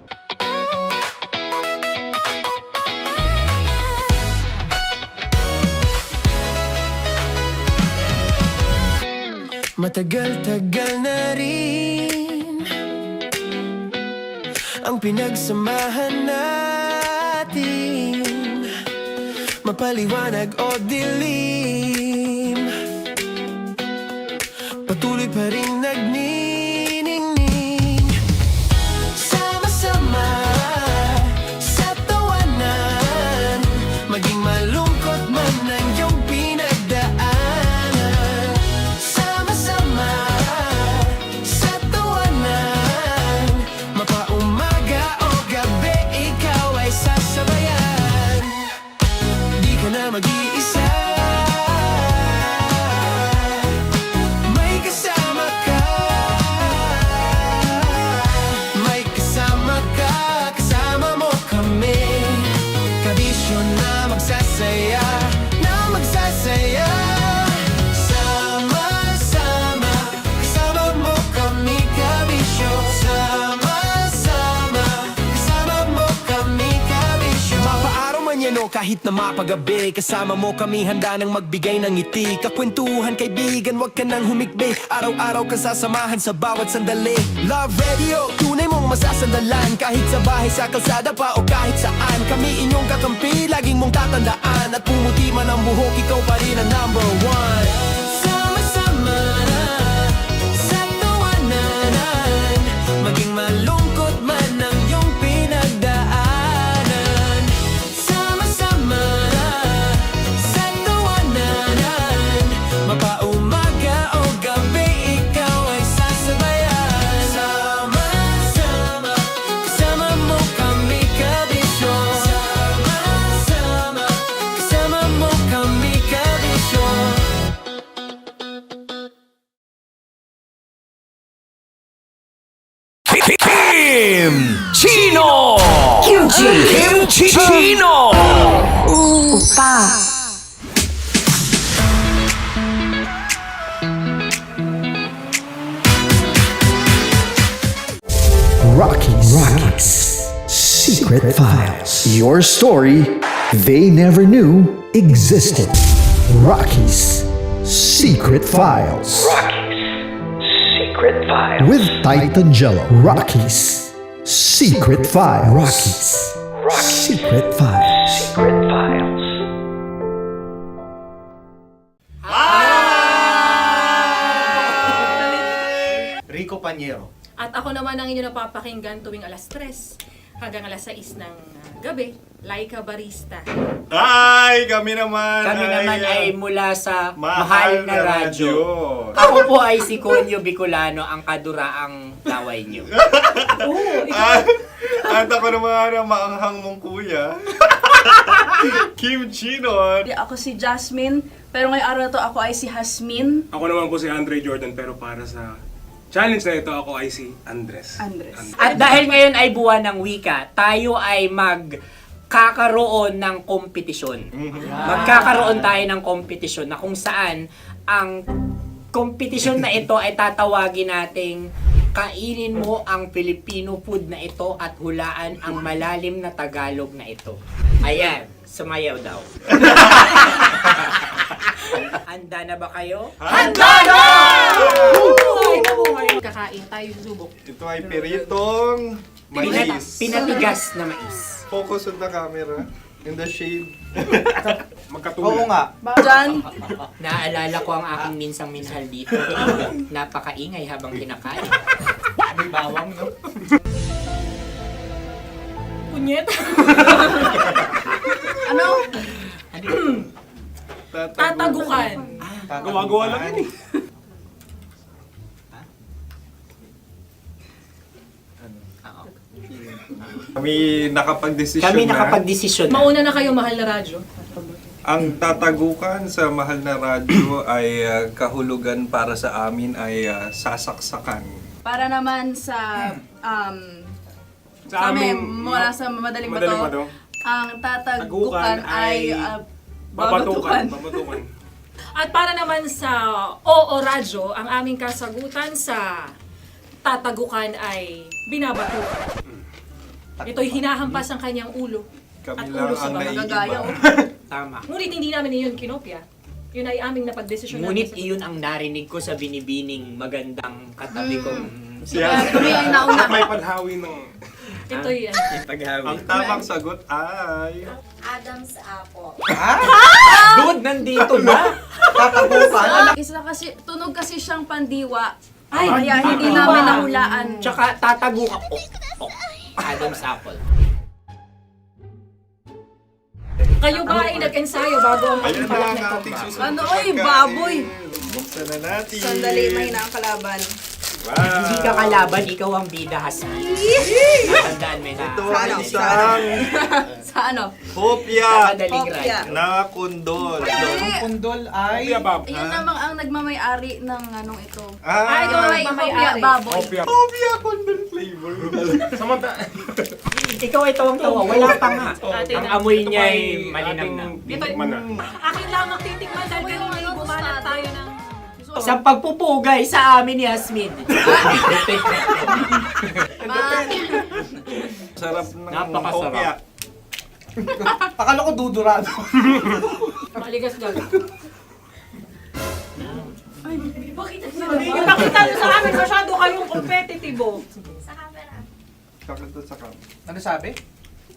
Matagal-tagal na rin ang pinagsamahan natin, mapaliwanag o dilim, patuloy pa rin nagniningning. Sama-sama sa tawanan, maging malungkot man ang iyong pinagdaanan. Sama-sama sa tawanan, mapaumaga o gabi, ikaw ay sasabayan. Di ka na mag-iisa, may kasama ka. May kasama ka, kasama mo kami. Kabisyo na magsasaya, na magsasaya. Sama-sama, kasama mo kami, kabisyo. Sama-sama, kasama mo kami, kabisyo. Mapaaraw man yan o kahit na mapagabi, kasama mo kami, handa nang magbigay ng ngiti. Kakwentuhan, kaibigan, wag ka nang humikbi. Araw-araw ka sasamahan sa bawat sandali. Love Radio, tunay mong masasandalan. Kahit sa bahay, sa kalsada pa o kahit saan, kami inyong kakampi, laging mong tatandaan. At pumuti man ang buhok, ikaw pa rin ang number one. Sama-sama na sa tawanan, maging malungkot man ang iyong pinagdaanan. Sama-sama na sa tawanan, mapaumaga o gabi, ikaw ay sasabayan. Sama-sama, kasama mo kami, kabisyo. Sama-sama, kasama mo kami, kabisyo. Chino! Kimchi Chino! Opa. Rocky's Secret Files. Your story they never knew existed. Rocky's Secret Files. Secret Files. With Titan Jello. Rocky's Secret Files. Rocky's Secret Files. Secret Files. Rico Panyero. At ako naman ang inyo napapakinggan tuwing alas 3 hanggang alas 6 ng gabi, Laika Barista. Ay, kami naman. Kami naman ay mula sa Mahal na Radyo. Ako po ay si Konyo Bicolano, ang kaduraang laway nyo. At ako naman ang maanghang mong kuya. Kim Chinon. Ako si Jasmine, pero ngayong araw na to ako ay si Hasmin. Ako naman po si Andre Jordan, pero para sa challenge na ito, ako ay si Andres. At dahil ngayon ay buwan ng wika, tayo ay magkakaroon ng kompetisyon. Magkakaroon tayo ng kompetisyon na kung saan ang kompetisyon na ito ay tatawagin nating kainin mo ang Filipino food na ito at hulaan ang malalim na Tagalog na ito. Ayan, sumayaw daw. Handa na ba kayo? Handa na! Kakain tayo subok. Ito ay piritong mais. Pinatigas na mais. Focus on the camera. In the shade. Magkatulad. Oo nga. Diyan. Naalala ko ang aking minsang minahal dito. Napakaingay habang kinakain. May bawang, no? Punyet. Ano? Tatagukan. Gawa-gawa lang yun eh. Kami nakapag-desisyon Kami na. nakapag-desisyon na. Mauna na kayo, mahal na radyo. Ang tatagukan sa mahal na radyo ay kahulugan para sa amin ay sasaksakan. Para naman sa Sa amin, amin, mula sa madaling Madaling bato, bato. ang tatagukan Tagukan ay Babatukan. babatukan. At para naman sa Oo Radyo, ang aming kasagutan sa tatagukan ay binabatukan. Ito'y hinahampas ang kanyang ulo. Kami At lang ulo sa ang mga naiiba. gagayaw. Tama. Ngunit hindi namin iyon kinopya. Yun ay aming napagdesisyon Ngunit iyon ang narinig ko sa binibining magandang katabi kong Kami ang nauna. May paghawi ng... Ito'y paghawi. Ang tamang sagot ay... Adam's apple. Dude, nandito ba? Tatagukan? Isa kasi, tunog kasi siyang pandiwa. Kaya hindi namin nahulaan. Tsaka tatagukan. Adam's apple. Kayo ba ay nag-ensayo bago ang Ayun na pagpalat ang nito? ating susunod Ano, na oy, pagkain. baboy. Buksan na natin. Sandali, may nakakalaban. Wow. Hindi ka kalaban, ikaw ang bida, Hasmi. Tandaan mo na. Ito ay isang Sa ano? hopya Madaling Hopya. na kundol. Hindi. Kundol ay... Bab. Ayun namang ang nagmamayari ng anong ito. Ah, Ito may hopya, baboy. Hopya. hopya kundol flavor. Samanta... Ikaw ay tawang-tawa, wala pa nga. Atin Ang na. amoy niya ay malinam na. Titikman na. Akin lang magtitikman dahil kayo may bumanat tayo ng... Sa pagpupugay sa amin ni Hasmin. Sarap ng Napakasarap. hopya. Akala ko dudurado. Maligas lang. Ay, bakit? Yung nakita nyo sa amin, masyado kayong competitive. Sakit sa kam. Ano sabi?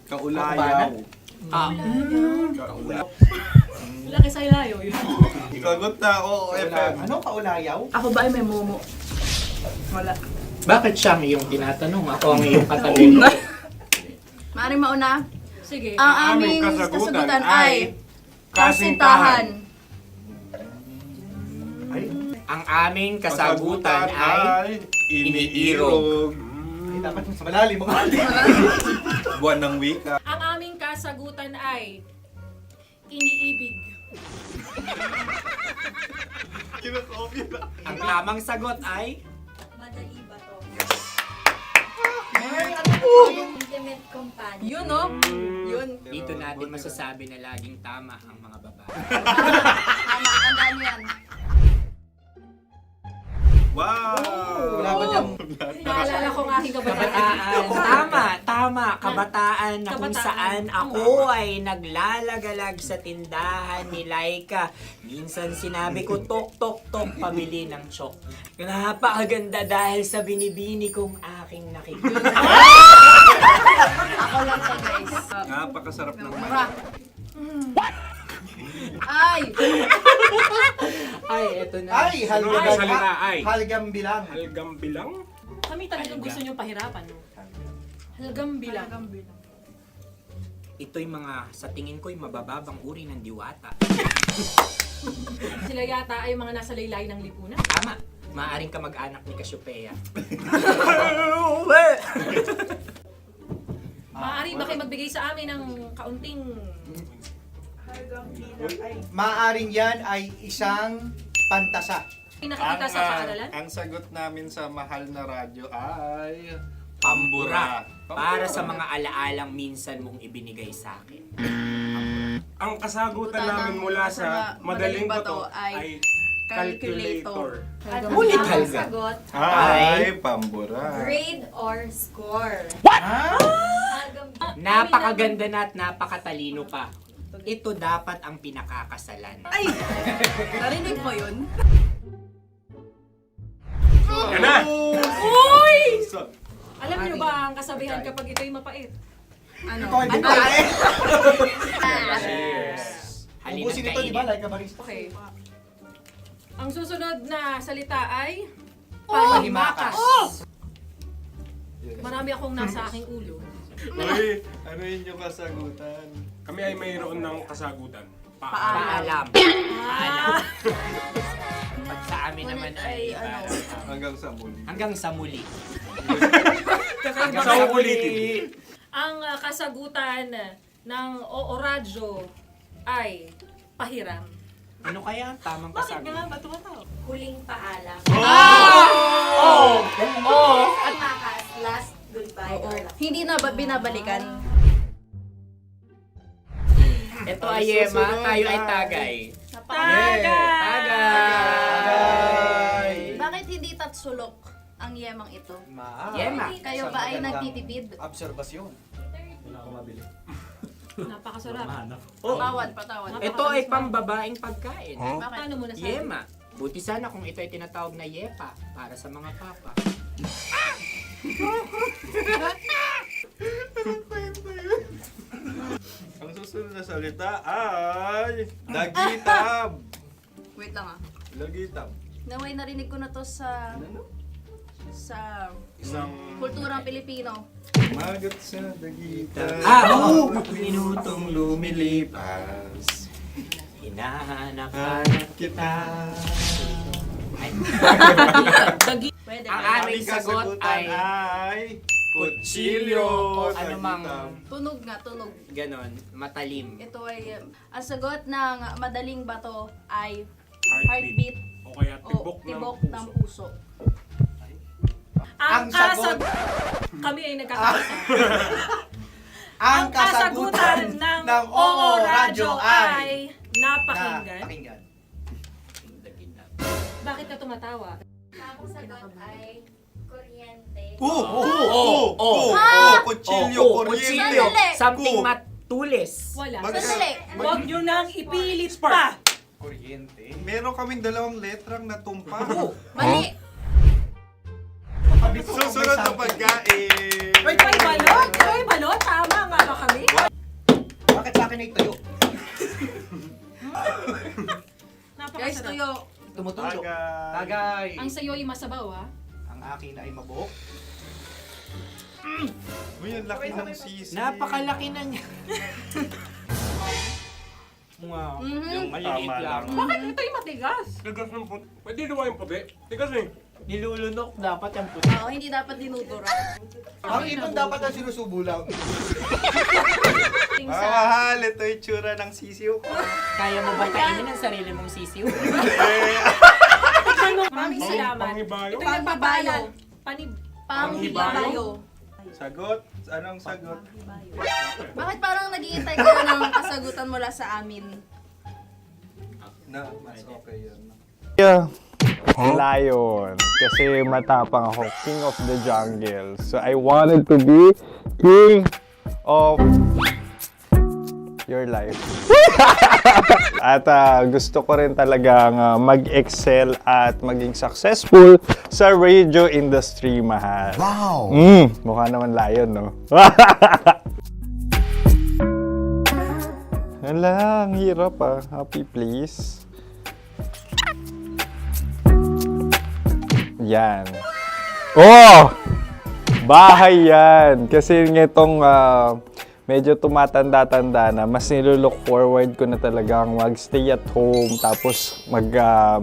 Kaulayaw. Kaulayaw. Laki sa ilayo. Yun. Sagot na, oo, FM. Ano kaulayaw? Ako ba ay may momo? Wala. Bakit siya ang iyong tinatanong? Ako ang iyong katabi. Maaaring mauna. Sige. Ang aming kasagutan ay kasintahan. Ang aming kasagutan ay iniirog. Dapat sa malalim mga Buwan ng wika. Ang aming kasagutan ay iniibig. ang tamang sagot ay Intimate companion. Yun, no? Yun. dito natin masasabi na laging tama ang mga babae. Tama, tandaan mo yan. Wow! Wala ba dyan? Naalala ko ang aking kabataan. Kabataan. Tama. Kabataan na kung Kabataan. saan ako ay naglalagalag sa tindahan ni Laika. Minsan sinabi ko, tok, tok, tok, pamili ng chok. Napakaganda dahil sa binibini kong aking nakikita. Ako lang to, guys. Napakasarap ng Mura. Ay! Ay, eto na. Ay, halgam salita ay. Halgam bilang. Halgam bilang? Kami talagang gusto nyo pahirapan. No? Halagang bilang. Ito'y mga, sa tingin ko'y mabababang uri ng diwata. Sila yata ay mga nasa laylay ng lipunan. Tama. Maaring ka mag-anak ni Cassiopeia. Maaari ba kayo magbigay sa amin ng kaunting Maaring yan ay isang pantasa. Nakikita sa paaralan? Ang sagot namin sa mahal na radyo ay... Pambura. Para sa mga alaalang minsan mong ibinigay sa akin. Ang kasagutan namin mula sa madaling bato ay calculator. Ulit Ang talaga. sagot, Ay, pambura. grade or score. Napakaganda na at napakatalino pa. Ito dapat ang pinakakasalan. Ay! Narinig mo yun? Yan na! Uy! Alam niyo ba ang kasabihan kapag ito'y mapait? Ano? Cheers. Halina't Ubusin ito, di ba? kainin. Like a barista. Okay. Ang susunod na salita ay Panghimakas. Marami akong nasa aking ulo. Uy, ano yun yung kasagutan? Kami ay mayroon ng kasagutan. Paalam. Paalam. Pag sa amin naman ay Hanggang sa muli. hanggang sa muli. Sa ulitin. Ang kasagutan ng Oo Radyo ay pahiram. Ano kaya ang tamang kasagutan? Bakit nga ba tumatawa? Huling paalam. Oh! At makas, last goodbye or last. Hindi na ba binabalikan? Ito ay Yema, tayo ay Tagay. Tagay! Bakit hindi tatsulok ang yemang ito? Yema. Kayo ba ay nagtitipid? Obserbasyon. Wala akong mabili. Napakasarap. Patawad. Ito ay pambabaeng pagkain. Bakit? Paano mo nasabi? Yema. Buti sana kung ito ay tinatawag na yepa para sa mga papa. Ang susunod na salita ay... Dagitab! Wait lang ah. Dagitab. Naway narinig ko na to sa Isang... kulturang Pilipino. Magat sa dagitab. Oo! Minutong lumilipas. Hinahanap kita. Pwede. Ang aming sagot ay kutsilyo. Ano mang Tunog nga, tunog. ganon, matalim. Ito ay, ang sagot ng madaling bato ay Heartbeat. heartbeat O kaya o tibok ng puso. Ang sagot- Kami ay nagkakaisa. Ang kasagutan ng Oo Radyo ay napakinggan. Pakinggan. Bakit ka tumatawa? Ang sagot ay kuryente. Kutsilyo, Kutsilyo, Sandali. something matulis. Wala. Sandali. Huwag nyo nang ipilit pa. Kuryente. Meron kaming dalawang letrang natumpa. Mali. Susunod na pagkain. May balot? May balot? Tama nga ba kami? Bakit sa akin ay tuyo? Guys, tuyo. Tumutulo. Tagay. Tagay. Ang sayo ay masabaw, ha? Ang akin ay mabuhok. Uy, ang laki ng sisi. Napakalaki na niya. Wow, yung maliliit Tama lang. Bakit ito'y matigas? Tigas ng puti. Pwede naman yung puti. Tigas eh. Nilulunok dapat yung puti. Oo, hindi dapat dinudura. Ang ibon dapat ang sinusubo lang. Mahal, ito yung tsura ng sisiw ko. Kaya mo ba kainin ang sarili mong sisiw? Maraming salamat. Panghibayo. Ito'y nagpapaalam. Panghibayo. Sagot? Anong sagot? Bakit parang nag-iintay kayo ng kasagutan mula sa amin? Na, mas okay yun. Yeah. Lion. Kasi matapang ako. King of the jungle. So I wanted to be king of your life. At gusto ko rin talagang mag-excel at maging successful sa radio industry, mahal. Wow! Mukha naman lion, no? Hala, ang hirap ah. Happy, please. Yan. Oh! Bahay yan. Kasi nitong medyo tumatanda-tanda na, mas nilulook forward ko na talagang mag-stay at home, tapos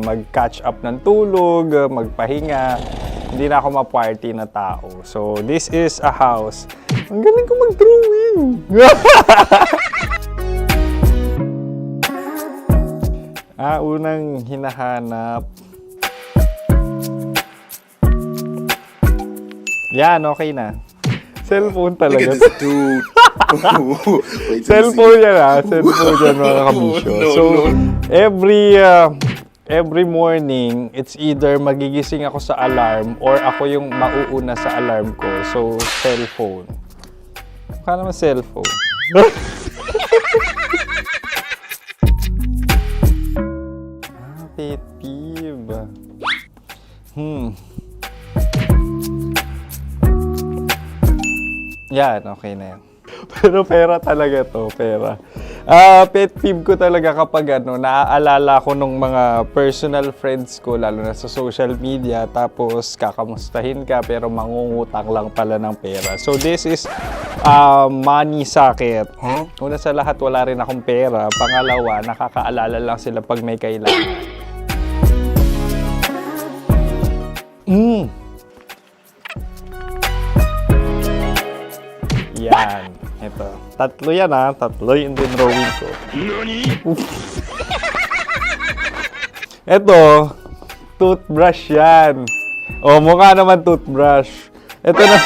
mag-catch up ng tulog, magpahinga. Hindi na ako ma-party na tao. So, this is a house. Ang galing ko mag-drawing! Unang hinahanap. Yan, okay na. Cellphone talaga. dude. Cellphone yan Cellphone yan mga kamisyo. So, every morning, it's either magigising ako sa alarm or ako yung mauuna sa alarm ko. So, cellphone. Baka naman cellphone. Pet peeve. Yan, okay na yan. Pero pera talaga to, pera. Pet peeve ko talaga kapag naaalala ko nung mga personal friends ko, lalo na sa social media, tapos kakamustahin ka pero mangungutang lang pala ng pera. So this is money sakit. Una sa lahat, wala rin akong pera. Pangalawa, nakakaalala lang sila pag may kailangan. Yan. Ito. Tatlo yan Tatlo yung dinrawing ko. Ito. Toothbrush yan. Mukha naman toothbrush. Ito na.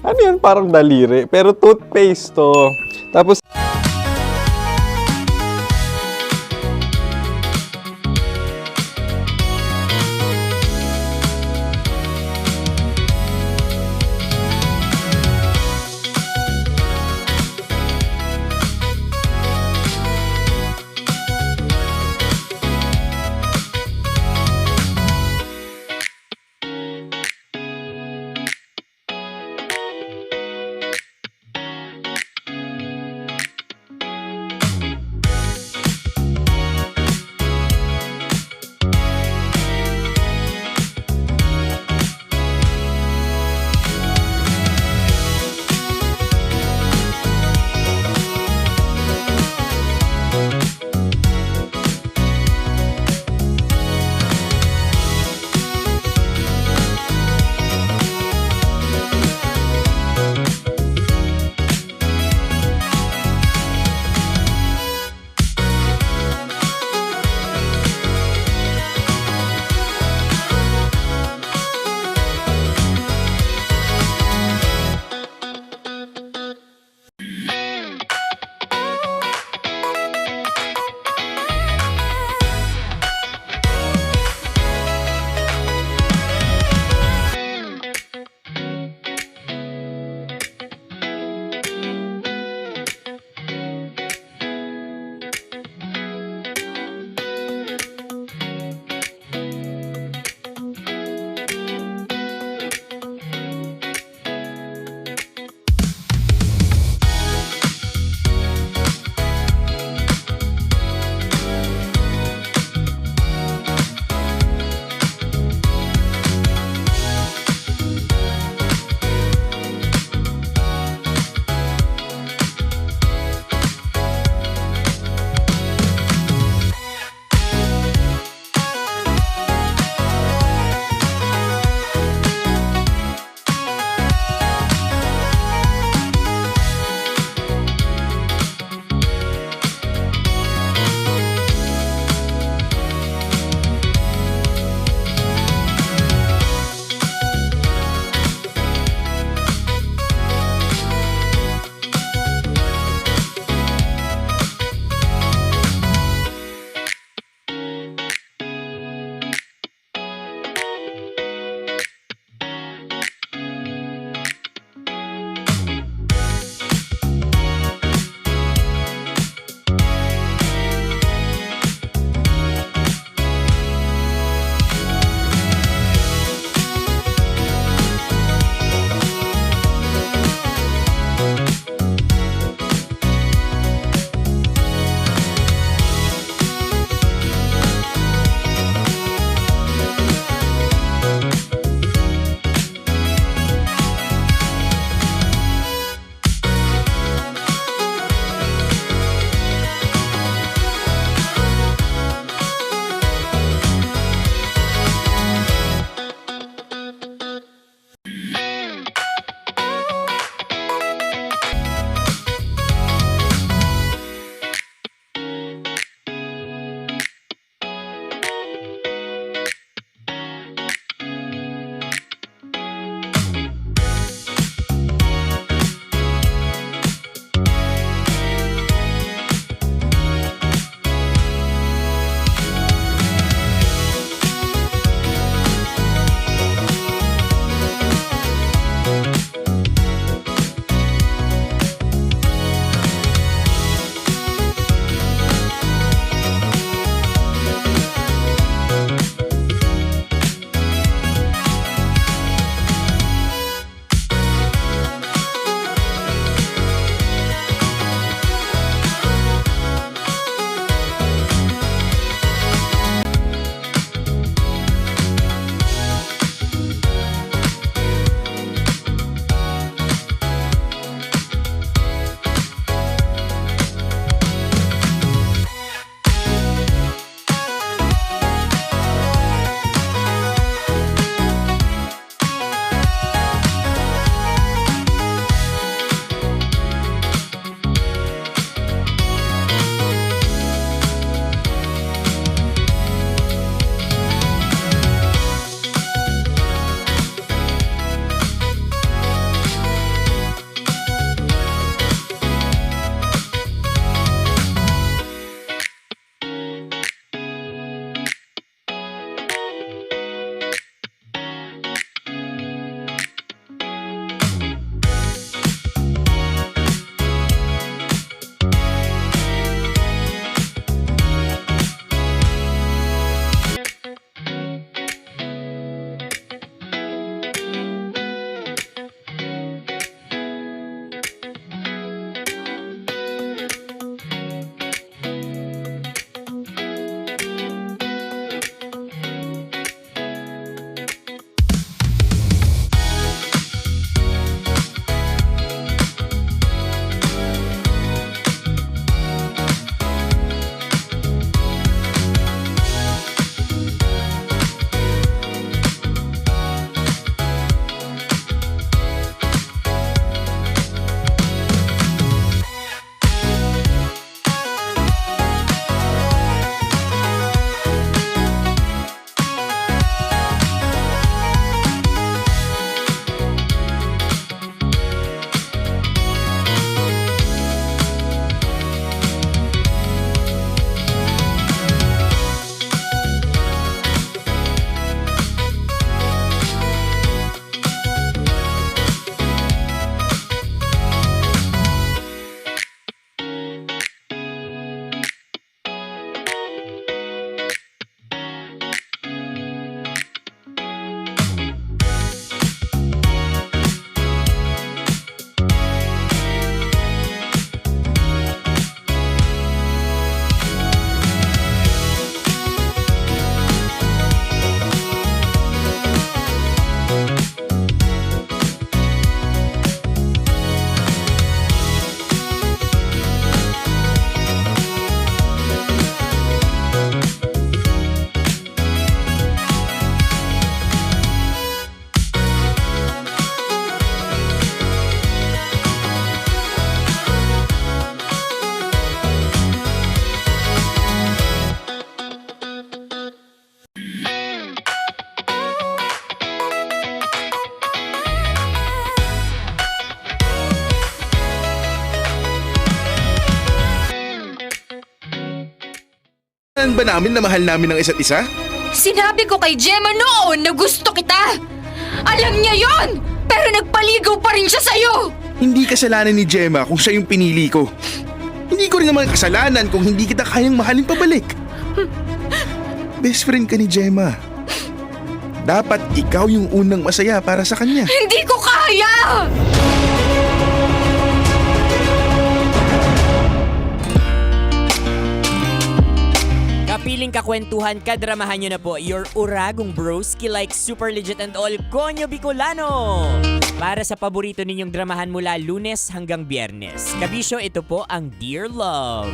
Ano yan? Parang daliri. Pero toothpaste to. Tapos Nasabihan ba namin na mahal namin ang isa't isa? Sinabi ko kay Gemma noon na gusto kita! Alam niya yon! Pero nagpaligaw pa rin siya sa'yo! Hindi kasalanan ni Gemma kung siya yung pinili ko. Hindi ko rin naman kasalanan kung hindi kita kayang mahalin pabalik. Best friend ka ni Gemma. Dapat ikaw yung unang masaya para sa kanya. Hindi ko kaya! Kapiling kakwentuhan, kadramahan nyo na po your uragong broski like Super Legit and all Konyo Bicolano. Para sa paborito ninyong dramahan mula Lunes hanggang Biyernes. Kabisyo, ito po ang Dear Love.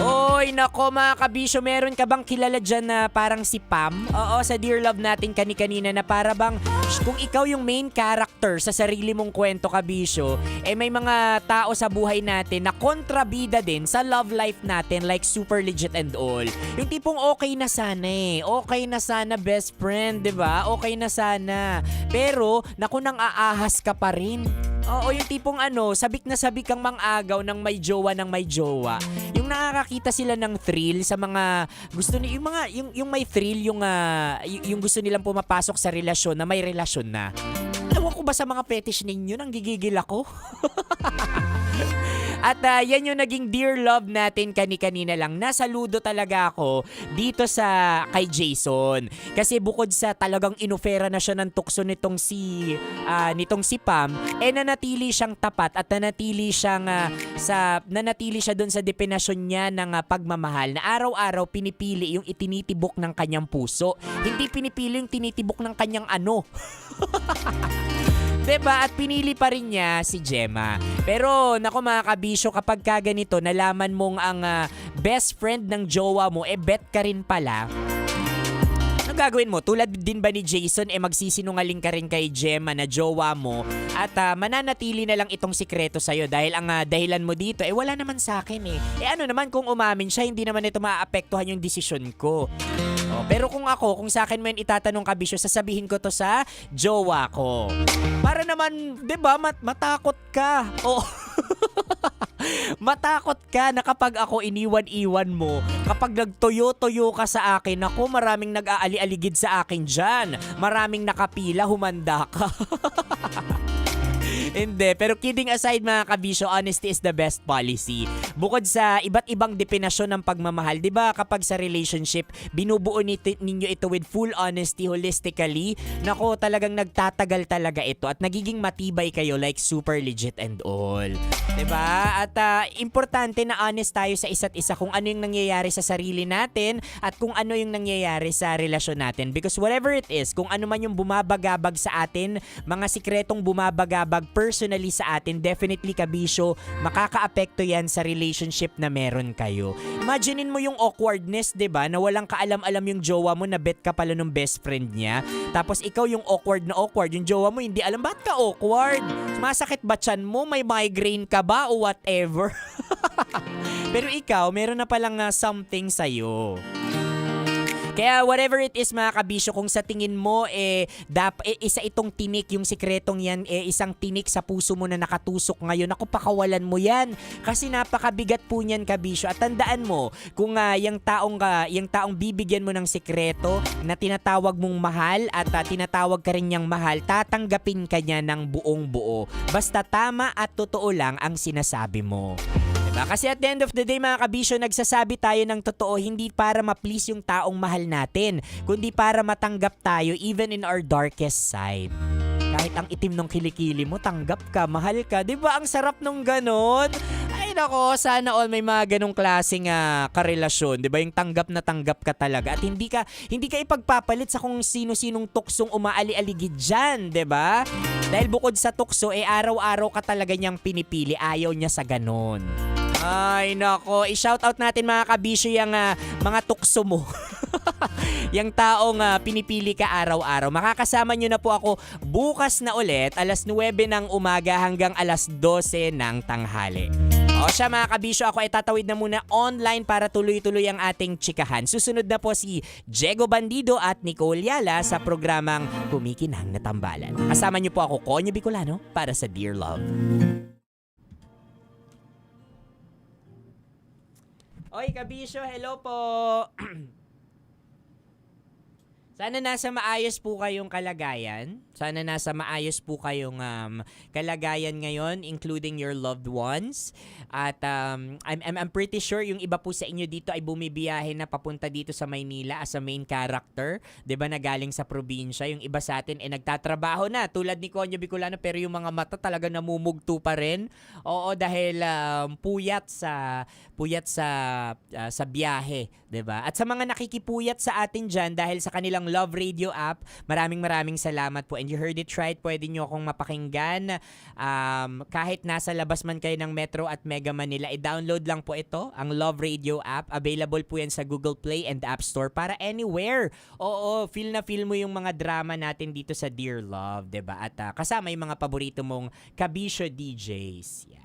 Oy, nako mga kabisyo, meron ka bang kilala dyan na parang si Pam? Oo, sa Dear Love natin kani-kanina na para bang kung ikaw yung main character sa sarili mong kwento, kabisyo, may mga tao sa buhay natin na kontrabida din sa love life natin like Super Legit and all. Yung tipong okay na sana okay na sana best friend, 'di ba? Okay na sana. Pero naku, nang aahas ka pa rin. Oo, yung tipong sabik na sabik kang mang-agaw ng may jowa ng may jowa. Yung nakakakita sila ng thrill sa mga gusto ni yung may thrill yung gusto nilang pumapasok sa relasyon na may relasyon na. Ewan ko ba sa mga fetish ninyo, nang gigigil ako? At yan yung naging Dear Love natin kani-kanina lang. Nasaludo talaga ako dito sa kay Jason. Kasi bukod sa talagang inofera na siya ng tukso nitong si Pam, nanatili siyang tapat at nanatili siya doon sa definasyon niya ng pagmamahal na araw-araw pinipili yung itinitibok ng kanyang puso. Hindi pinipili yung tinitibok ng kanyang ano. Diba? At pinili pa rin niya si Gemma. Pero nako mga kabisyo, kapag ka ganito, nalaman mong ang best friend ng jowa mo, bet ka rin pala. Ano gagawin mo? Tulad din ba ni Jason, magsisinungaling ka rin kay Gemma na jowa mo at mananatili na lang itong sikreto sa'yo dahil ang dahilan mo dito, wala naman sa akin ano naman kung umamin siya, hindi naman ito maaapektuhan yung desisyon ko. Pero kung sa akin mo yun itatanong, kabisyo, sasabihin ko to sa jowa ko. Para naman, 'di ba, matakot ka. Matakot ka na kapag ako iniwan-iwan mo, kapag nagtoyo-toyo ka sa akin, ako maraming nag-aali-aligid sa akin dyan. Maraming nakapila, humanda ka. Hindi, pero kidding aside mga kabisyo, honesty is the best policy. Bukod sa iba't ibang definasyon ng pagmamahal, di ba kapag sa relationship, binubuo ninyo ito with full honesty, holistically, nako talagang nagtatagal talaga ito at nagiging matibay kayo like Super Legit and all. Di ba? At importante na honest tayo sa isa't isa kung ano yung nangyayari sa sarili natin at kung ano yung nangyayari sa relasyon natin. Because whatever it is, kung ano man yung bumabagabag sa atin, mga sikretong bumabagabag personally sa atin, definitely kabisyo, makakaapekto yan sa relationship na meron kayo. Imaginein mo yung awkwardness, 'di ba? Na walang kaalam-alam yung jowa mo na bet ka pala nung best friend niya. Tapos ikaw yung awkward na awkward, yung jowa mo hindi alam ba't ka awkward. Masakit ba tiyan mo? May migraine ka ba o whatever? Pero ikaw, meron na palang something sa'yo. Kaya whatever it is mga kabisyo, kung sa tingin mo isa itong tinik, yung sikretong yan, isang tinik sa puso mo na nakatusok ngayon, ako pakawalan mo yan. Kasi napakabigat po niyan kabisyo. At tandaan mo, kung yung taong bibigyan mo ng sikreto na tinatawag mong mahal at tinatawag ka rin niyang mahal, tatanggapin ka niya ng buong buo. Basta tama at totoo lang ang sinasabi mo. Kasi at the end of the day mga kabisyo, nagsasabi tayo ng totoo hindi para ma-please yung taong mahal natin, kundi para matanggap tayo even in our darkest side. Kahit ang itim ng kilikili mo, tanggap ka, mahal ka. Diba ang sarap nung ganon? Ay nako, sana all may mga ganong klaseng karelasyon. Diba yung tanggap na tanggap ka talaga at hindi ka ipagpapalit sa kung sino-sinong tuksong umaali-aligid dyan. Diba? Dahil bukod sa tukso, araw-araw ka talaga niyang pinipili. Ayaw niya sa ganon. Ay nako, i-shoutout natin mga kabisyo yung mga tukso mo. Yung taong pinipili ka araw-araw. Makakasama nyo na po ako bukas na ulit, alas 9 ng umaga hanggang alas 12 ng tanghali. O siya mga kabisyo, ako ay tatawid na muna online para tuloy-tuloy ang ating chikahan. Susunod na po si Diego Bandido at Nicole Yala sa programang Kumikinang na Tambalan. Kasama nyo po ako, Konyo Bicolano, para sa Dear Love. Oy, Kabisyo, hello po. Sana nasa maayos po kayong kalagayan. Sana nasa maayos po kayong kalagayan ngayon, including your loved ones. At I'm pretty sure yung iba po sa inyo dito ay bumibiyahe na papunta dito sa Maynila as a main character. 'Di ba, na galing sa probinsya. Yung iba sa atin ay nagtatrabaho na tulad ni Konyo Bicolano, pero yung mga mata talaga namumugto pa rin. Oo, dahil puyat sa biyahe, 'di ba? At sa mga nakikipuyat sa atin diyan dahil sa kanilang Love Radio app, maraming salamat po. And you heard it right, pwede nyo akong mapakinggan kahit nasa labas man kayo ng Metro at Mega Manila. I-download lang po ito, ang Love Radio app. Available po yan sa Google Play and App Store para anywhere. Oo, feel na feel mo yung mga drama natin dito sa Dear Love, 'di ba? At kasama yung mga paborito mong Kabisyo DJs. Yan.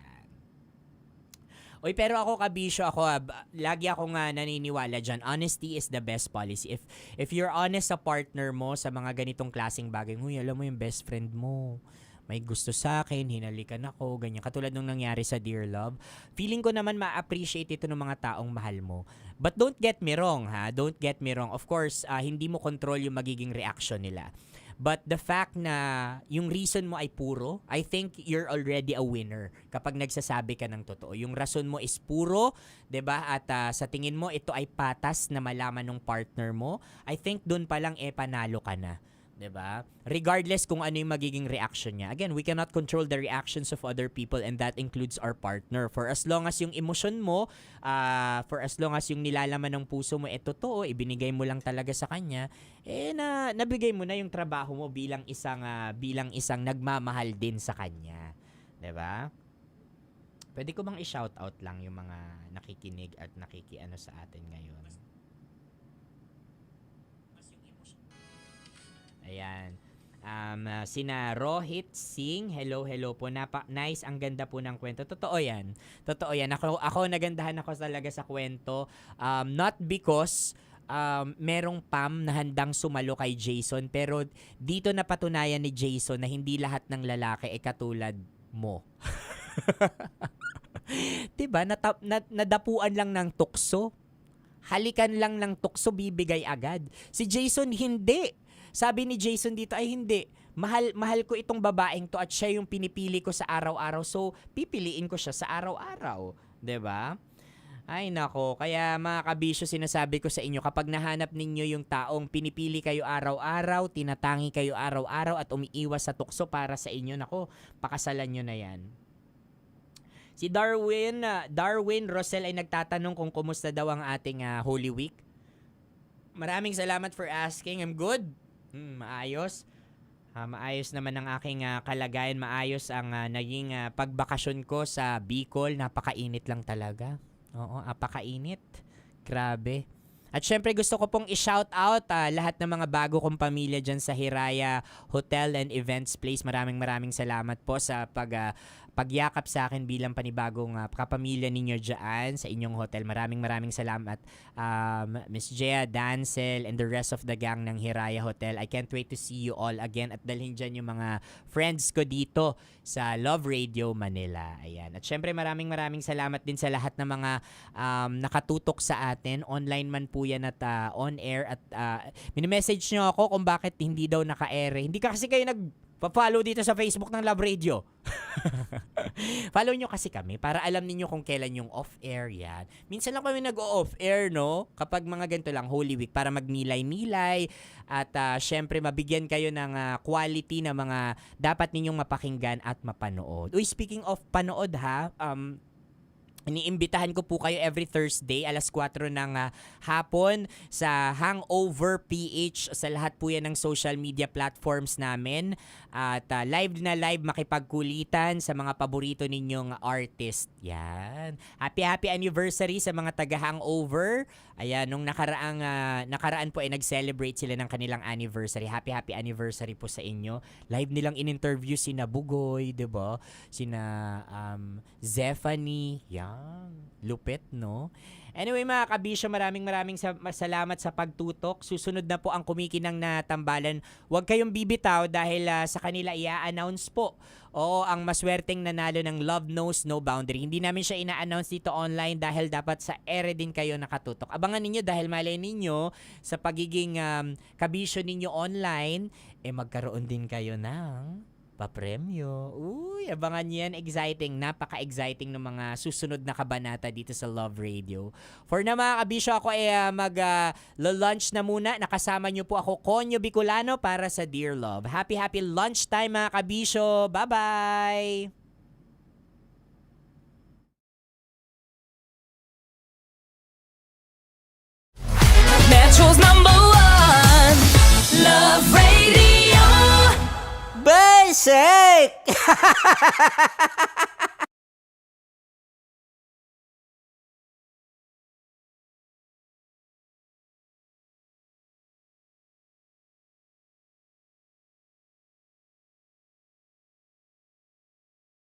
Oy, pero ako, Kabisyo, lagi akong naniniwala dyan. Honesty is the best policy. If you're honest sa partner mo sa mga ganitong klaseng bagay, huy, alam mo yung best friend mo, may gusto sa akin, hinalikan ako, ganyan. Katulad nung nangyari sa Dear Love. Feeling ko naman ma-appreciate ito ng mga taong mahal mo. But don't get me wrong, ha? Don't get me wrong. Of course, hindi mo control yung magiging reaction nila. But the fact na yung reason mo ay puro, I think you're already a winner kapag nagsasabi ka ng totoo. Yung rason mo is puro, 'di ba? At sa tingin mo ito ay patas na malaman ng partner mo, I think doon pa lang panalo ka na. 'Di ba? Regardless kung ano yung magiging reaction niya. Again, we cannot control the reactions of other people, and that includes our partner. For as long as yung emosyon mo, for as long as yung nilalaman ng puso mo totoo, ibinigay mo lang talaga sa kanya, nabigay mo na yung trabaho mo bilang isang nagmamahal din sa kanya. 'Di ba? Pwede ko bang i-shout out lang yung mga nakikinig at nakikiano sa atin ngayon? Ayan. Sina Rohit Singh, hello po. Nice, ang ganda po ng kwento. Totoo yan. Ako nagandahan ako talaga sa kwento. Not because merong Pam na handang sumalo kay Jason, pero dito napatunayan ni Jason na hindi lahat ng lalaki ay katulad mo. Diba? Nadapuan lang ng tukso. Halikan lang ng tukso, bibigay agad. Si Jason hindi. Sabi ni Jason dito ay hindi. Mahal ko itong babaeng to at siya yung pinipili ko sa araw-araw. So, pipiliin ko siya sa araw-araw. 'Di ba? Ay nako, kaya mga Kabisyo, sinasabi ko sa inyo, kapag nahanap ninyo yung taong pinipili kayo araw-araw, tinatangi kayo araw-araw at umiiwas sa tukso para sa inyo, nako, pakasalan nyo na yan. Si Darwin Rosel ay nagtatanong kung kumusta daw ang ating Holy Week. Maraming salamat for asking. I'm good. Maayos. Maayos naman ang aking kalagayan. Maayos ang naging pagbakasyon ko sa Bicol. Napakainit lang talaga. Oo, napakainit. Grabe. At syempre gusto ko pong i-shout out lahat ng mga bago kong pamilya dyan sa Hiraya Hotel and Events Place. Maraming salamat po sa pagyakap sa akin bilang panibagong kapamilya ninyo dyan sa inyong hotel. Maraming salamat, Miss Jea, Dancel, and the rest of the gang ng Hiraya Hotel. I can't wait to see you all again at dalhin dyan yung mga friends ko dito sa Love Radio Manila. Ayan. At syempre maraming salamat din sa lahat ng mga nakatutok sa atin. Online man po yan at on air at mini-message nyo ako kung bakit hindi daw naka-air. Hindi kasi kayo nag-follow dito sa Facebook ng Love Radio. Follow nyo kasi kami para alam niyo kung kailan yung off-air yan. Minsan lang kami nag-off-air, no? Kapag mga ganito lang, Holy Week, para magnilay-nilay at syempre mabigyan kayo ng quality na mga dapat ninyong mapakinggan at mapanood. Uy, speaking of panood ha, iniimbitahan ko po kayo every Thursday alas 4 ng hapon sa Hangover PH sa lahat po yan ng social media platforms namin at live na live makipagkulitan sa mga paborito ninyong artist. Yan. Happy anniversary sa mga taga Hangover. Ayan, nung nakaraan po ay nag-celebrate sila ng kanilang anniversary. Happy anniversary po sa inyo. Live nilang in-interview sina Bugoy, 'di ba? Sina Zephanie, yan. Lupit, no? Anyway mga kabisyo, maraming salamat sa pagtutok. Susunod na po ang kumikinang na tambalan. Huwag kayong bibitaw dahil sa kanila i-announce po. Oo, ang maswerteng nanalo ng Love Knows No Boundary. Hindi namin siya ina-announce dito online dahil dapat sa ere din kayo nakatutok. Abangan ninyo dahil malay ninyo sa pagiging kabisyo ninyo online, magkaroon din kayo ng papremyo. Uy, abangan yan. Exciting. Napaka-exciting ng mga susunod na kabanata dito sa Love Radio. For na mga kabisyo, ako mag-lunch na muna. Nakasama nyo po ako, Konyo Bicolano, para sa Dear Love. Happy lunchtime mga kabisyo. Bye-bye! Metro's #1 Love Radio. Basic!